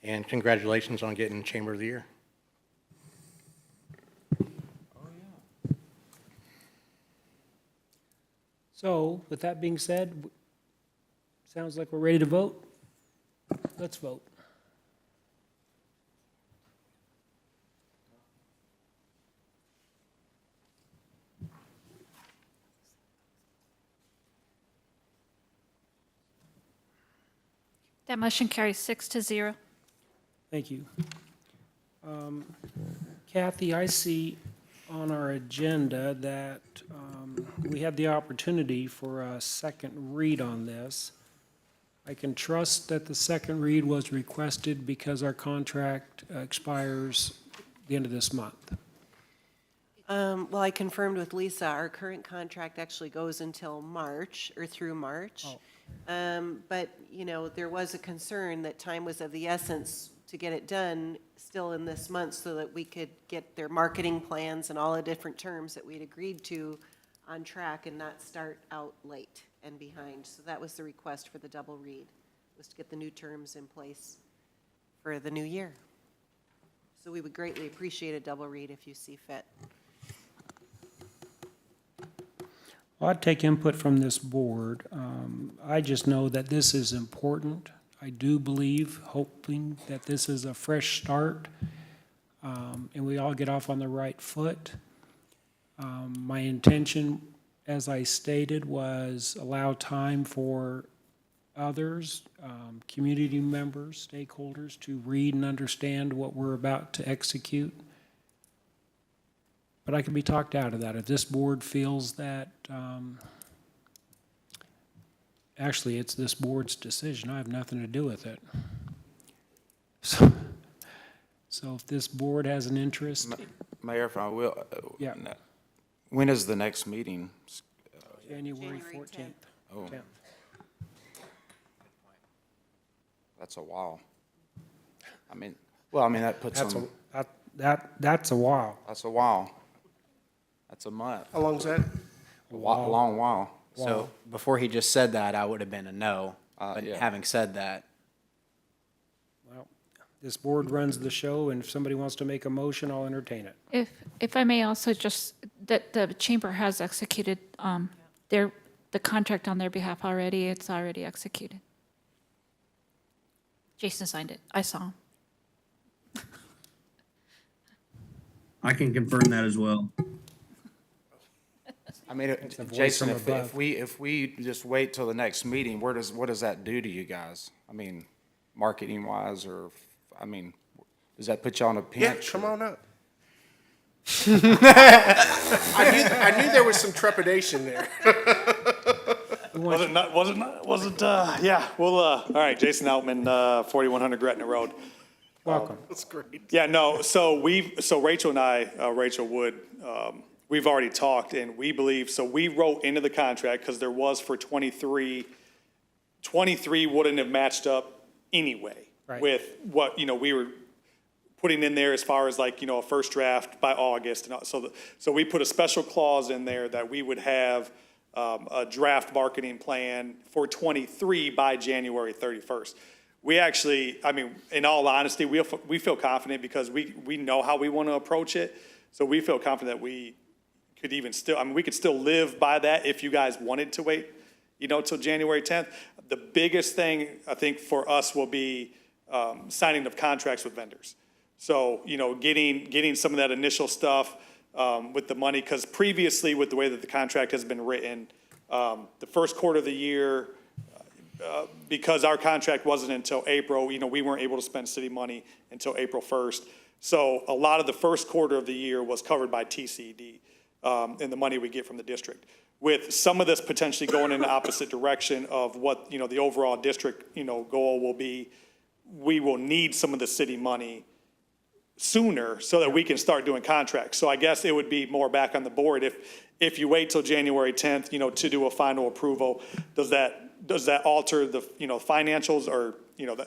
and congratulations on getting Chamber of the Year. so with that being said, sounds like we're ready to vote. Let's vote. That motion carries 6-0. Thank you. Kathy, I see on our agenda that we had the opportunity for a second read on this. I can trust that the second read was requested because our contract expires the end of this month. Well, I confirmed with Lisa, our current contract actually goes until March, or through March. But, you know, there was a concern that time was of the essence to get it done still in this month so that we could get their marketing plans and all the different terms that we'd agreed to on track and not start out late and behind. So that was the request for the double read, was to get the new terms in place for the new year. So we would greatly appreciate a double read if you see fit. Well, I'd take input from this board. I just know that this is important. I do believe, hoping that this is a fresh start, and we all get off on the right foot. My intention, as I stated, was allow time for others, community members, stakeholders, to read and understand what we're about to execute. But I can be talked out of that. If this board feels that, actually, it's this board's decision. I have nothing to do with it. So if this board has an interest, Mayor, if I will. Yeah. When is the next meeting? January 14th. Oh. 10th. That's a while. I mean, well, I mean, that puts That's them, that's a while. that's a while. That's a month. How long's that? A long while. So before he just said that, I would have been a no. But Yeah. having said that, Well, this board runs the show, and if somebody wants to make a motion, I'll entertain it. If I may also just, that the chamber has executed the contract on their behalf already. It's already executed. Jason signed it. I saw him. I can confirm that as well. I mean, a voice Jason, from if above. we just wait till the next meeting, what does that do to you guys? I mean, marketing wise, or, I mean, does that put you on a Yeah, pinch? come or- on up. I knew there was some trepidation there. Yeah, well, all right, Jason Outman, 4100 Gretna Road. Welcome. That's great. Yeah, no, so Rachel and I, Rachel Wood, we've already talked, and we believe, so we wrote into the contract, because there was for 23 wouldn't have matched up anyway Right. with what, we were putting in there as far as like, a first draft by August. And so we put a special clause in there that we would have a draft marketing plan for 23 by January 31st. We actually, I mean, in all honesty, we feel confident because we know how we want to approach it. So we feel confident that we could even still, I mean, we could still live by that if you guys wanted to wait till January 10th. The biggest thing, I think, for us will be signing of contracts with vendors. So, getting some of that initial stuff with the money, because previously, with the way that the contract has been written, the first quarter of the year, because our contract wasn't until April, we weren't able to spend city money until April 1st. So a lot of the first quarter of the year was covered by TCD and the money we get from the district. With some of this potentially going in the opposite direction of what, the overall district, goal will be, we will need some of the city money sooner so that we can start doing contracts. So I guess it would be more back on the board if you wait till January 10th, to do a final approval. Does that alter the, financials or,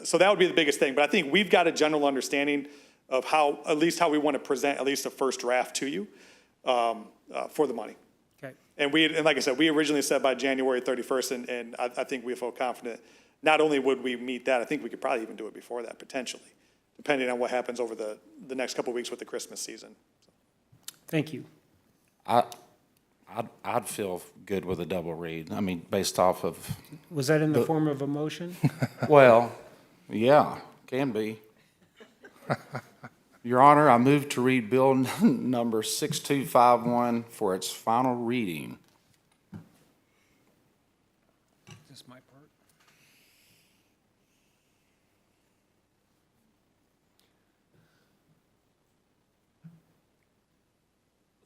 so that would be the biggest thing. But I think we've got a general understanding of at least how we want to present at least a first draft to you for the money. Okay. And like I said, we originally said by January 31st, and I think we feel confident. Not only would we meet that, I think we could probably even do it before that potentially, depending on what happens over the next couple of weeks with the Christmas season. Thank you. I'd feel good with a double read. I mean, based off of, Was that in the form of a motion? well, yeah, can be. Your Honor, I move to read Bill number 6251 for its final reading. Is this my part?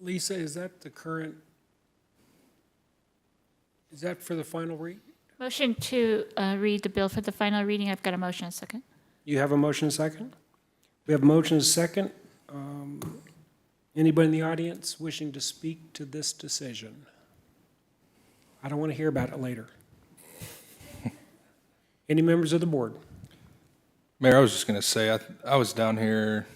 Lisa, is that for the final read? Motion to read the bill for the final reading. I've got a motion, a second. You have a motion and a second? We have a motion and a second. Anybody in the audience wishing to speak to this decision? I don't want to hear about it later. Any members of the board? Mayor, I was just going to say, I was down here,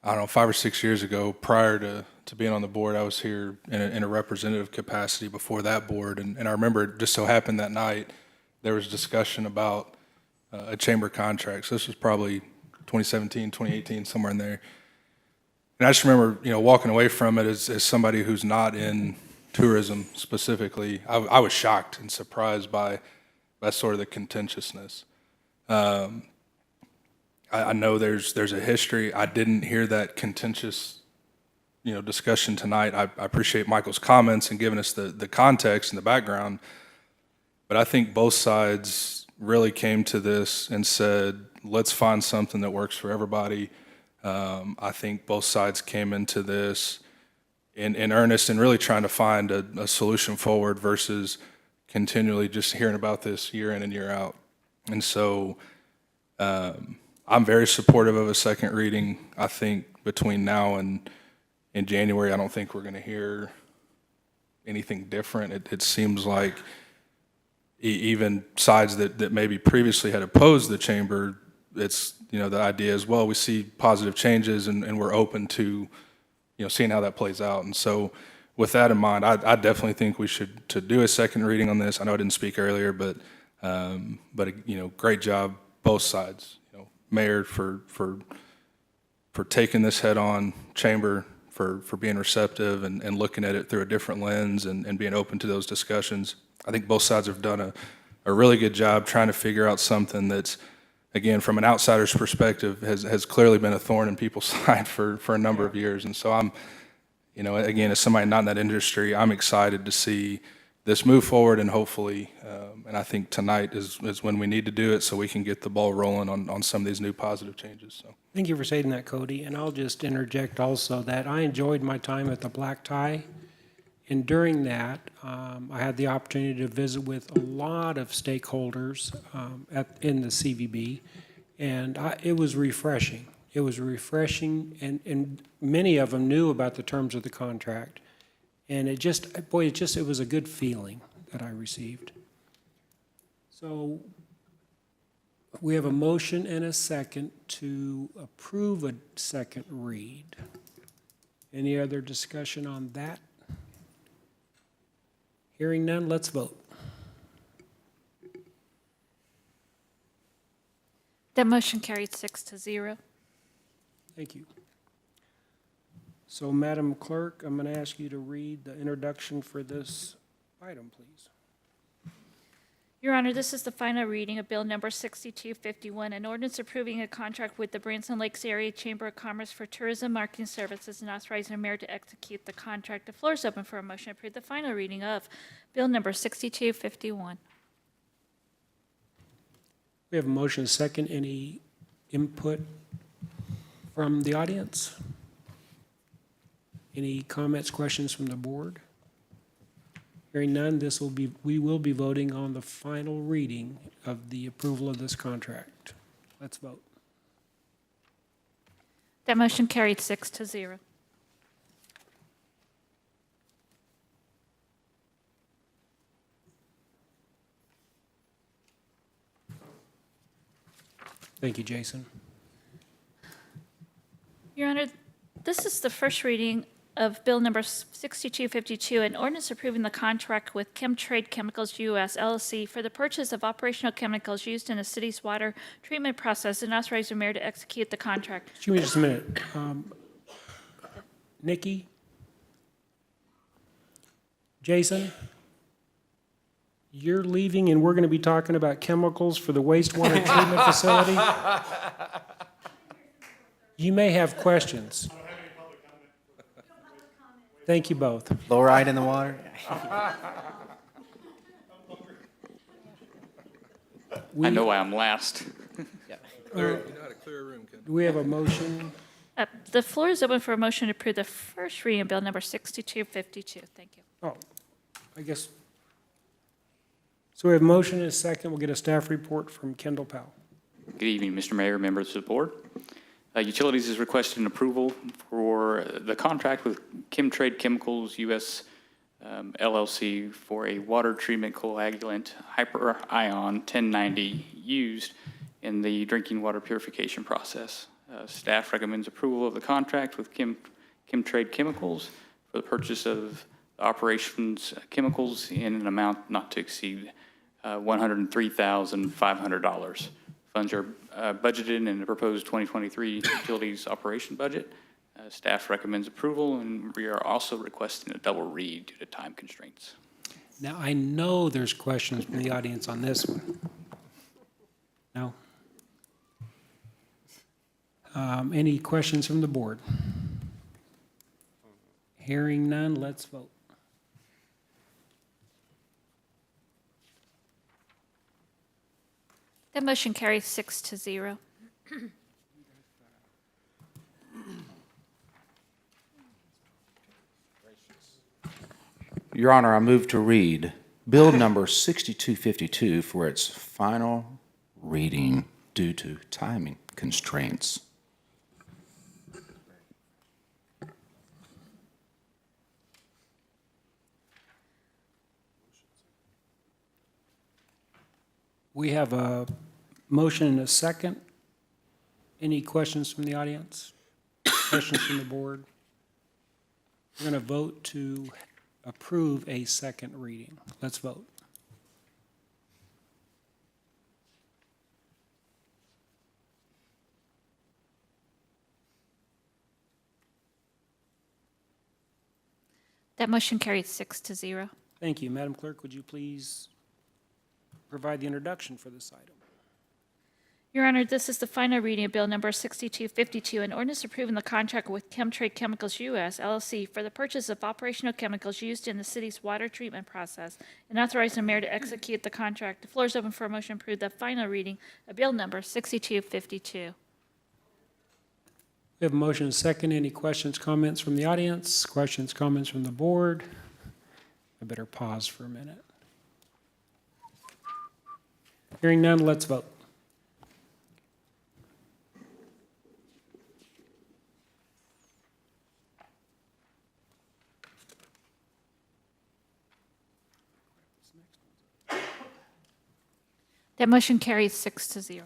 I don't know, 5 or 6 years ago. Prior to being on the board, I was here in a representative capacity before that board. And I remember it just so happened that night, there was discussion about a chamber contract. So this was probably 2017, 2018, somewhere in there. And I just remember, walking away from it as somebody who's not in tourism specifically. I was shocked and surprised by sort of the contentiousness. I know there's a history. I didn't hear that contentious, discussion tonight. I appreciate Michael's comments and giving us the context and the background. But I think both sides really came to this and said, let's find something that works for everybody. I think both sides came into this in earnest and really trying to find a solution forward versus continually just hearing about this year in and year out. And so I'm very supportive of a second reading. I think between now and in January, I don't think we're going to hear anything different. It seems like even sides that maybe previously had opposed the chamber, it's, the idea is, well, we see positive changes and we're open to, seeing how that plays out. And so with that in mind, I definitely think we should to do a second reading on this. I know I didn't speak earlier, but great job, both sides. Mayor for taking this head on, chamber for being receptive and looking at it through a different lens and being open to those discussions. I think both sides have done a really good job trying to figure out something that's, again, from an outsider's perspective, has clearly been a thorn in people's side for a number of years. And so I'm, again, as somebody not in that industry, I'm excited to see this move forward and hopefully, and I think tonight is when we need to do it so we can get the ball rolling on some of these new positive changes. So. Thank you for saying that, Cody. And I'll just interject also that I enjoyed my time at the Black Tie. And during that, I had the opportunity to visit with a lot of stakeholders in the CVB, and it was refreshing. It was refreshing, and many of them knew about the terms of the contract. And it was a good feeling that I received. So we have a motion and a second to approve a second read. Any other discussion on that? Hearing none, let's vote. That motion carried 6-0. Thank you. So, Madam Clerk, I'm going to ask you to read the introduction for this item, please. Your Honor, this is the final reading of Bill Number 6251, an ordinance approving a contract with the Branson Lakes Area Chamber of Commerce for tourism marketing services and authorizing the mayor to execute the contract. The floor is open for a motion to approve the final reading of Bill Number 6251. We have a motion and a second. Any input from the audience? Any comments, questions from the board? Hearing none, we will be voting on the final reading of the approval of this contract. Let's vote. That motion carried 6-0. Thank you, Jason. Your Honor, this is the first reading of Bill Number 6252, an ordinance approving the contract with Chemtrade Chemicals U.S. LLC for the purchase of operational chemicals used in the city's water treatment process and authorizing the mayor to execute the contract. Excuse me just a minute. Nikki? Jason? You're leaving and we're going to be talking about chemicals for the wastewater treatment facility? You may have questions. Thank you both. Fluoride in the water? I know why I'm last. You know how to clear a room, Ken. Do we have a motion? The floor is open for a motion to approve the first reading of Bill Number 6252. Thank you. Oh, I guess. So we have a motion and a second. We'll get a staff report from Kendall Powell. Good evening, Mr. Mayor, members of the board. Utilities is requesting approval for the contract with Chemtrade Chemicals U.S. LLC for a water treatment coagulant hyperion 1090 used in the drinking water purification process. Staff recommends approval of the contract with Chemtrade Chemicals for the purchase of operations chemicals in an amount not to exceed $103,500. Funds are budgeted in the proposed 2023 utilities operation budget. Staff recommends approval, and we are also requesting a double read due to time constraints. Now, I know there's questions from the audience on this one. No? Any questions from the board? Hearing none, let's vote. That motion carries 6-0. Your Honor, I move to read Bill Number 6252 for its final reading due to timing constraints. We have a motion and a second. Any questions from the audience? Questions from the board? We're going to vote to approve a second reading. Let's vote. That motion carries 6-0. Thank you. Madam Clerk, would you please provide the introduction for this item? Your Honor, this is the final reading of Bill Number 6252, an ordinance approving the contract with Chemtrade Chemicals U.S. LLC for the purchase of operational chemicals used in the city's water treatment process and authorizing the mayor to execute the contract. The floor is open for a motion to approve the final reading of Bill Number 6252. We have a motion and a second. Any questions, comments from the audience? Questions, comments from the board? I better pause for a minute. Hearing none, let's vote. That motion carries 6-0.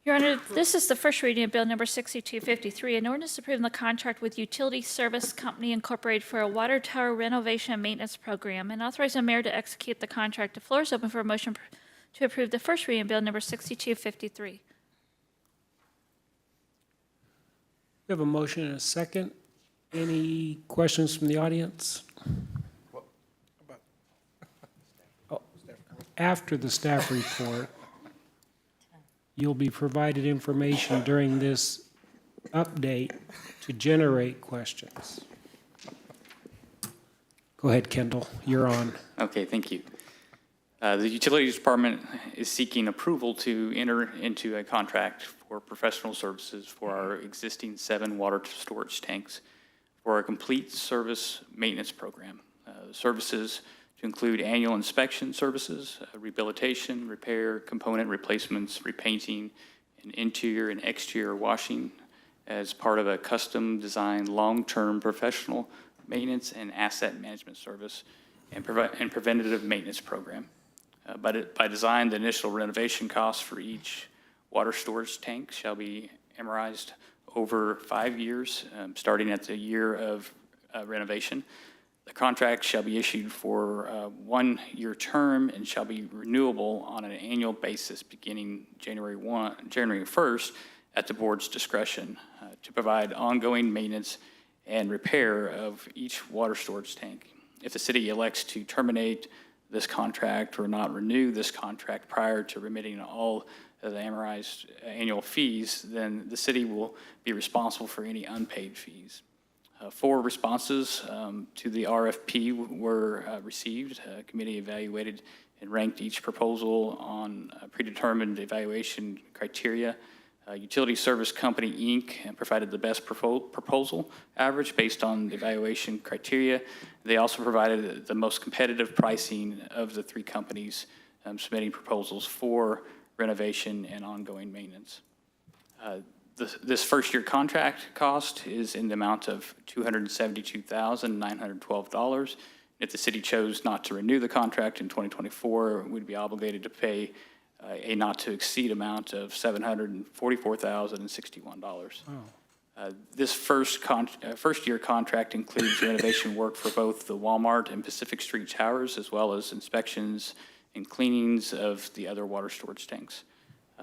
Your Honor, this is the first reading of Bill Number 6253, an ordinance approving the contract with Utility Service Company Incorporated for a water tower renovation and maintenance program and authorizing the mayor to execute the contract. The floor is open for a motion to approve the first reading of Bill Number 6253. We have a motion and a second. Any questions from the audience? Oh, after the staff report, you'll be provided information during this update to generate questions. Go ahead, Kendall, you're on. Okay, thank you. The Utilities Department is seeking approval to enter into a contract for professional services for our existing 7 water storage tanks for a complete service maintenance program. The services to include annual inspection services, rehabilitation, repair, component replacements, repainting, and interior and exterior washing as part of a custom-designed long-term professional maintenance and asset management service and preventative maintenance program. By design, the initial renovation costs for each water storage tank shall be amortized over 5 years, starting at the year of renovation. The contract shall be issued for a 1-year term and shall be renewable on an annual basis beginning January 1st at the board's discretion to provide ongoing maintenance and repair of each water storage tank. If the city elects to terminate this contract or not renew this contract prior to remitting all of the amortized annual fees, then the city will be responsible for any unpaid fees. 4 responses to the RFP were received. A committee evaluated and ranked each proposal on predetermined evaluation criteria. Utility Service Company, Inc. provided the best proposal average based on the evaluation criteria. They also provided the most competitive pricing of the 3 companies submitting proposals for renovation and ongoing maintenance. This first-year contract cost is in the amount of $272,912. If the city chose not to renew the contract in 2024, we'd be obligated to pay a not-to-exceed amount of $744,061. This first-year contract includes renovation work for both the Walmart and Pacific Street towers, as well as inspections and cleanings of the other water storage tanks.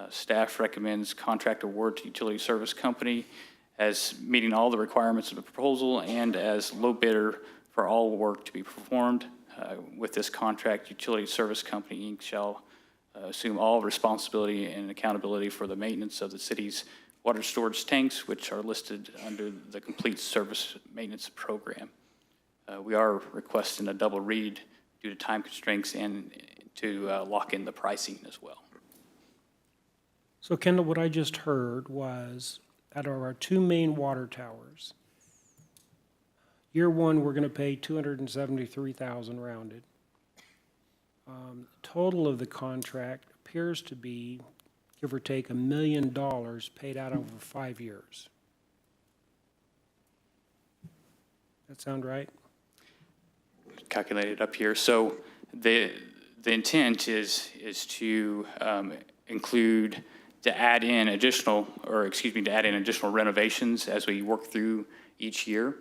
Staff recommends contract award to Utility Service Company as meeting all the requirements of the proposal and as low bidder for all work to be performed. With this contract, Utility Service Company, Inc. shall assume all responsibility and accountability for the maintenance of the city's water storage tanks, which are listed under the Complete Service Maintenance Program. We are requesting a double read due to time constraints and to lock in the pricing as well. So Kendall, what I just heard was, out of our 2 main water towers, year 1, we're going to pay $273,000 rounded. Total of the contract appears to be, give or take, $1 million paid out over 5 years. That sound right? Calculated up here. So the intent is to include, to add in additional renovations as we work through each year.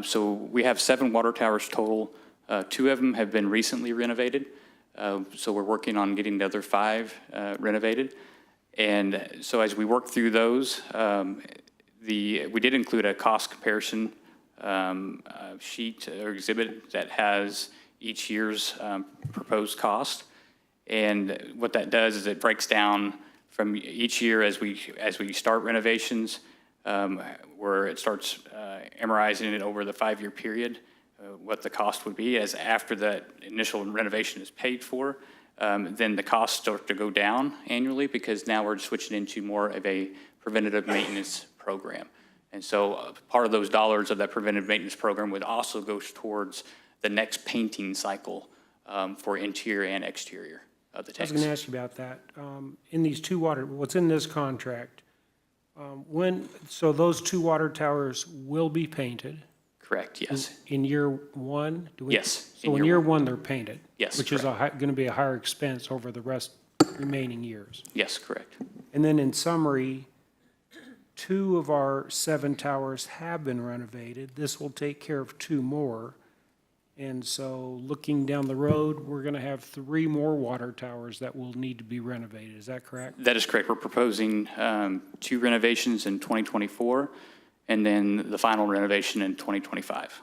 So we have 7 water towers total. 2 of them have been recently renovated. So we're working on getting the other 5 renovated. And so as we work through those, we did include a cost comparison sheet or exhibit that has each year's proposed cost. And what that does is it breaks down from each year as we start renovations, where it starts amortizing it over the 5-year period, what the cost would be. As after that initial renovation is paid for, then the costs start to go down annually because now we're switching into more of a preventative maintenance program. And so part of those dollars of that preventative maintenance program would also go towards the next painting cycle for interior and exterior of the I was tanks. going to ask you about that. In these 2 what's in this contract, so those 2 water towers will be painted? Correct, yes. In year 1? Yes, So in year 1, they're painted? Yes, Which is going to be a higher expense over the remaining years? Yes, correct. And then in summary, 2 of our 7 towers have been renovated. This will take care of 2 more. And so looking down the road, we're going to have 3 more water towers that will need to be renovated. Is that correct? That is correct. We're proposing 2 renovations in 2024 and then the final renovation in 2025.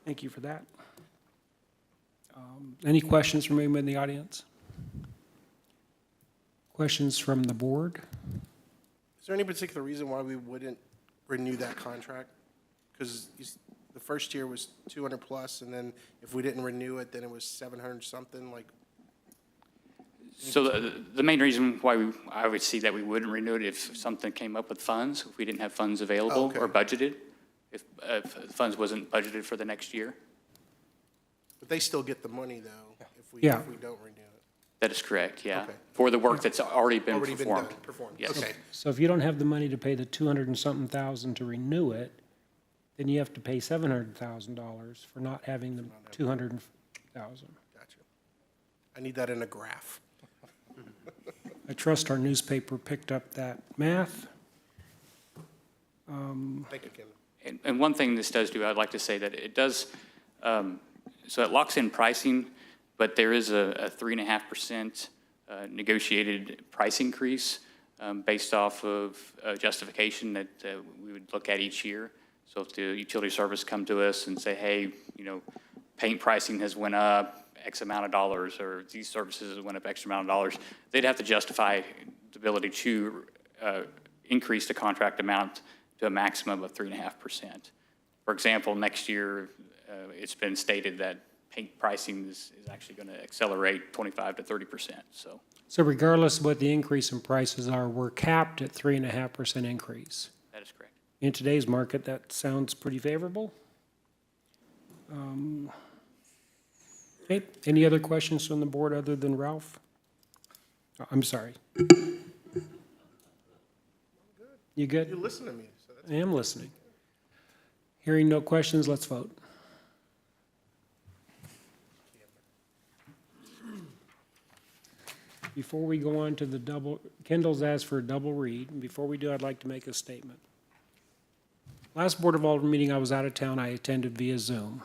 Thank you for that. Any questions from anyone in the audience? Questions from the board? Is there any particular reason why we wouldn't renew that contract? Because the first year was 200 plus, and then if we didn't renew it, then it was 700 something, like, So the main reason why I would see that we wouldn't renew it if something came up with funds, if we didn't have funds available okay. or budgeted, if funds wasn't budgeted for the next year. but they still get the money, though, if we Yeah. don't renew it. That is correct, yeah. Okay. For the work that's already been Already been performed. done, performed. Yes. Okay. So if you don't have the money to pay the 200 and something thousand to renew it, then you have to pay $700,000 for not having the 200,000. Gotcha. I need that in a graph. I trust our newspaper picked up that math. Thank you, Ken. And one thing this does do, I'd like to say that it does, so it locks in pricing, but there is a 3.5% negotiated price increase based off of justification that we would look at each year. So if the utility service come to us and say, hey, paint pricing has went up X amount of dollars, or these services went up X amount of dollars, they'd have to justify the ability to increase the contract amount to a maximum of 3.5%. For example, next year, it's been stated that paint pricing is actually going to accelerate 25 to 30%. So regardless of what the increase in prices are, we're capped at 3.5% increase. That is correct. In today's market, that sounds pretty favorable. Okay, any other questions from the board other than Ralph? Oh, I'm sorry. You good? You listen to me, so that's. I am listening. Hearing no questions, let's vote. Before we go on to the double, Kendall's asked for a double read, and before we do, I'd like to make a statement. Last Board of Aldermen meeting, I was out of town, I attended via Zoom.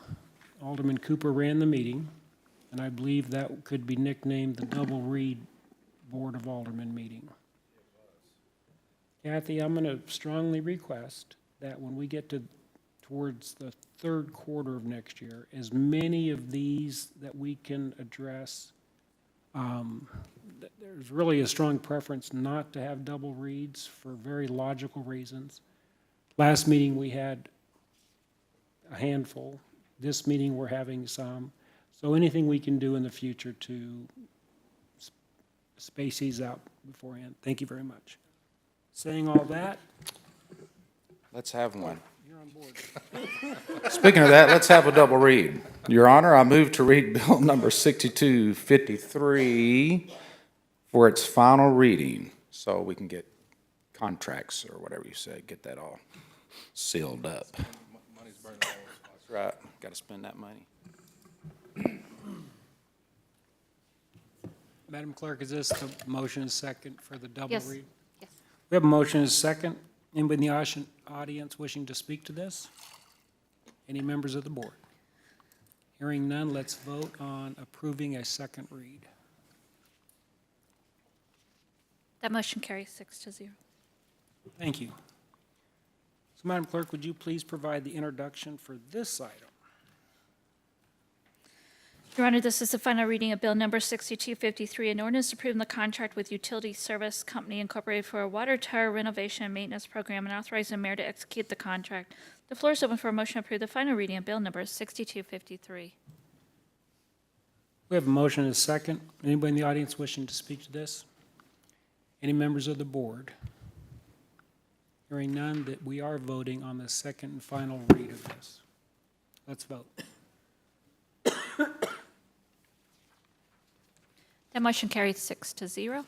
Alderman Cooper ran the meeting, and I believe that could be nicknamed the double read Board of Aldermen meeting. Kathy, I'm going to strongly request that when we get towards the third quarter of next year, as many of these that we can address, there's really a strong preference not to have double reads for very logical reasons. Last meeting, we had a handful. This meeting, we're having some. So anything we can do in the future to space these out beforehand. Thank you very much. Saying all that, Let's have one. you're on board. Speaking of that, let's have a double read. Your Honor, I move to read Bill number 6253 for its final reading, so we can get contracts or whatever you say, get that all sealed up. That's right, got to spend that money. Madam Clerk, is this the motion is second for the double Yes. read? Yes. We have a motion is second. Anybody in the audience wishing to speak to this? Any members of the board? Hearing none, let's vote on approving a second read. That motion carries 6-0. Thank you. So, Madam Clerk, would you please provide the introduction for this item? Your Honor, this is the final reading of Bill Number 6253, an ordinance approving the contract with Utility Service Company Incorporated for a water tower renovation and maintenance program and authorizing the mayor to execute the contract. The floor is open for a motion to approve the final reading of Bill Number 6253. We have a motion and a second. Anybody in the audience wishing to speak to this? Any members of the board? Hearing none, that we are voting on the second and final read of this. Let's vote. That motion carries 6-0.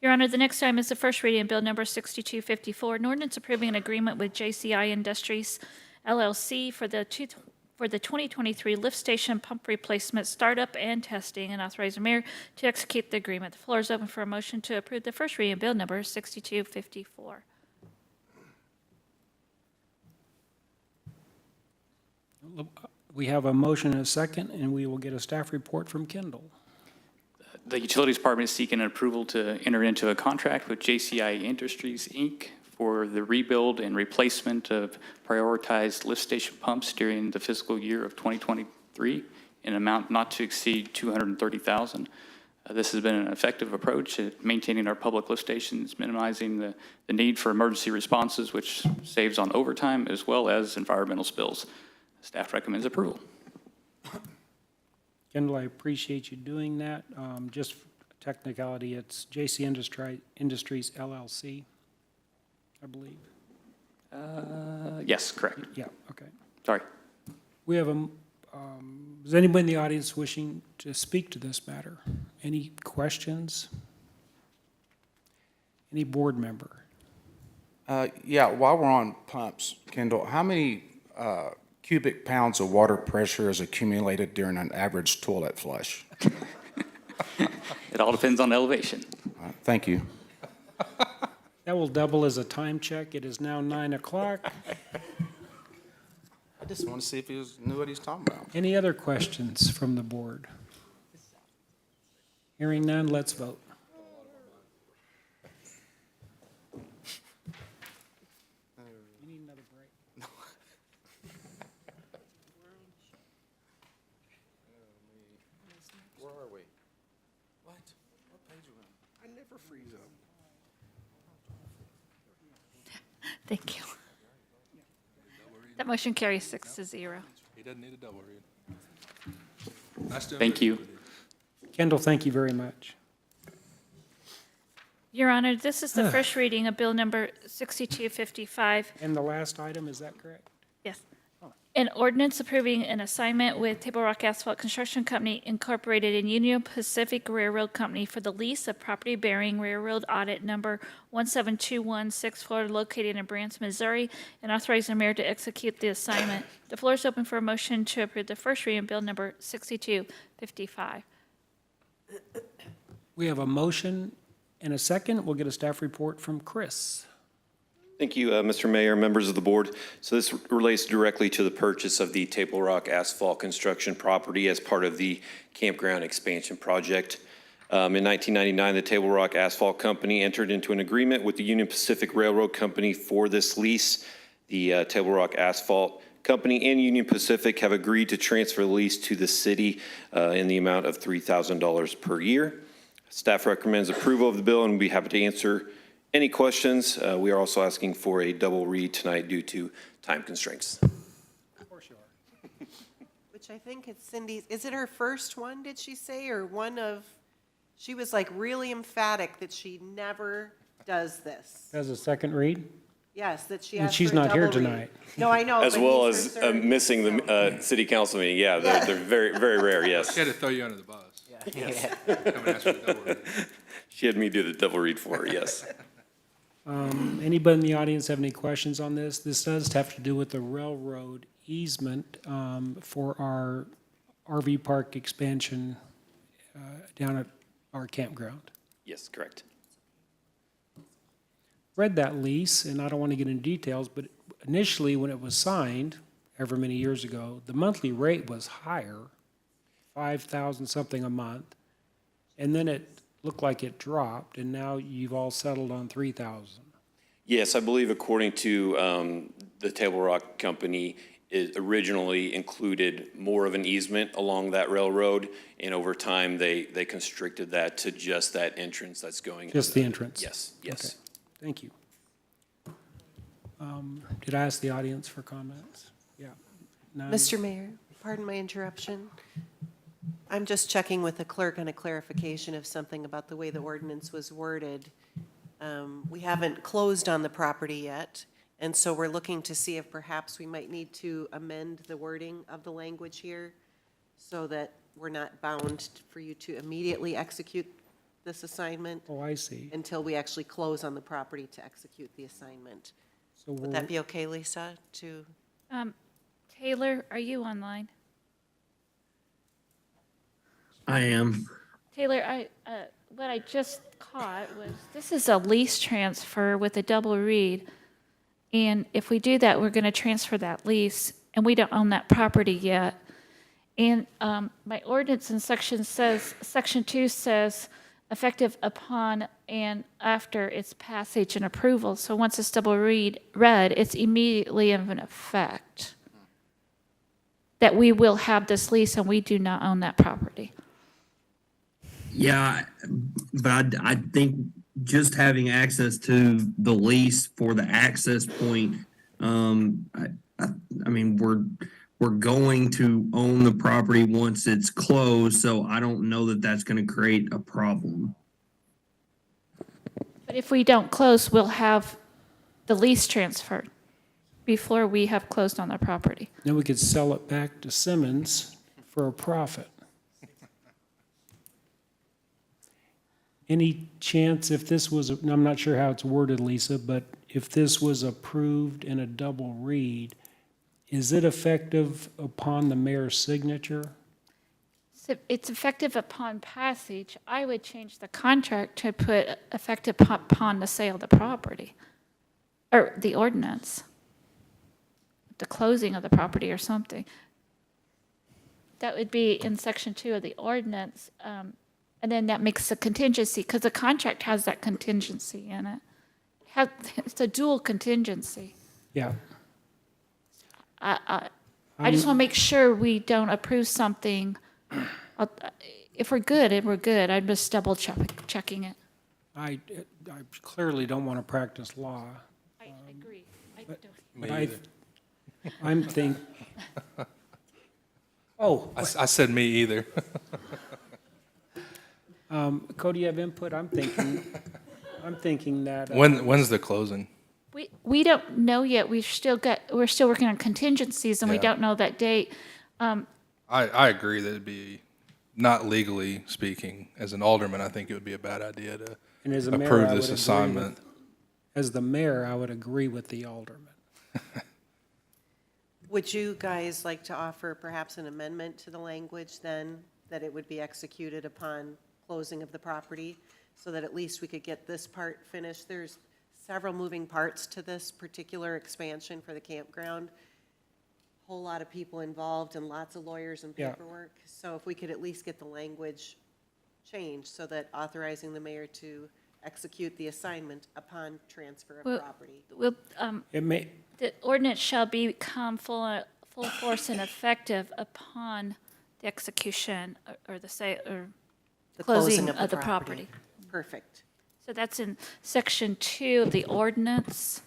Your Honor, the next item is the first reading of Bill Number 6254, an ordinance approving an agreement with JCI Industries LLC for the 2023 lift station pump replacement startup and testing, and authorize the mayor to execute the agreement. The floor is open for a motion to approve the first reading of Bill Number 6254. We have a motion and a second, and we will get a staff report from Kendall. The Utilities Department is seeking approval to enter into a contract with JCI Industries, Inc. for the rebuild and replacement of prioritized lift station pumps during the fiscal year of 2023 in an amount not to exceed $230,000. This has been an effective approach at maintaining our public lift stations, minimizing the need for emergency responses, which saves on overtime as well as environmental spills. Staff recommends approval. Kendall, I appreciate you doing that. Just for technicality, it's JC Industries LLC, I believe. Yes, correct. Yeah, okay. Sorry. We have is anybody in the audience wishing to speak to this matter? Any questions? Any board member? Yeah, while we're on pumps, Kendall, how many cubic pounds of water pressure is accumulated during an average toilet flush? It all depends on elevation. Thank you. That will double as a time check. It is now 9 o'clock. I just want to see if he knew what he's talking about. Any other questions from the board? Hearing none, let's vote. You need another break? Where are we? What? What page are we on? I never freeze up. Thank you. That motion carries 6-0. He doesn't need a double read. Nice doing Thank you. Kendall, thank you very much. Your Honor, this is the first reading of Bill Number 6255. And the last item, is that correct? Yes. An ordinance approving an assignment with Table Rock Asphalt Construction Company Incorporated and Union Pacific Railroad Company for the lease of property bearing Railroad Audit Number 17216 located in Branson, Missouri, and authorizing the mayor to execute the assignment. The floor is open for a motion to approve the first reading of Bill Number 6255. We have a motion and a second. We'll get a staff report from Chris. Thank you, Mr. Mayor, members of the board. So this relates directly to the purchase of the Table Rock Asphalt Construction property as part of the campground expansion project. In 1999, the Table Rock Asphalt Company entered into an agreement with the Union Pacific Railroad Company for this lease. The Table Rock Asphalt Company and Union Pacific have agreed to transfer the lease to the city in the amount of $3,000 per year. Staff recommends approval of the bill and we'll be happy to answer any questions. We are also asking for a double read tonight due to time constraints. Of course you are. Which I think it's Cindy's, is it her first one, did she say, or one of, she was like really emphatic that she never does this. As a second read? Yes, that she And asked she's for a not here double read. tonight. No, I know. As but well he's as her third. missing the city council meeting. Yeah, they're very, very rare, yes. She had to throw you under the bus. Yes. Come and ask for the double read. She had me do the double read for her, yes. Anybody in the audience have any questions on this? This does have to do with the railroad easement for our RV park expansion down at our campground. Yes, correct. Read that lease, and I don't want to get into details, but initially, when it was signed, ever many years ago, the monthly rate was higher, 5,000 something a month, and then it looked like it dropped, and now you've all settled on 3,000. Yes, I believe according to the Table Rock Company, it originally included more of an easement along that railroad, and over time, they constricted that to just that entrance that's going. Just the entrance? Yes, yes. Okay. Thank you. Did I ask the audience for comments? Yeah. None? Mr. Mayor, pardon my interruption. I'm just checking with the clerk on a clarification of something about the way the ordinance was worded. We haven't closed on the property yet, and so we're looking to see if perhaps we might need to amend the wording of the language here so that we're not bound for you to immediately execute this assignment. Oh, I see. Until we actually close on the property to execute the assignment. So Would that be okay, Lisa, to? Taylor, are you online? I am. Taylor, what I just caught was, this is a lease transfer with a double read. And if we do that, we're going to transfer that lease, and we don't own that property yet. And my ordinance in section 2 says effective upon and after its passage and approval. So once it's read, it's immediately in effect that we will have this lease and we do not own that property. Yeah, but I think just having access to the lease for the access point, I mean, we're going to own the property once it's closed, so I don't know that that's going to create a problem. But if we don't close, we'll have the lease transferred before we have closed on the property. Then we could sell it back to Simmons for a profit. Any chance if this was, I'm not sure how it's worded, Lisa, but if this was approved in a double read, is it effective upon the mayor's signature? So it's effective upon passage. I would change the contract to put effective upon the sale of the property, or the ordinance, the closing of the property or something. That would be in section 2 of the ordinance, and then that makes a contingency, because the contract has that contingency in it. It's a dual contingency. Yeah. I just want to make sure we don't approve something. If we're good, we're good. I'm just double checking it. I clearly don't want to practice law. I agree. I'm thinking, oh. I said me either. Cody, you have input? I'm thinking that. When's the closing? We don't know yet. We're still working on contingencies, and we don't know that date. I agree that it'd be, not legally speaking, as an alderman, I think it would be a bad idea to And as a mayor, approve I would this agree assignment. As the mayor, I would agree with the alderman. Would you guys like to offer perhaps an amendment to the language then, that it would be executed upon closing of the property, so that at least we could get this part finished? There's several moving parts to this particular expansion for the campground. Whole lot of people involved and lots of lawyers and Yeah. paperwork. So if we could at least get the language changed so that authorizing the mayor to execute the assignment upon transfer of property. It may, The ordinance shall become full force and effective upon the execution or the closing of the property. Perfect. So that's in section 2 of the ordinance.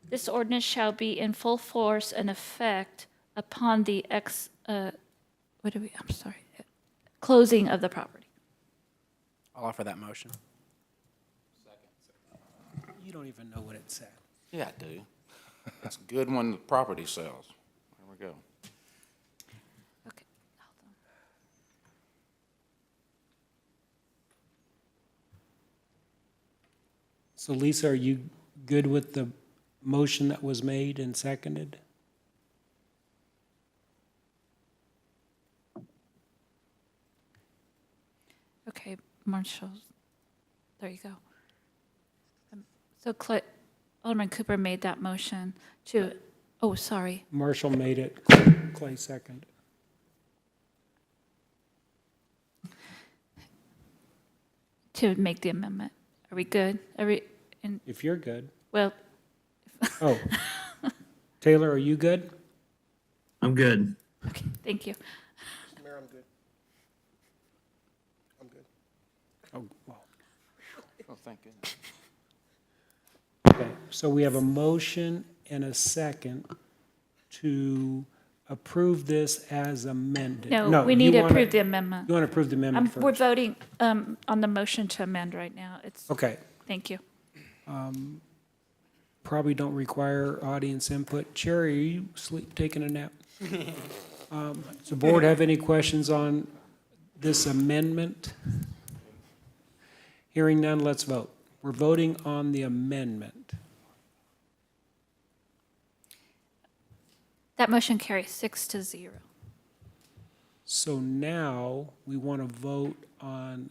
This ordinance shall be in full force and effect upon the closing of the property. I'll offer that motion. you don't even know what it said. Yeah, I do. It's good when the property sells. There we go. Okay, hold on. So Lisa, are you good with the motion that was made and seconded? Okay, Marshall, there you go. So Alderman Cooper made that motion to, oh, sorry. Marshall made it, Clay seconded. To make the amendment. Are we good? If you're good. Well. Oh. Taylor, are you good? I'm good. Okay, thank you. Mr. Mayor, I'm good. I'm good. Oh, well. Oh, thank goodness. Okay, so we have a motion and a second to approve this as amended. No, we need to approve the amendment. You want to approve the amendment We're first? voting on the motion to amend right now. Okay. Thank you. Probably don't require audience input. Cherry, are you taking a nap? Does the board have any questions on this amendment? Hearing none, let's vote. We're voting on the amendment. That motion carries 6-0. So now we want to vote on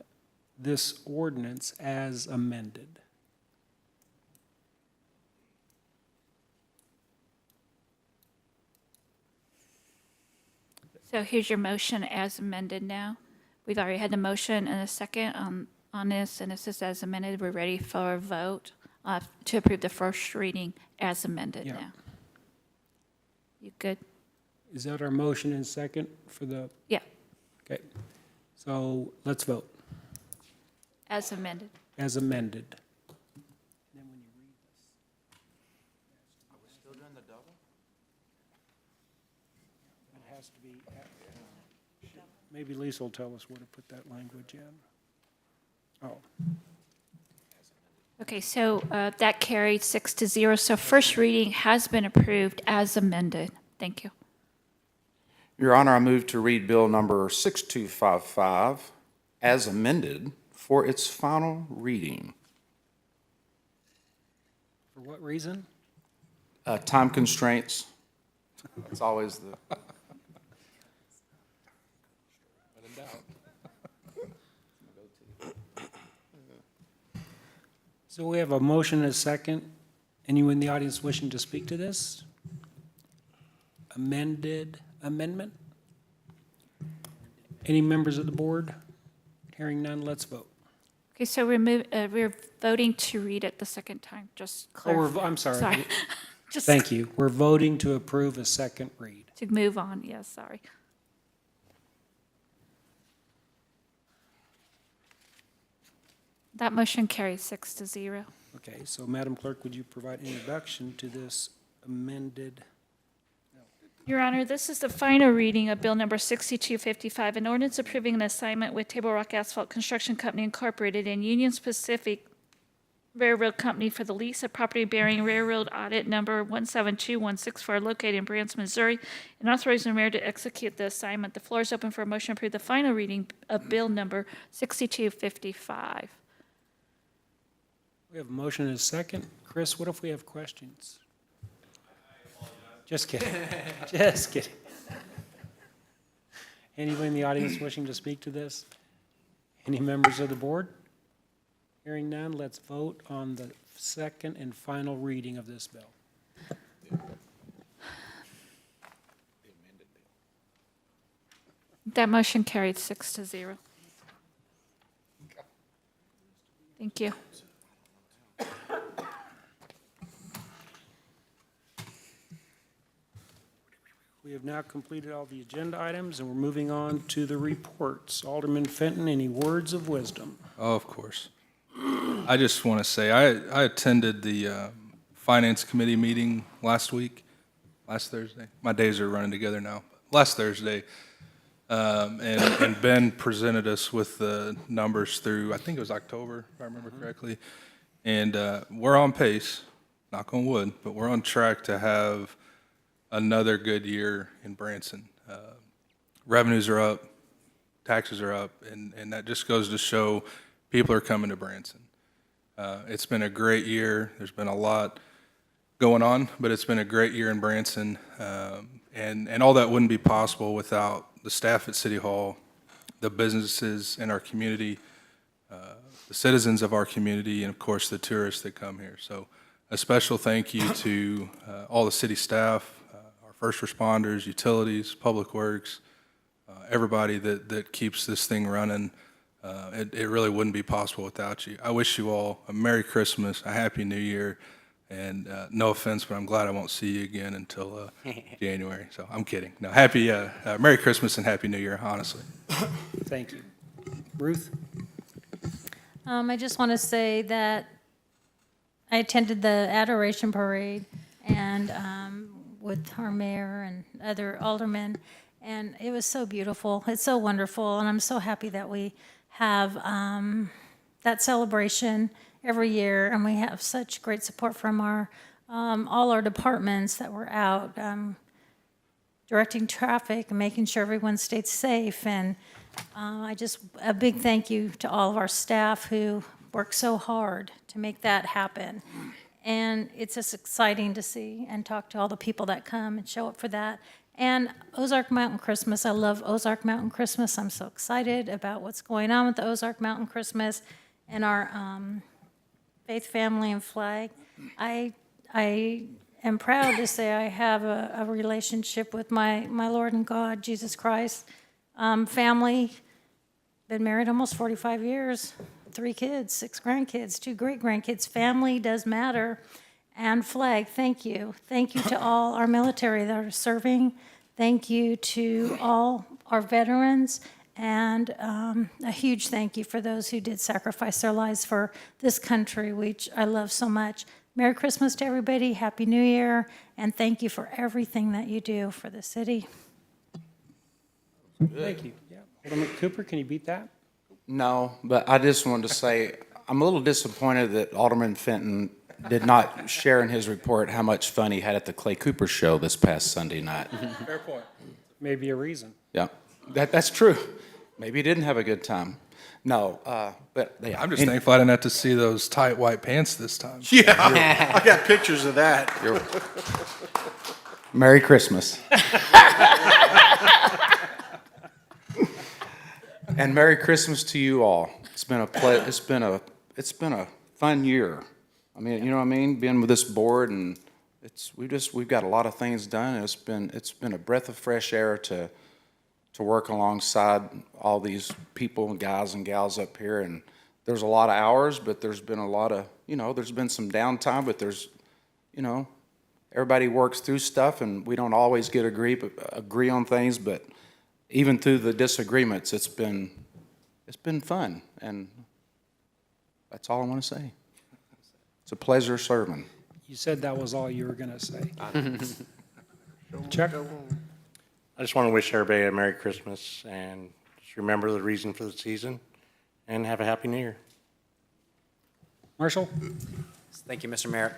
this ordinance as amended. So here's your motion as amended now. We've already had the motion and a second on this, and this is as amended. We're ready for a vote to approve the first reading as amended Yeah. now. You good? Is that our motion and second for the, Yeah, okay. So let's vote as amended. as amended. It has to be, maybe Lisa will tell us where to put that language in. Oh, Okay, so that carried 6-0. So first reading has been approved as amended. Thank you. Your Honor, I move to read Bill number 6255 as amended for its final reading. for what reason? Time constraints. That's always the. So we have a motion and a second. Anyone in the audience wishing to speak to this? Amendment? Any members of the board? Hearing none, let's vote. Okay, so we're voting to read it the second time, just Oh, clarify. I'm sorry. Just Thank you. We're voting to approve a second read. to move on, yes, sorry. That motion carries 6-0. Okay, so Madam Clerk, would you provide introduction to this amended? Your Honor, this is the final reading of Bill Number 6255, an ordinance approving an assignment with Table Rock Asphalt Construction Company Incorporated and Union Pacific Railroad Company for the lease of property bearing Railroad Audit Number 172164 located in Branson, Missouri, and authorizing the mayor to execute the assignment. The floor is open for a motion to approve the final reading of Bill Number 6255. We have a motion and a second. Chris, what if we have questions? Just kidding. Just kidding. Anyone in the audience wishing to speak to this? Any members of the board? Hearing none, let's vote on the second and final reading of this bill. That motion carried 6-0. Thank you. We have now completed all the agenda items, and we're moving on to the reports. Alderman Fenton, any words of wisdom? Oh, of course. I just want to say, I attended the Finance Committee meeting last Thursday. My days are running together now. Last Thursday. And Ben presented us with the numbers through, I think it was October, if I remember correctly. And we're on pace, knock on wood, but we're on track to have another good year in Branson. Revenues are up, taxes are up, and that just goes to show people are coming to Branson. It's been a great year. There's been a lot going on, but it's been a great year in Branson. And all that wouldn't be possible without the staff at City Hall, the businesses in our community, the citizens of our community, and of course, the tourists that come here. So a special thank you to all the city staff, our first responders, utilities, public works, everybody that keeps this thing running. It really wouldn't be possible without you. I wish you all a Merry Christmas, a Happy New Year, and no offense, but I'm glad I won't see you again until January. So I'm kidding. No, Merry Christmas and Happy New Year, honestly. Thank you. Ruth? I just want to say that I attended the Adoration Parade and with our mayor and other aldermen, and it was so beautiful. It's so wonderful, and I'm so happy that we have that celebration every year, and we have such great support from our all our departments that were out directing traffic and making sure everyone stayed safe. And a big thank you to all of our staff who worked so hard to make that happen. And it's just exciting to see and talk to all the people that come and show up for that. And Ozark Mountain Christmas, I love Ozark Mountain Christmas. I'm so excited about what's going on with the Ozark Mountain Christmas and our Faith, Family, and Flag. I am proud to say I have a relationship with my Lord and God, Jesus Christ. Family, been married almost 45 years, 3 kids, 6 grandkids, 2 great-grandkids. Family does matter. And flag, thank you. Thank you to all our military that are serving. Thank you to all our veterans. And a huge thank you for those who did sacrifice their lives for this country, which I love so much. Merry Christmas to everybody, Happy New Year, and thank you for everything that you do for the city. Thank you. Yeah. Alderman Cooper, can you beat that? No, but I just wanted to say, I'm a little disappointed that Alderman Fenton did not share in his report how much fun he had at the Clay Cooper show this past Sunday night. Fair point. Maybe a reason. Yeah, that's true. Maybe he didn't have a good time. No, but yeah. I'm just thankful I didn't have to see those tight white pants this time. Yeah, I got pictures of that. Merry Christmas. And Merry Christmas to you all. It's been a fun year. I mean, you know what I mean? Being with this board, and we've got a lot of things done. And it's been a breath of fresh air to work alongside all these people and guys and gals up here. And there's a lot of hours, but there's been a lot of, there's been some downtime, but there's, everybody works through stuff, and we don't always agree on things, but even through the disagreements, it's been fun, and that's all I want to say. It's a pleasure serving. You said that was all you were going to say. Chuck? I just want to wish everybody a Merry Christmas and just remember the reason for the season and have a Happy New Year. Marshall? Thank you, Mr. Mayor.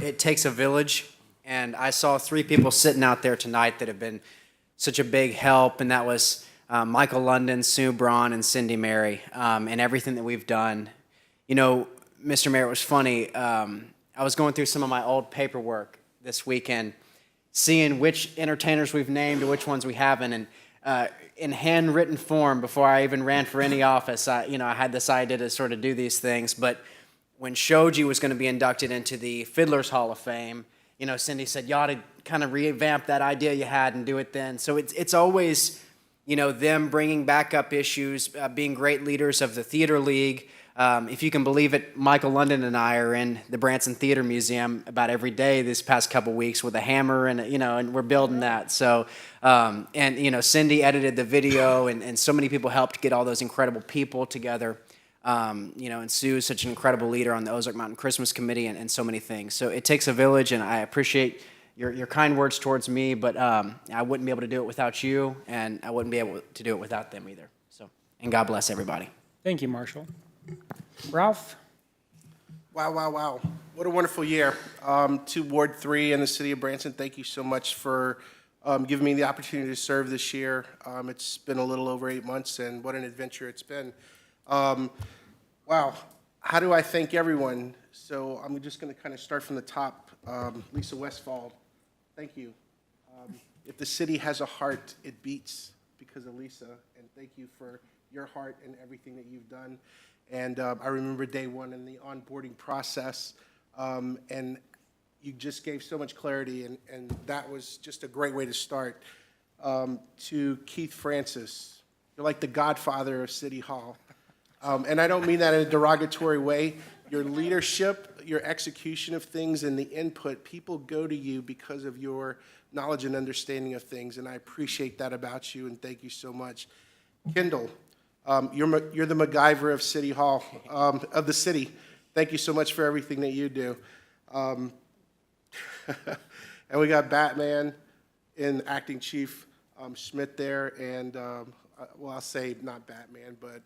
It takes a village, and I saw 3 people sitting out there tonight that have been such a big help, and that was Michael London, Sue Braun, and Cindy Mary, and everything that we've done. Mr. Mayor, it was funny. I was going through some of my old paperwork this weekend, seeing which entertainers we've named and which ones we haven't, and in handwritten form, before I even ran for any office, I had this idea to sort of do these things. But when Shoji was going to be inducted into the Fiddlers Hall of Fame, Cindy said, you ought to kind of revamp that idea you had and do it then. So it's always, them bringing back up issues, being great leaders of the Theater League. If you can believe it, Michael London and I are in the Branson Theater Museum about every day this past couple weeks with a hammer, and and we're building that. So, Cindy edited the video, and so many people helped get all those incredible people together. And Sue is such an incredible leader on the Ozark Mountain Christmas Committee, and so many things. So it takes a village, and I appreciate your kind words towards me, but I wouldn't be able to do it without you, and I wouldn't be able to do it without them either. So, and God bless everybody. Thank you, Marshall. Ralph? Wow. What a wonderful year. To Ward 3 and the city of Branson, thank you so much for giving me the opportunity to serve this year. It's been a little over 8 months, and what an adventure it's been. Wow. How do I thank everyone? So I'm just going to kind of start from the top. Lisa Westfall, thank you. If the city has a heart, it beats because of Lisa, and thank you for your heart and everything that you've done. And I remember day one in the onboarding process, and you just gave so much clarity, and that was just a great way to start. To Keith Francis, you're like the godfather of City Hall. And I don't mean that in a derogatory way. Your leadership, your execution of things, and the input, people go to you because of your knowledge and understanding of things, and I appreciate that about you, and thank you so much. Kendall, you're the MacGyver of City Hall, of the city. Thank you so much for everything that you do. And we got Batman and Acting Chief Schmidt there, and I'll say not Batman, but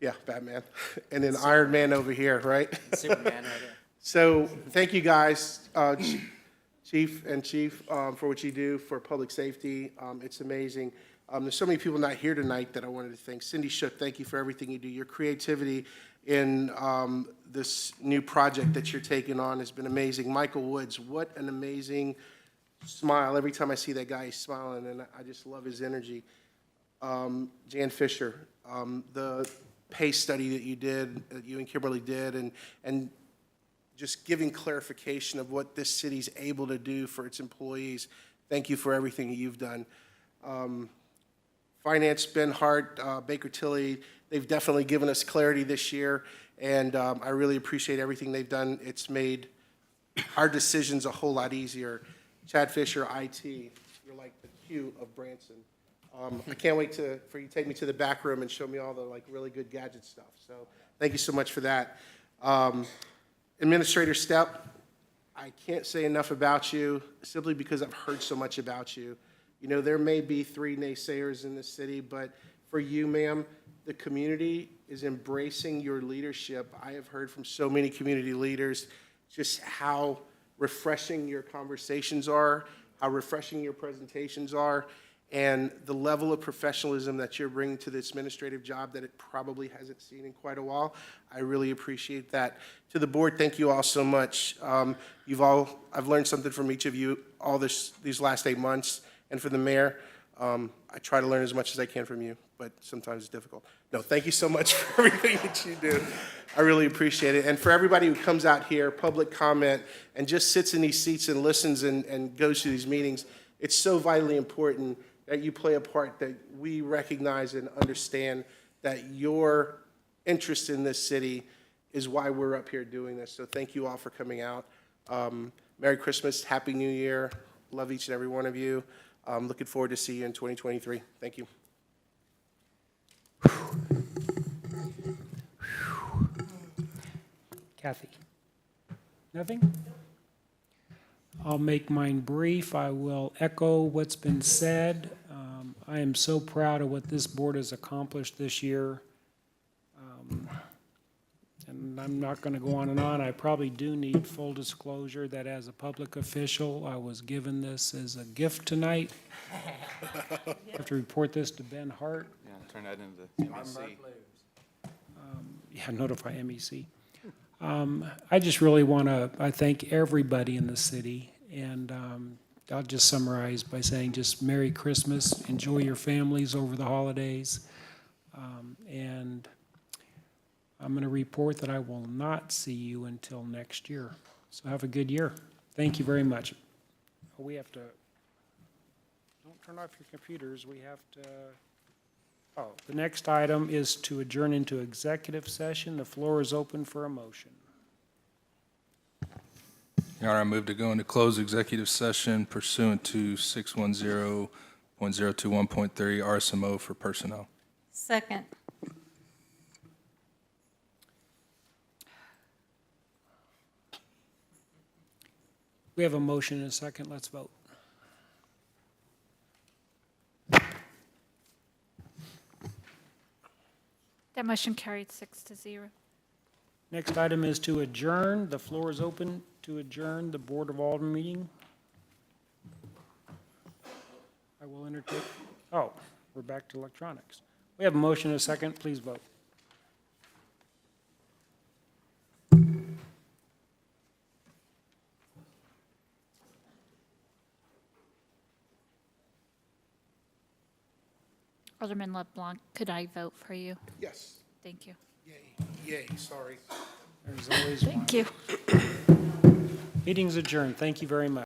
yeah, Batman. And then Iron Man over here, right? Superman right there. So thank you guys, Chief, for what you do for public safety. It's amazing. There's so many people not here tonight that I wanted to thank. Cindy Shook, thank you for everything you do. Your creativity in this new project that you're taking on has been amazing. Michael Woods, what an amazing smile. Every time I see that guy, he's smiling, and I just love his energy. Jan Fisher, the PACE study that you did, that you and Kimberly did, and just giving clarification of what this city's able to do for its employees. Thank you for everything you've done. Finance, Ben Hart, Baker Tilly, they've definitely given us clarity this year, and I really appreciate everything they've done. It's made our decisions a whole lot easier. Chad Fisher, IT, you're like the Q of Branson. I can't wait for you to take me to the back room and show me all the really good gadget stuff. So thank you so much for that. Administrator Stepp, I can't say enough about you simply because I've heard so much about you. You know, there may be 3 naysayers in this city, but for you, ma'am, the community is embracing your leadership. I have heard from so many community leaders just how refreshing your conversations are, how refreshing your presentations are, and the level of professionalism that you're bringing to this administrative job that it probably hasn't seen in quite a while. I really appreciate that. To the board, thank you all so much. I've learned something from each of you all these last 8 months. And for the mayor, I try to learn as much as I can from you, but sometimes it's difficult. No, thank you so much for everything that you do. I really appreciate it. And for everybody who comes out here, public comment, and just sits in these seats and listens and goes to these meetings, it's so vitally important that you play a part, that we recognize and understand that your interest in this city is why we're up here doing this. So thank you all for coming out. Merry Christmas, Happy New Year. Love each and every one of you. Looking forward to see you in 2023. Thank you. Kathy? Nothing? I'll make mine brief. I will echo what's been said. I am so proud of what this board has accomplished this year. And I'm not going to go on and on. I probably do need full disclosure that as a public official, I was given this as a gift tonight. I have to report this to Ben Hart. Yeah, turn that into MEC. Yeah, notify MEC. I just really want to, I thank everybody in the city, and I'll just summarize by saying just Merry Christmas, enjoy your families over the holidays, and I'm going to report that I will not see you until next year. So have a good year. Thank you very much. We have to, don't turn off your computers, we have to, the next item is to adjourn into executive session. The floor is open for a motion. Your Honor, I move to go into closed executive session pursuant to 610.021.3 RSMO for personnel. Second. We have a motion and a second. Let's vote. That motion carried 6-0. Next item is to adjourn. The floor is open to adjourn the Board of Aldermen meeting. I will entertain, we're back to electronics. We have a motion and a second. Please vote. Alderman LeBlanc, could I vote for you? Yes. Thank you. Yay, sorry. There's always one. Thank you. Meeting's adjourned. Thank you very much.